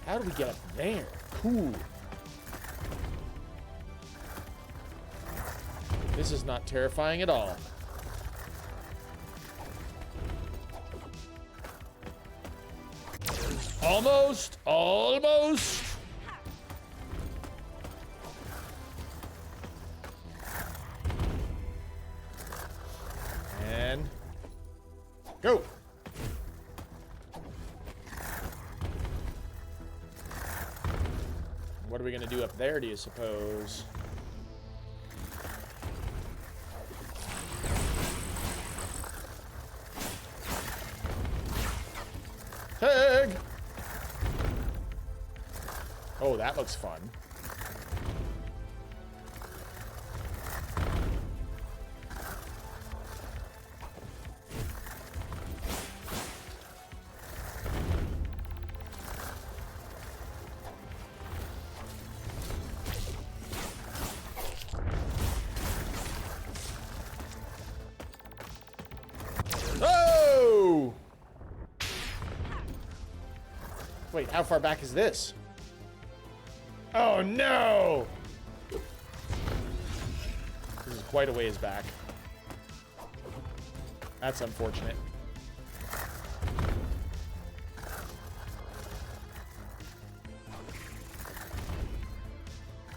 How do we get up there? Cool. This is not terrifying at all. Almost, almost. And go. What are we gonna do up there, do you suppose? Tag! Oh, that looks fun. Oh! Wait, how far back is this? Oh no! This is quite a ways back. That's unfortunate.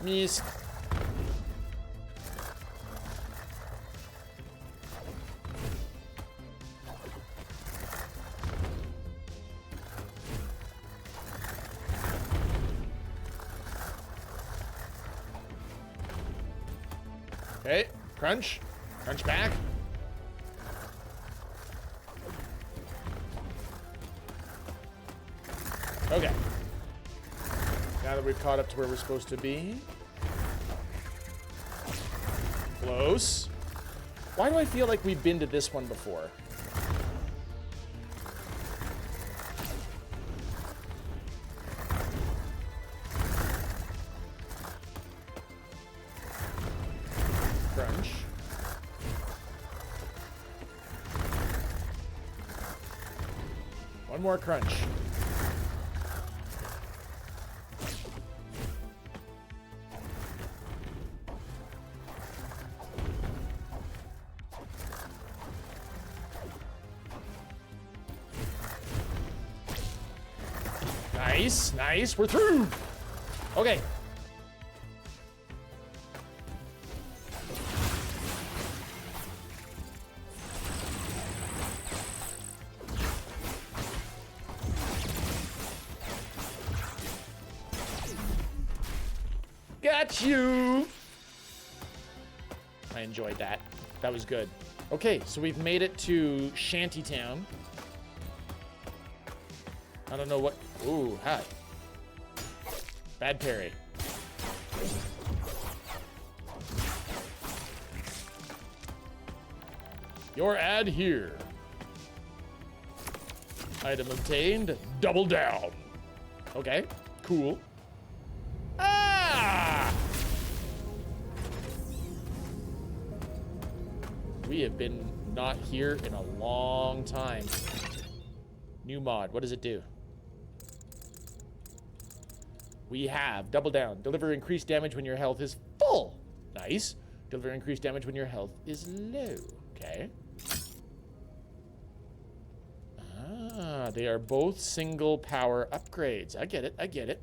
Missed. Okay, crunch. Crunch back. Okay. Now that we've caught up to where we're supposed to be. Close. Why do I feel like we've been to this one before? Crunch. One more crunch. Nice, nice, we're through. Okay. Got you. I enjoyed that. That was good. Okay, so we've made it to Shantytown. I don't know what. Ooh, hi. Bad parry. Your ad here. Item obtained. Double down. Okay, cool. Ah! We have been not here in a long time. New mod. What does it do? We have double down. Deliver increased damage when your health is full. Nice. Deliver increased damage when your health is low. Okay. Ah, they are both single power upgrades. I get it. I get it.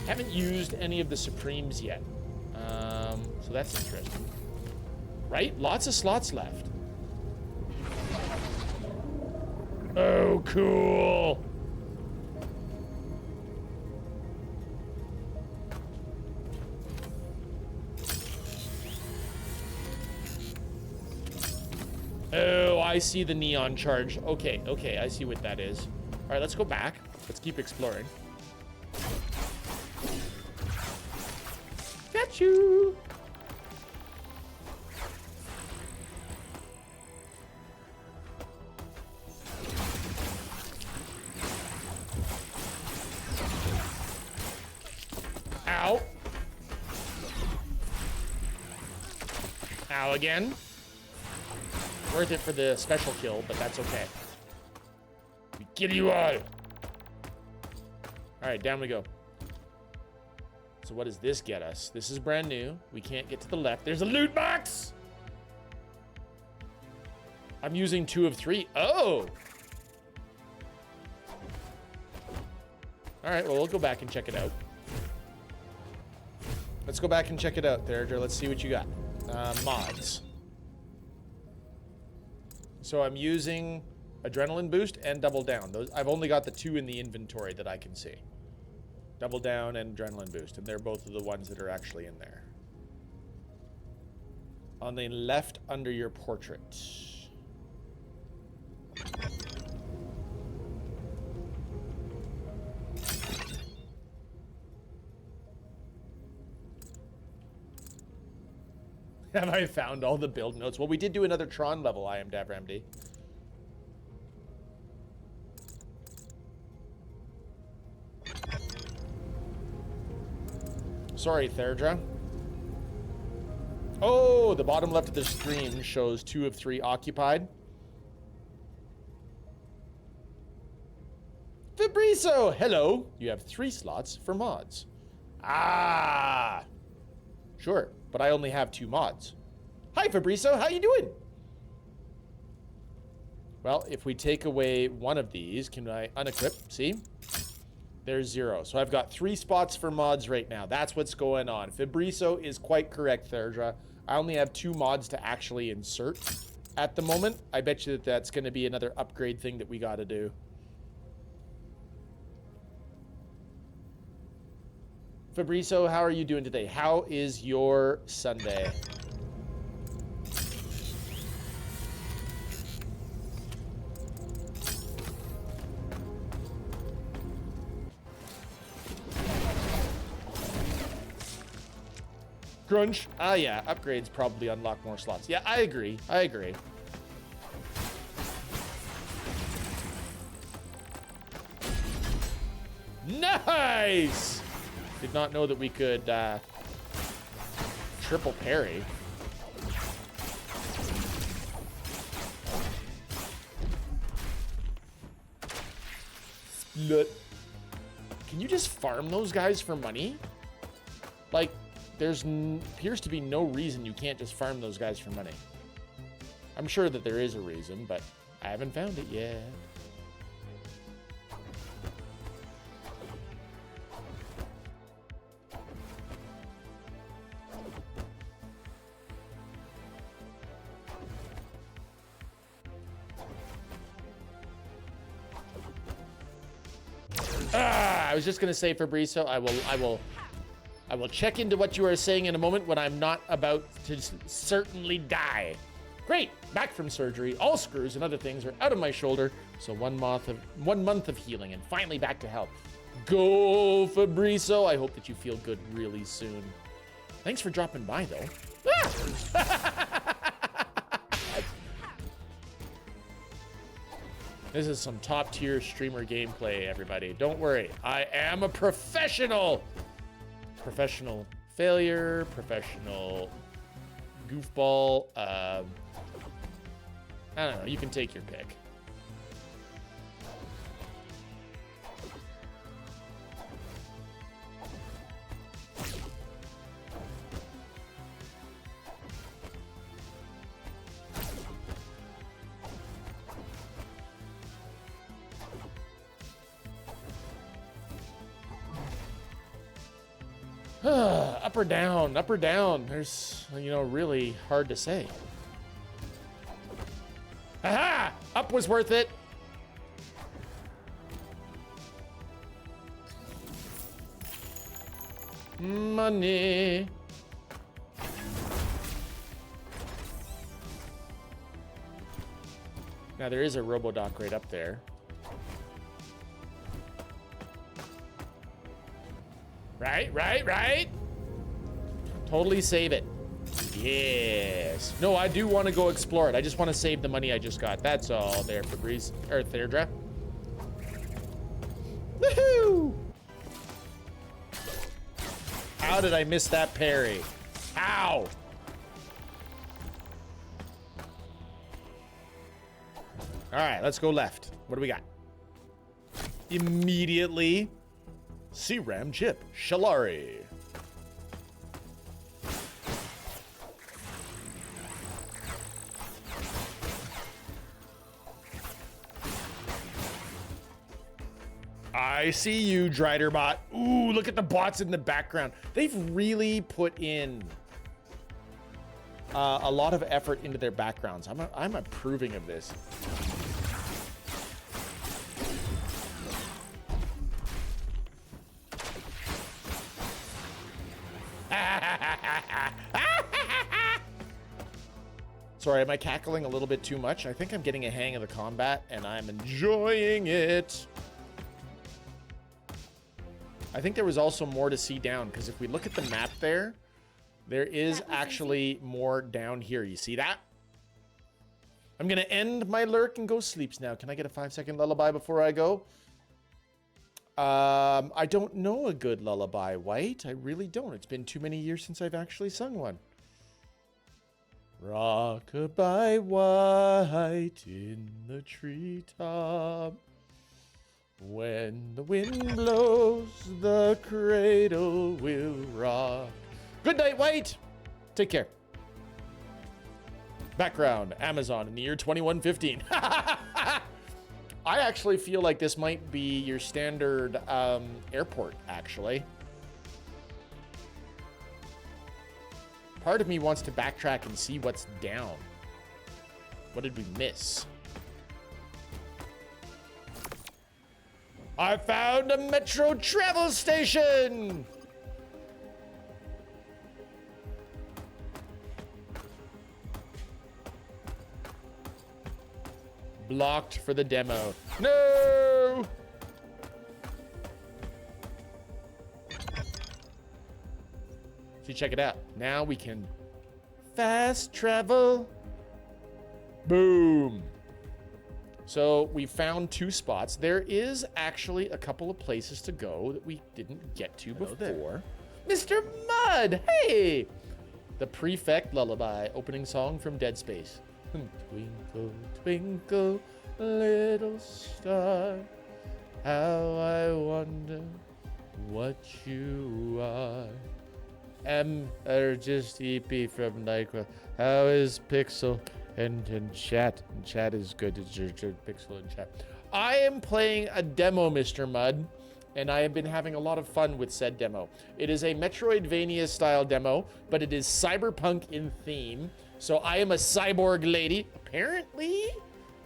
Haven't used any of the Supremes yet. So that's interesting. Right? Lots of slots left. Oh, cool. Oh, I see the neon charge. Okay, okay, I see what that is. All right, let's go back. Let's keep exploring. Got you. Ow. Ow again. Worth it for the special kill, but that's okay. We kill you all. All right, down we go. So what does this get us? This is brand new. We can't get to the left. There's a loot box. I'm using 2 of 3. Oh. All right, well, we'll go back and check it out. Let's go back and check it out, Therager. Let's see what you got. Mods. So I'm using Adrenaline Boost and Double Down. Those I've only got the 2 in the inventory that I can see. Double Down and Adrenaline Boost, and they're both of the ones that are actually in there. On the left under your portrait. Have I found all the build notes? Well, we did do another Tron level, I am DavRamD. Sorry, Therdra. Oh, the bottom left of the screen shows 2 of 3 occupied. Fabrizo, hello. You have 3 slots for mods. Ah. Sure, but I only have 2 mods. Hi, Fabrizo, how you doing? Well, if we take away one of these, can I unequip? See? There's 0. So I've got 3 spots for mods right now. That's what's going on. Fabrizo is quite correct, Therdra. I only have 2 mods to actually insert at the moment. I bet you that that's going to be another upgrade thing that we got to do. Fabrizio, how are you doing today? How is your Sunday? Grunge? Ah, yeah, upgrades probably unlock more slots. Yeah, I agree. I agree. Nice! Did not know that we could triple parry. Split. Can you just farm those guys for money? Like, there's appears to be no reason you can't just farm those guys for money. I'm sure that there is a reason, but I haven't found it yet. I was just gonna say, Fabrizio, I will check into what you are saying in a moment when I'm not about to certainly die. Great, back from surgery. All screws and other things are out of my shoulder, so 1 month of healing and finally back to health. Go, Fabrizio. I hope that you feel good really soon. Thanks for dropping by, though. Ah! This is some top-tier streamer gameplay, everybody. Don't worry, I am a professional. Professional failure, professional goofball. I don't know, you can take your pick. Up or down, up or down. There's, you know, really hard to say. Aha! Up was worth it. Money. Now there is a Robodoc right up there. Right. Totally save it. Yes. No, I do want to go explore it. I just want to save the money I just got. That's all there, Fabrice. Or Thairdra. Woohoo! How did I miss that parry? Ow! All right, let's go left. What do we got? Immediately. C-Ram Chip, Shalari. I see you, Driderbot. Ooh, look at the bots in the background. They've really put in a lot of effort into their backgrounds. I'm approving of this. Sorry, am I cackling a little bit too much? I think I'm getting a hang of the combat and I'm enjoying it. I think there was also more to see down, because if we look at the map there is actually more down here. You see that? I'm gonna end my lurk and go sleeps now. Can I get a 5-second lullaby before I go? I don't know a good lullaby, White. I really don't. It's been too many years since I've actually sung one. Rock-a-bye, white in the treetop. When the wind blows, the cradle will rock. Good night, White. Take care. Background, Amazon in the year 2115. I actually feel like this might be your standard airport, actually. Part of me wants to backtrack and see what's down. What did we miss? I found a metro travel station! Blocked for the demo. No! See, check it out. Now we can fast travel. Boom. So we found 2 spots. There is actually a couple of places to go that we didn't get to before. Mr. Mud, hey! The Prefect Lullaby, opening song from Dead Space. Twinkle, twinkle, little star, how I wonder what you are. Or just EP from Nyquil. How is Pixel and chat? And chat is good. It's your Pixel and chat. I am playing a demo, Mr. Mud, and I have been having a lot of fun with said demo. It is a MetroidVania style demo, but it is cyberpunk in theme. So I am a cyborg lady. Apparently,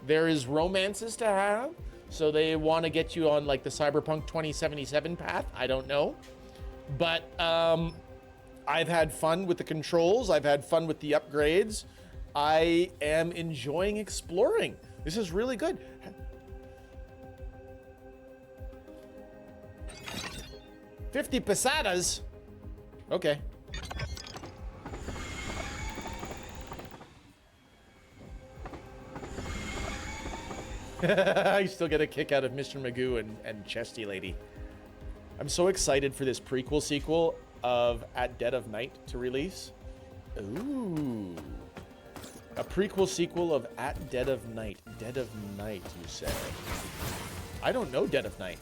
there is romances to have. So they want to get you on like the Cyberpunk 2077 path. I don't know. But I've had fun with the controls. I've had fun with the upgrades. I am enjoying exploring. This is really good. $50 pesetas? Okay. I still get a kick out of Mr. Magoo and Chesty Lady. I'm so excited for this prequel sequel of At Dead of Night to release. Ooh. A prequel sequel of At Dead of Night. Dead of Night, you say? I don't know Dead of Night.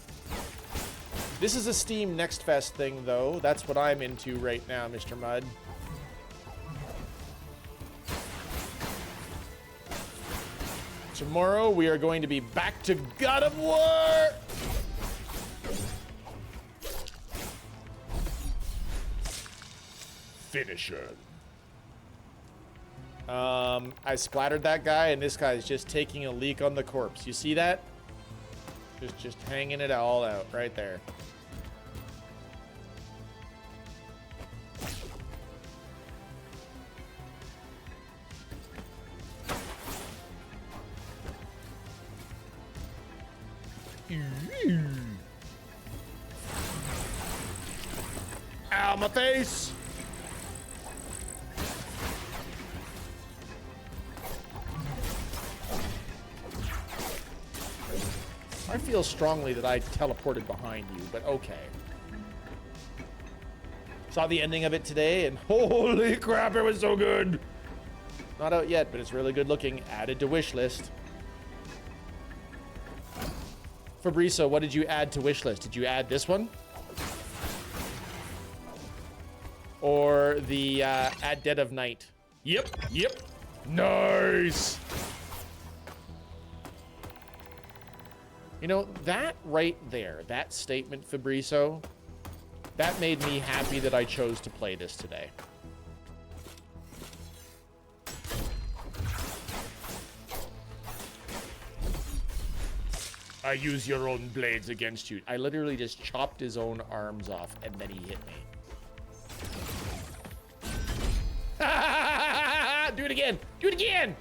This is a Steam Next Fest thing, though. That's what I'm into right now, Mr. Mud. Tomorrow, we are going to be back to God of War! Finisher. I splattered that guy, and this guy's just taking a leak on the corpse. You see that? Just hanging it all out right there. Ow, my face! I feel strongly that I teleported behind you, but okay. Saw the ending of it today, and holy crap, it was so good! Not out yet, but it's really good looking. Added to wish list. Fabrizio, what did you add to wish list? Did you add this one? Or the At Dead of Night? Yep. Nice! You know, that right there, that statement, Fabrizio, that made me happy that I chose to play this today. I use your own blades against you. I literally just chopped his own arms off, and then he hit me. Do it again! Do it again!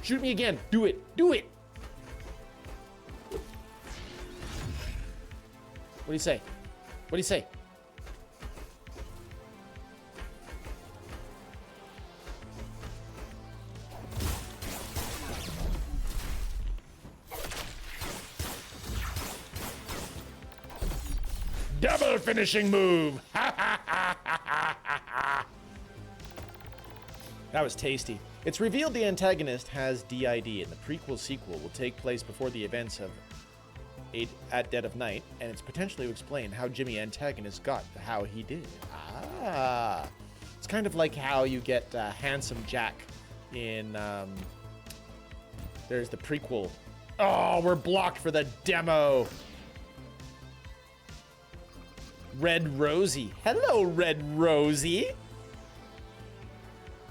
Shoot me again! Do it! Do it! What do you say? What do you say? Double finishing move! That was tasty. It's revealed the antagonist has DID, and the prequel sequel will take place before the events of At Dead of Night, and it's potentially to explain how Jimmy antagonist got how he did. Ah, it's kind of like how you get Handsome Jack in. There's the prequel. Oh, we're blocked for the demo. Red Rosie. Hello, Red Rosie.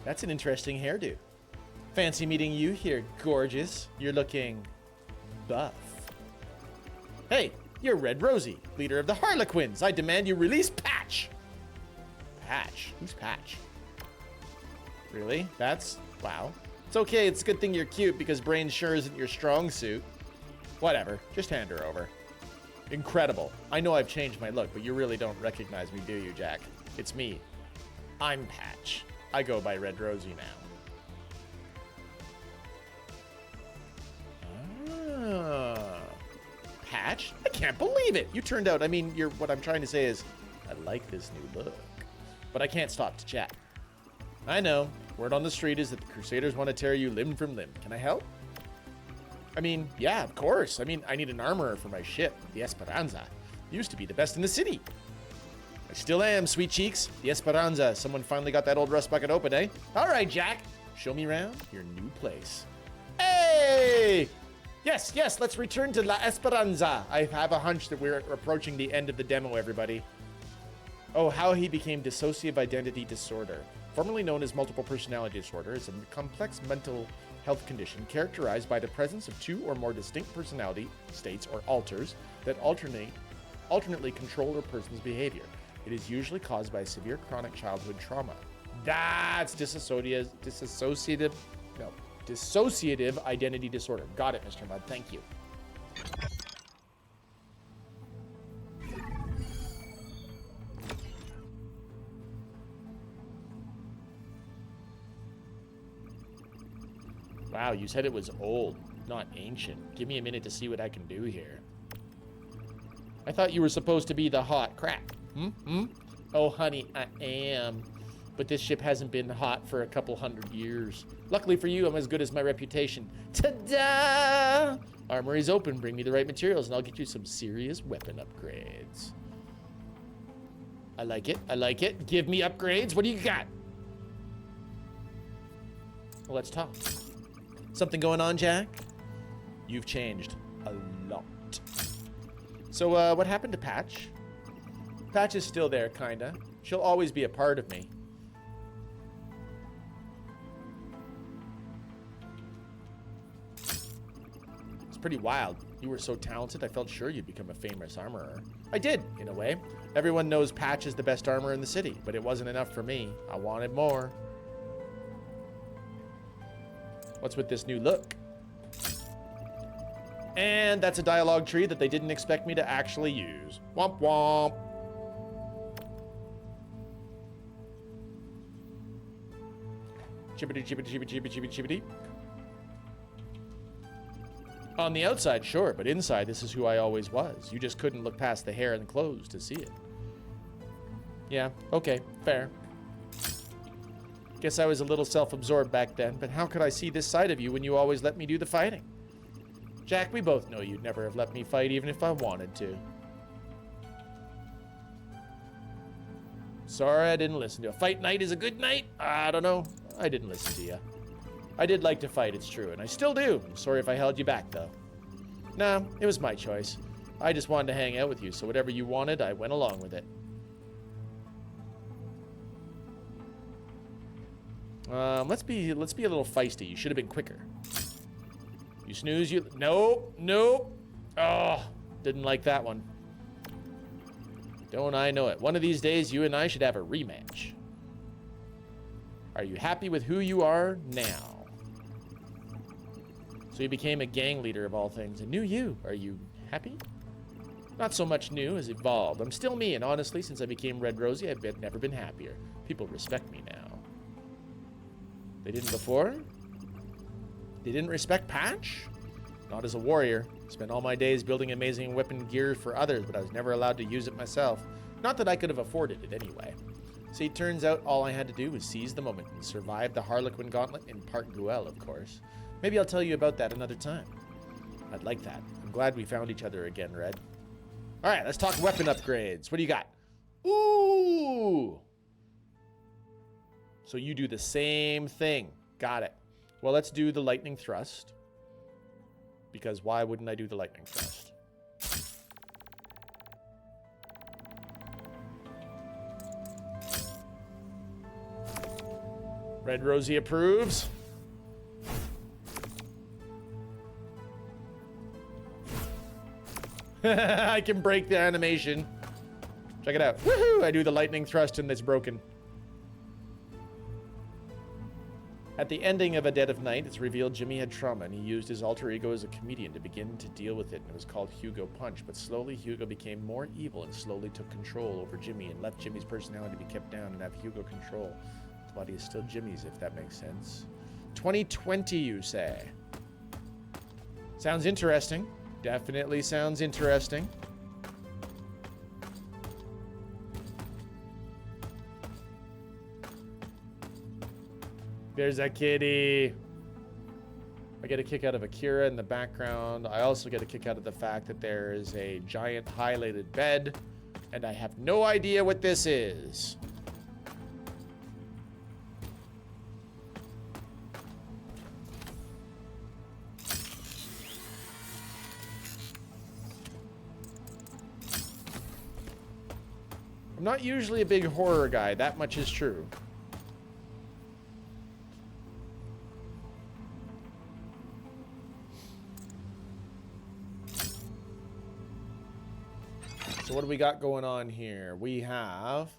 That's an interesting hairdo. Fancy meeting you here, gorgeous. You're looking buff. Hey, you're Red Rosie, leader of the Harlequins. I demand you release Patch. Patch? Who's Patch? Really? That's... wow. It's okay, it's a good thing you're cute because brain sure isn't your strong suit. Whatever, just hand her over. Incredible. I know I've changed my look, but you really don't recognize me, do you, Jack? It's me. I'm Patch. I go by Red Rosie now. Ah. Patch? I can't believe it! You turned out, what I'm trying to say is, I like this new look. But I can't stop to chat. I know. Word on the street is that the Crusaders want to tear you limb from limb. Can I help? Yeah, of course. I need an armorer for my ship, the Esperanza. Used to be the best in the city. I still am, sweet cheeks. The Esperanza. Someone finally got that old rust bucket open, eh? All right, Jack. Show me around your new place. Hey! Yes, let's return to La Esperanza. I have a hunch that we're approaching the end of the demo, everybody. Oh, how he became dissociative identity disorder. Formerly known as multiple personality disorder, is a complex mental health condition characterized by the presence of two or more distinct personality states or alters that alternately control a person's behavior. It is usually caused by severe chronic childhood trauma. That's dissociative identity disorder. Got it, Mr. Mudd. Thank you. Wow, you said it was old, not ancient. Give me a minute to see what I can do here. I thought you were supposed to be the hot crack. Oh, honey, I am. But this ship hasn't been hot for a couple 100 years. Luckily for you, I'm as good as my reputation. Ta-da! Armory's open. Bring me the right materials, and I'll get you some serious weapon upgrades. I like it. Give me upgrades. What do you got? Well, let's talk. Something going on, Jack? You've changed a lot. So, what happened to Patch? Patch is still there, kinda. She'll always be a part of me. It's pretty wild. You were so talented, I felt sure you'd become a famous armorer. I did, in a way. Everyone knows Patch is the best armorer in the city, but it wasn't enough for me. I wanted more. What's with this new look? And that's a dialogue tree that they didn't expect me to actually use. Womp womp. Chibbity, chibbity, chibbity, chibbity, chibbity, chibbity. On the outside, sure, but inside, this is who I always was. You just couldn't look past the hair and the clothes to see it. Yeah, okay, fair. Guess I was a little self-absorbed back then, but how could I see this side of you when you always let me do the fighting? Jack, we both know you'd never have let me fight even if I wanted to. Sorry I didn't listen to you. A fight night is a good night? I don't know. I didn't listen to you. I did like to fight, it's true, and I still do. I'm sorry if I held you back, though. Nah, it was my choice. I just wanted to hang out with you, so whatever you wanted, I went along with it. Let's be a little feisty. You should have been quicker. You snooze, you... Nope. Oh, didn't like that one. Don't I know it. One of these days, you and I should have a rematch. Are you happy with who you are now? So you became a gang leader of all things. A new you. Are you happy? Not so much new as evolved. I'm still me, and honestly, since I became Red Rosie, I've never been happier. People respect me now. They didn't before? They didn't respect Patch? Not as a warrior. Spent all my days building amazing weapon gear for others, but I was never allowed to use it myself. Not that I could have afforded it anyway. See, it turns out all I had to do was seize the moment and survive the Harlequin Gauntlet in Park Guel, of course. Maybe I'll tell you about that another time. I'd like that. I'm glad we found each other again, Red. All right, let's talk weapon upgrades. What do you got? Ooh! So you do the same thing. Got it. Well, let's do the lightning thrust. Because why wouldn't I do the lightning thrust? Red Rosie approves. I can break the animation. Check it out. Woohoo! I do the lightning thrust and it's broken. At the ending of A Dead of Night, it's revealed Jimmy had trauma and he used his alter ego as a comedian to begin to deal with it, and it was called Hugo Punch. But slowly, Hugo became more evil and slowly took control over Jimmy and left Jimmy's personality to be kept down and have Hugo control. His body is still Jimmy's, if that makes sense. 2020, you say? Sounds interesting. Definitely sounds interesting. There's a kitty. I get a kick out of Akira in the background. I also get a kick out of the fact that there is a giant highlighted bed, and I have no idea what this is. I'm not usually a big horror guy, that much is true. So what do we got going on here? We have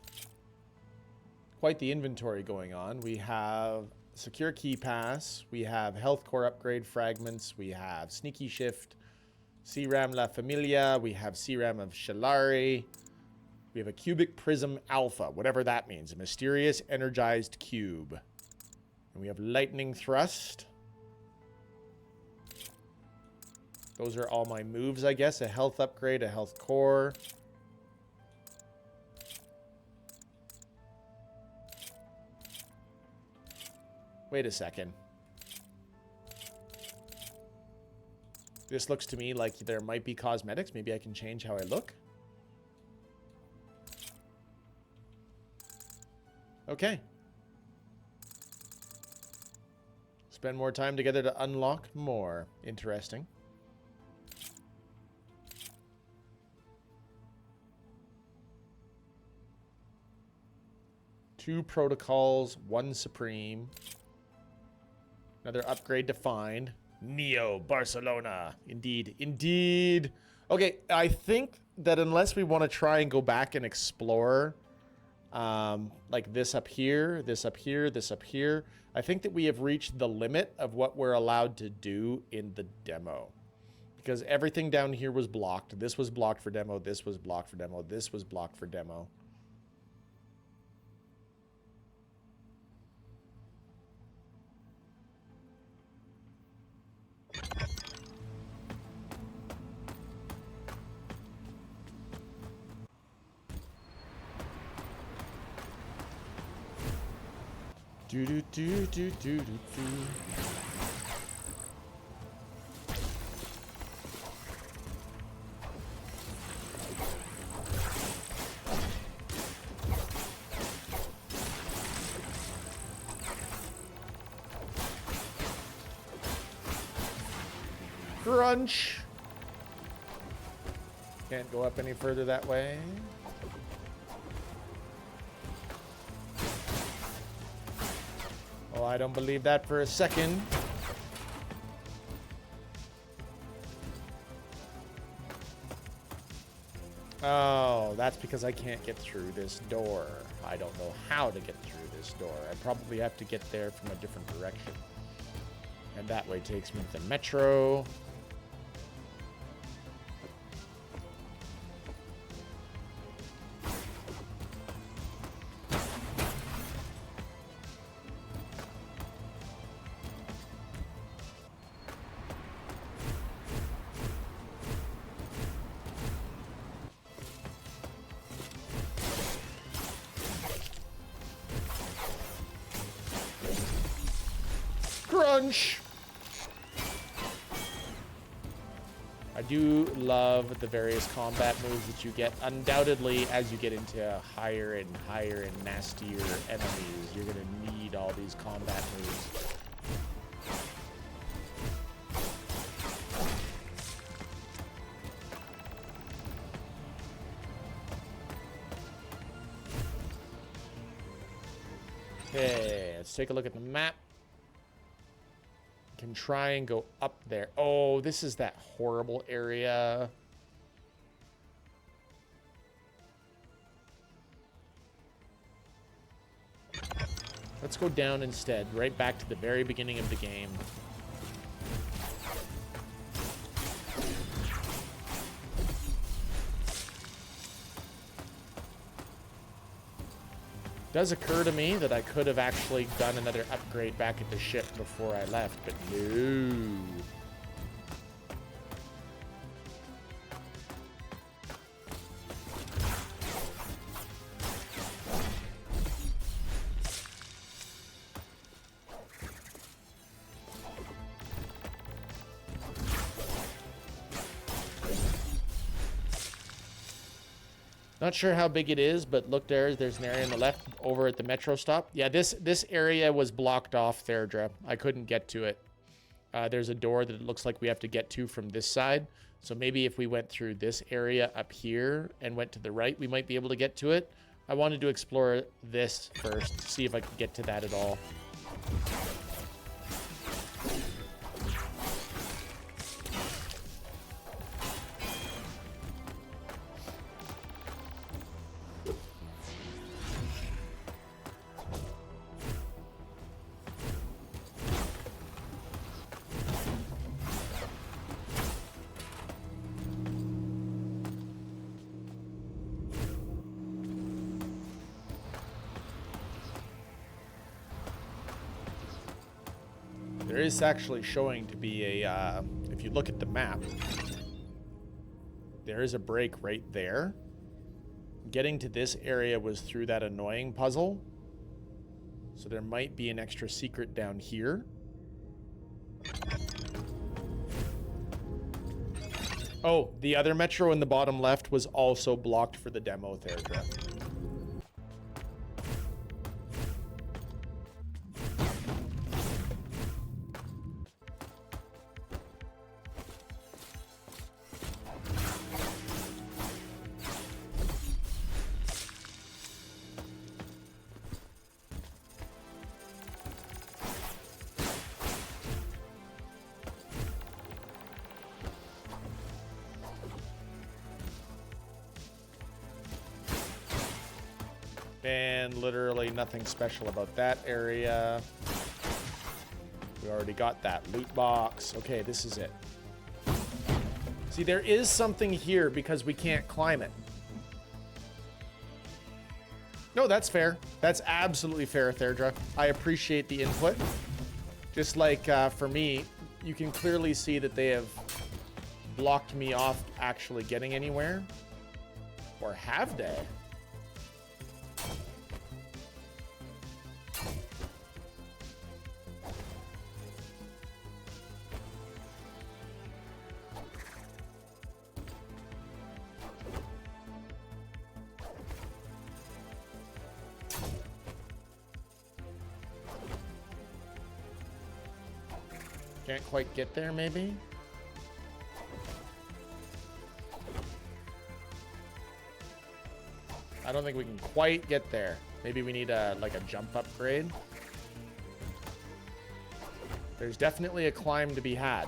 quite the inventory going on. We have secure key pass. We have health core upgrade fragments. We have sneaky shift, CRAM La Familia. We have CRAM of Shalari. We have a cubic prism alpha, whatever that means. A mysterious energized cube. And we have lightning thrust. Those are all my moves, I guess. A health upgrade, a health core. Wait a second. This looks to me like there might be cosmetics. Maybe I can change how I look. Okay. Spend more time together to unlock more. Interesting. Two protocols, one supreme. Another upgrade defined. Neo Barcelona. Indeed. Indeed. Okay, I think that unless we want to try and go back and explore like this up here, this up here, this up here, I think that we have reached the limit of what we're allowed to do in the demo. Because everything down here was blocked. This was blocked for demo. This was blocked for demo. This was blocked for demo. Do do do do do do do. Crunch. Can't go up any further that way. Oh, I don't believe that for a second. Oh, that's because I can't get through this door. I don't know how to get through this door. I probably have to get there from a different direction. And that way takes me to the metro. Crunch! I do love the various combat moves that you get. Undoubtedly, as you get into higher and higher and nastier enemies, you're going to need all these combat moves. Okay, let's take a look at the map. Can try and go up there. Oh, this is that horrible area. Let's go down instead, right back to the very beginning of the game. It does occur to me that I could have actually done another upgrade back at the ship before I left, but no. Not sure how big it is, but look there's an area on the left over at the metro stop. Yeah, this area was blocked off, Therdra. I couldn't get to it. There's a door that it looks like we have to get to from this side. So maybe if we went through this area up here and went to the right, we might be able to get to it. I wanted to explore this first, see if I could get to that at all. There is actually showing to be a, if you look at the map, there is a break right there. Getting to this area was through that annoying puzzle. So there might be an extra secret down here. Oh, the other metro in the bottom left was also blocked for the demo, Therdra. And literally nothing special about that area. We already got that loot box. Okay, this is it. See, there is something here because we can't climb it. No, that's fair. That's absolutely fair, Therdra. I appreciate the input. Just like for me, you can clearly see that they have blocked me off actually getting anywhere. Or have they? Can't quite get there, maybe? I don't think we can quite get there. Maybe we need a like a jump upgrade. There's definitely a climb to be had.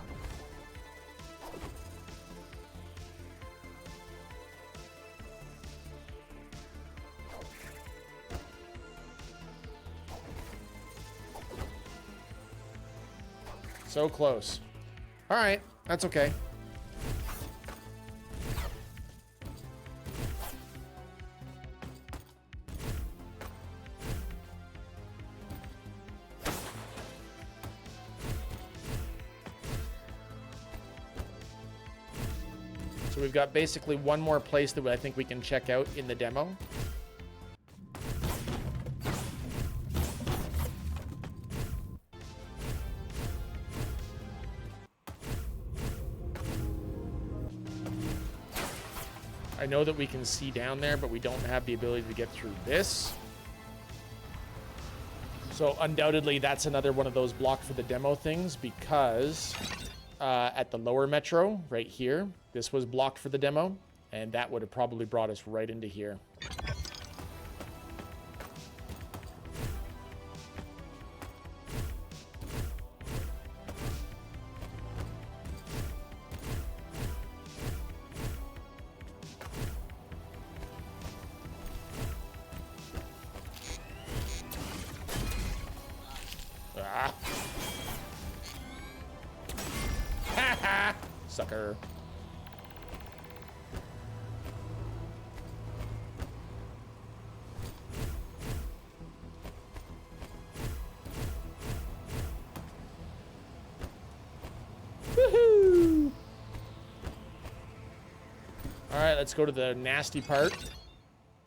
So close. All right, that's okay. So we've got basically one more place that I think we can check out in the demo. I know that we can see down there, but we don't have the ability to get through this. So undoubtedly, that's another one of those blocked for the demo things because at the lower metro right here, this was blocked for the demo, and that would have probably brought us right into here. sucker. Woohoo! All right, let's go to the nasty part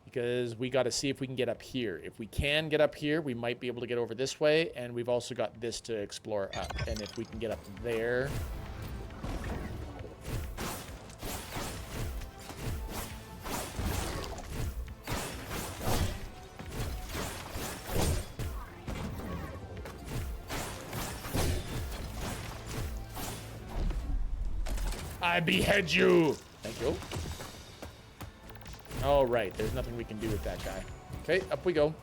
because we got to see if we can get up here. If we can get up here, we might be able to get over this way, and we've also got this to explore up. And if we can get up there... I behead you! Thank you. Oh, right. There's nothing we can do with that guy. Okay, up we go.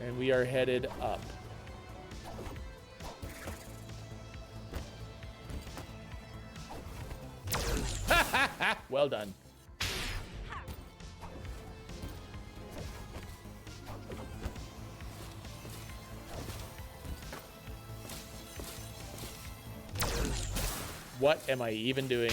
And we are headed up. Ha ha ha! Well done. What am I even doing?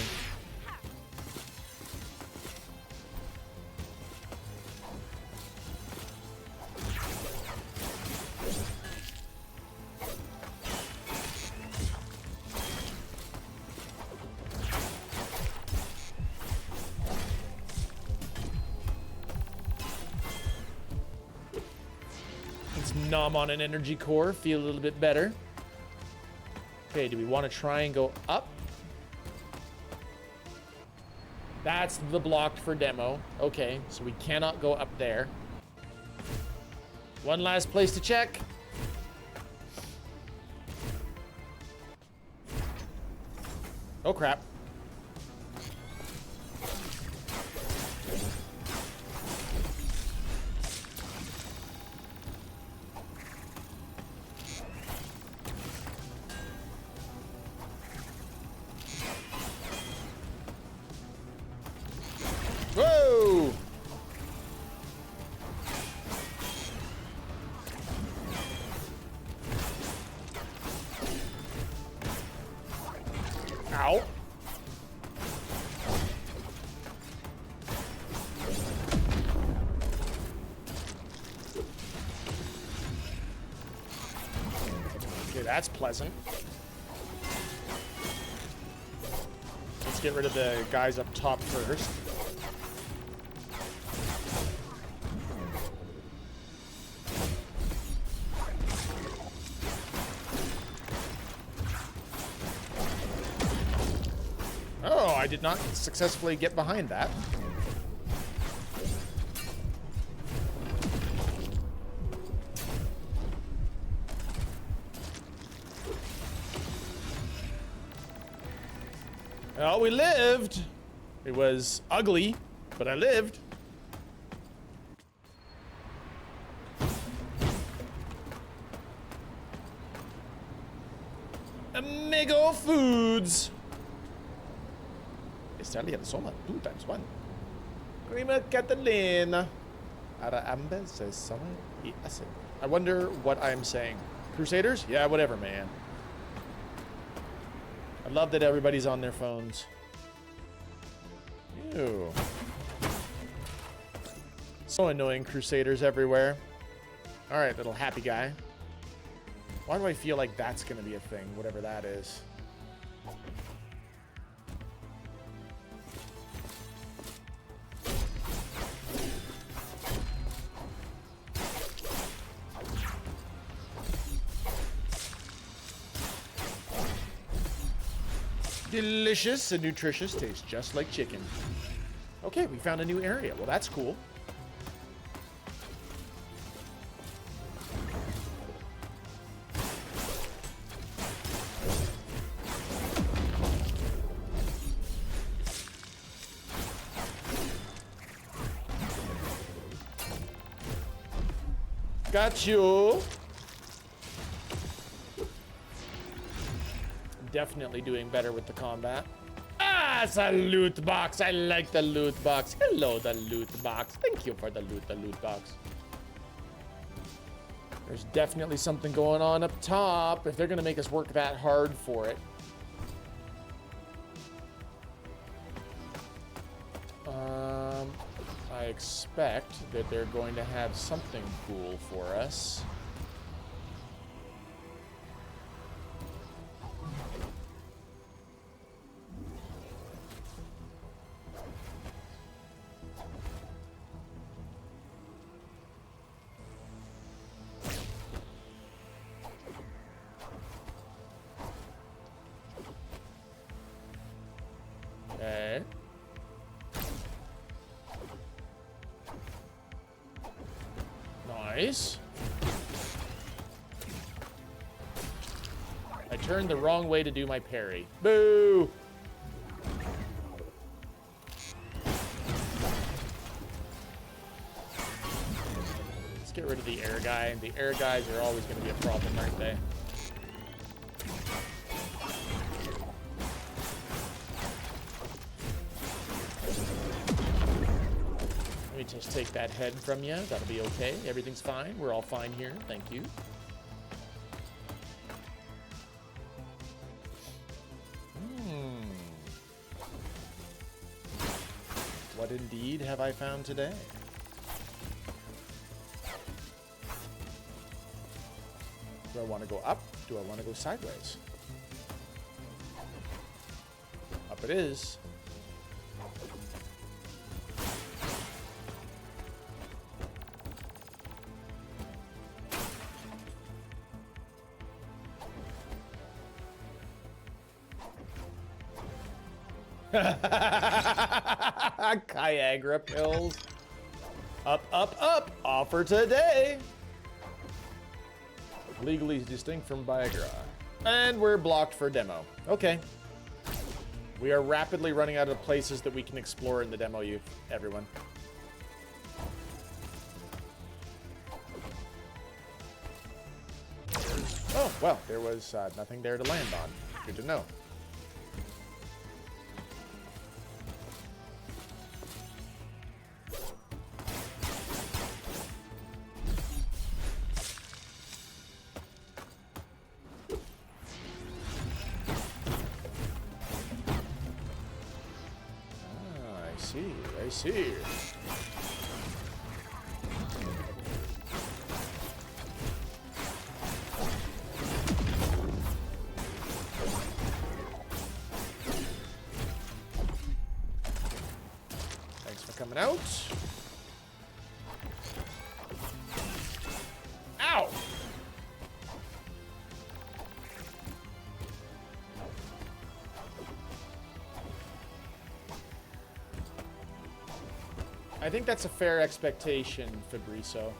Let's nom on an energy core, feel a little bit better. Okay, do we want to try and go up? That's the blocked for demo. Okay, so we cannot go up there. One last place to check. Oh, crap. Whoa! Ow. Okay, that's pleasant. Let's get rid of the guys up top first. I did not successfully get behind that. Well, we lived. It was ugly, but I lived. Amigo Foods. Italia Soma 2 times 1. Crema Catalina. Ara ambas summer y acid. I wonder what I'm saying. Crusaders? Yeah, whatever, man. I love that everybody's on their phones. Ew. So annoying, Crusaders everywhere. Alright, little happy guy. Why do I feel like that's gonna be a thing, whatever that is? Delicious and nutritious, tastes just like chicken. Okay, we found a new area. Well, that's cool. Got you. Definitely doing better with the combat. Ah, it's a loot box. I like the loot box. Hello, the loot box. Thank you for the loot box. There's definitely something going on up top if they're gonna make us work that hard for it. I expect that they're going to have something cool for us. Okay. Nice. I turned the wrong way to do my parry. Boo! Let's get rid of the air guy. The air guys are always going to be a problem, aren't they? Let me just take that head from you. That'll be okay. Everything's fine. We're all fine here. Thank you. What indeed have I found today? Do I want to go up? Do I want to go sideways? Up it is. Viagra pills. Up, up, up. Offer today. Legally distinct from Viagra. And we're blocked for demo. Okay. We are rapidly running out of places that we can explore in the demo, everyone. Oh, well, there was nothing there to land on. Good to know. I see. Thanks for coming out. Ow! I think that's a fair expectation, Fabrizio.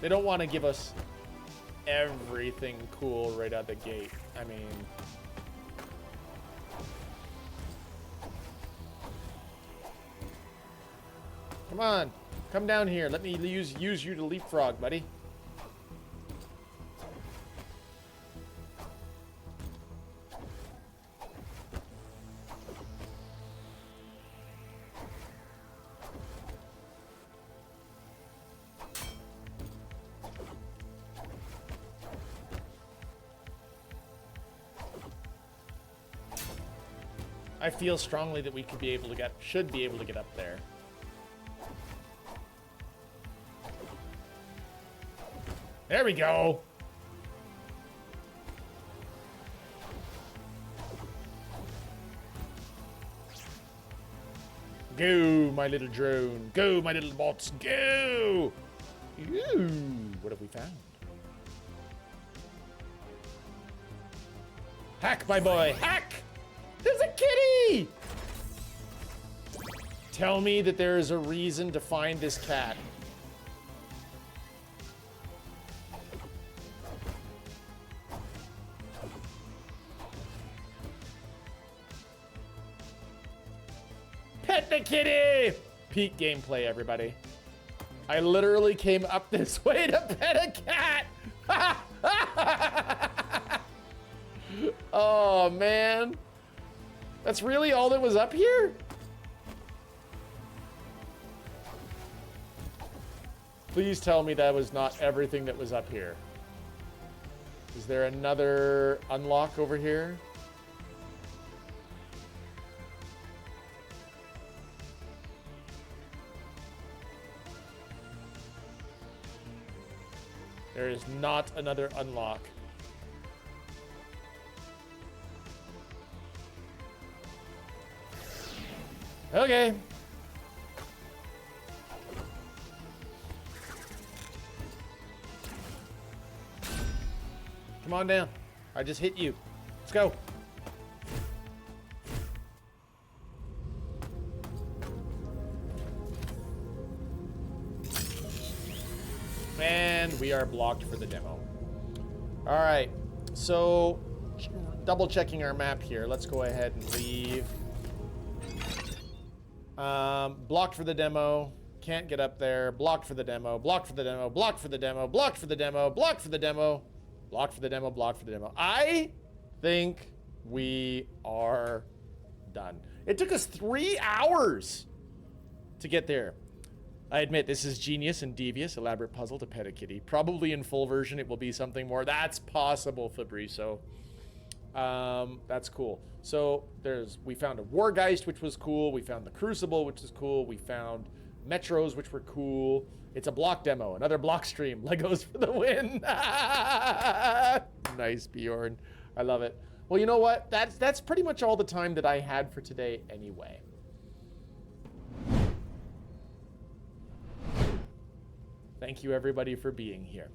They don't want to give us everything cool right out the gate. I mean... Come on. Come down here. Let me use you to leapfrog, buddy. I feel strongly that we could be able to should be able to get up there. There we go. Go, my little drone. Go, my little bots. Go. Ooh, what have we found? Hack, my boy. Hack. There's a kitty. Tell me that there is a reason to find this cat. Pet the kitty! Peak gameplay, everybody. I literally came up this way to pet a cat! Oh, man. That's really all that was up here? Please tell me that was not everything that was up here. Is there another unlock over here? There is not another unlock. Okay. Come on down. I just hit you. Let's go. And we are blocked for the demo. All right. So, double checking our map here. Let's go ahead and leave. Blocked for the demo. Can't get up there. Blocked for the demo. Blocked for the demo. Blocked for the demo. Blocked for the demo. Blocked for the demo. Blocked for the demo. Blocked for the demo. I think we are done. It took us 3 hours to get there. I admit this is genius and devious. Elaborate puzzle to pet a kitty. Probably in full version it will be something more. That's possible, Fabricio. That's cool. So we found a Wargeist, which was cool. We found the Crucible, which is cool. We found Metros, which were cool. It's a block demo, another block stream. Legos for the win. Nice, Bjorn. I love it. Well, you know what? That's pretty much all the time that I had for today anyway. Thank you, everybody, for being here.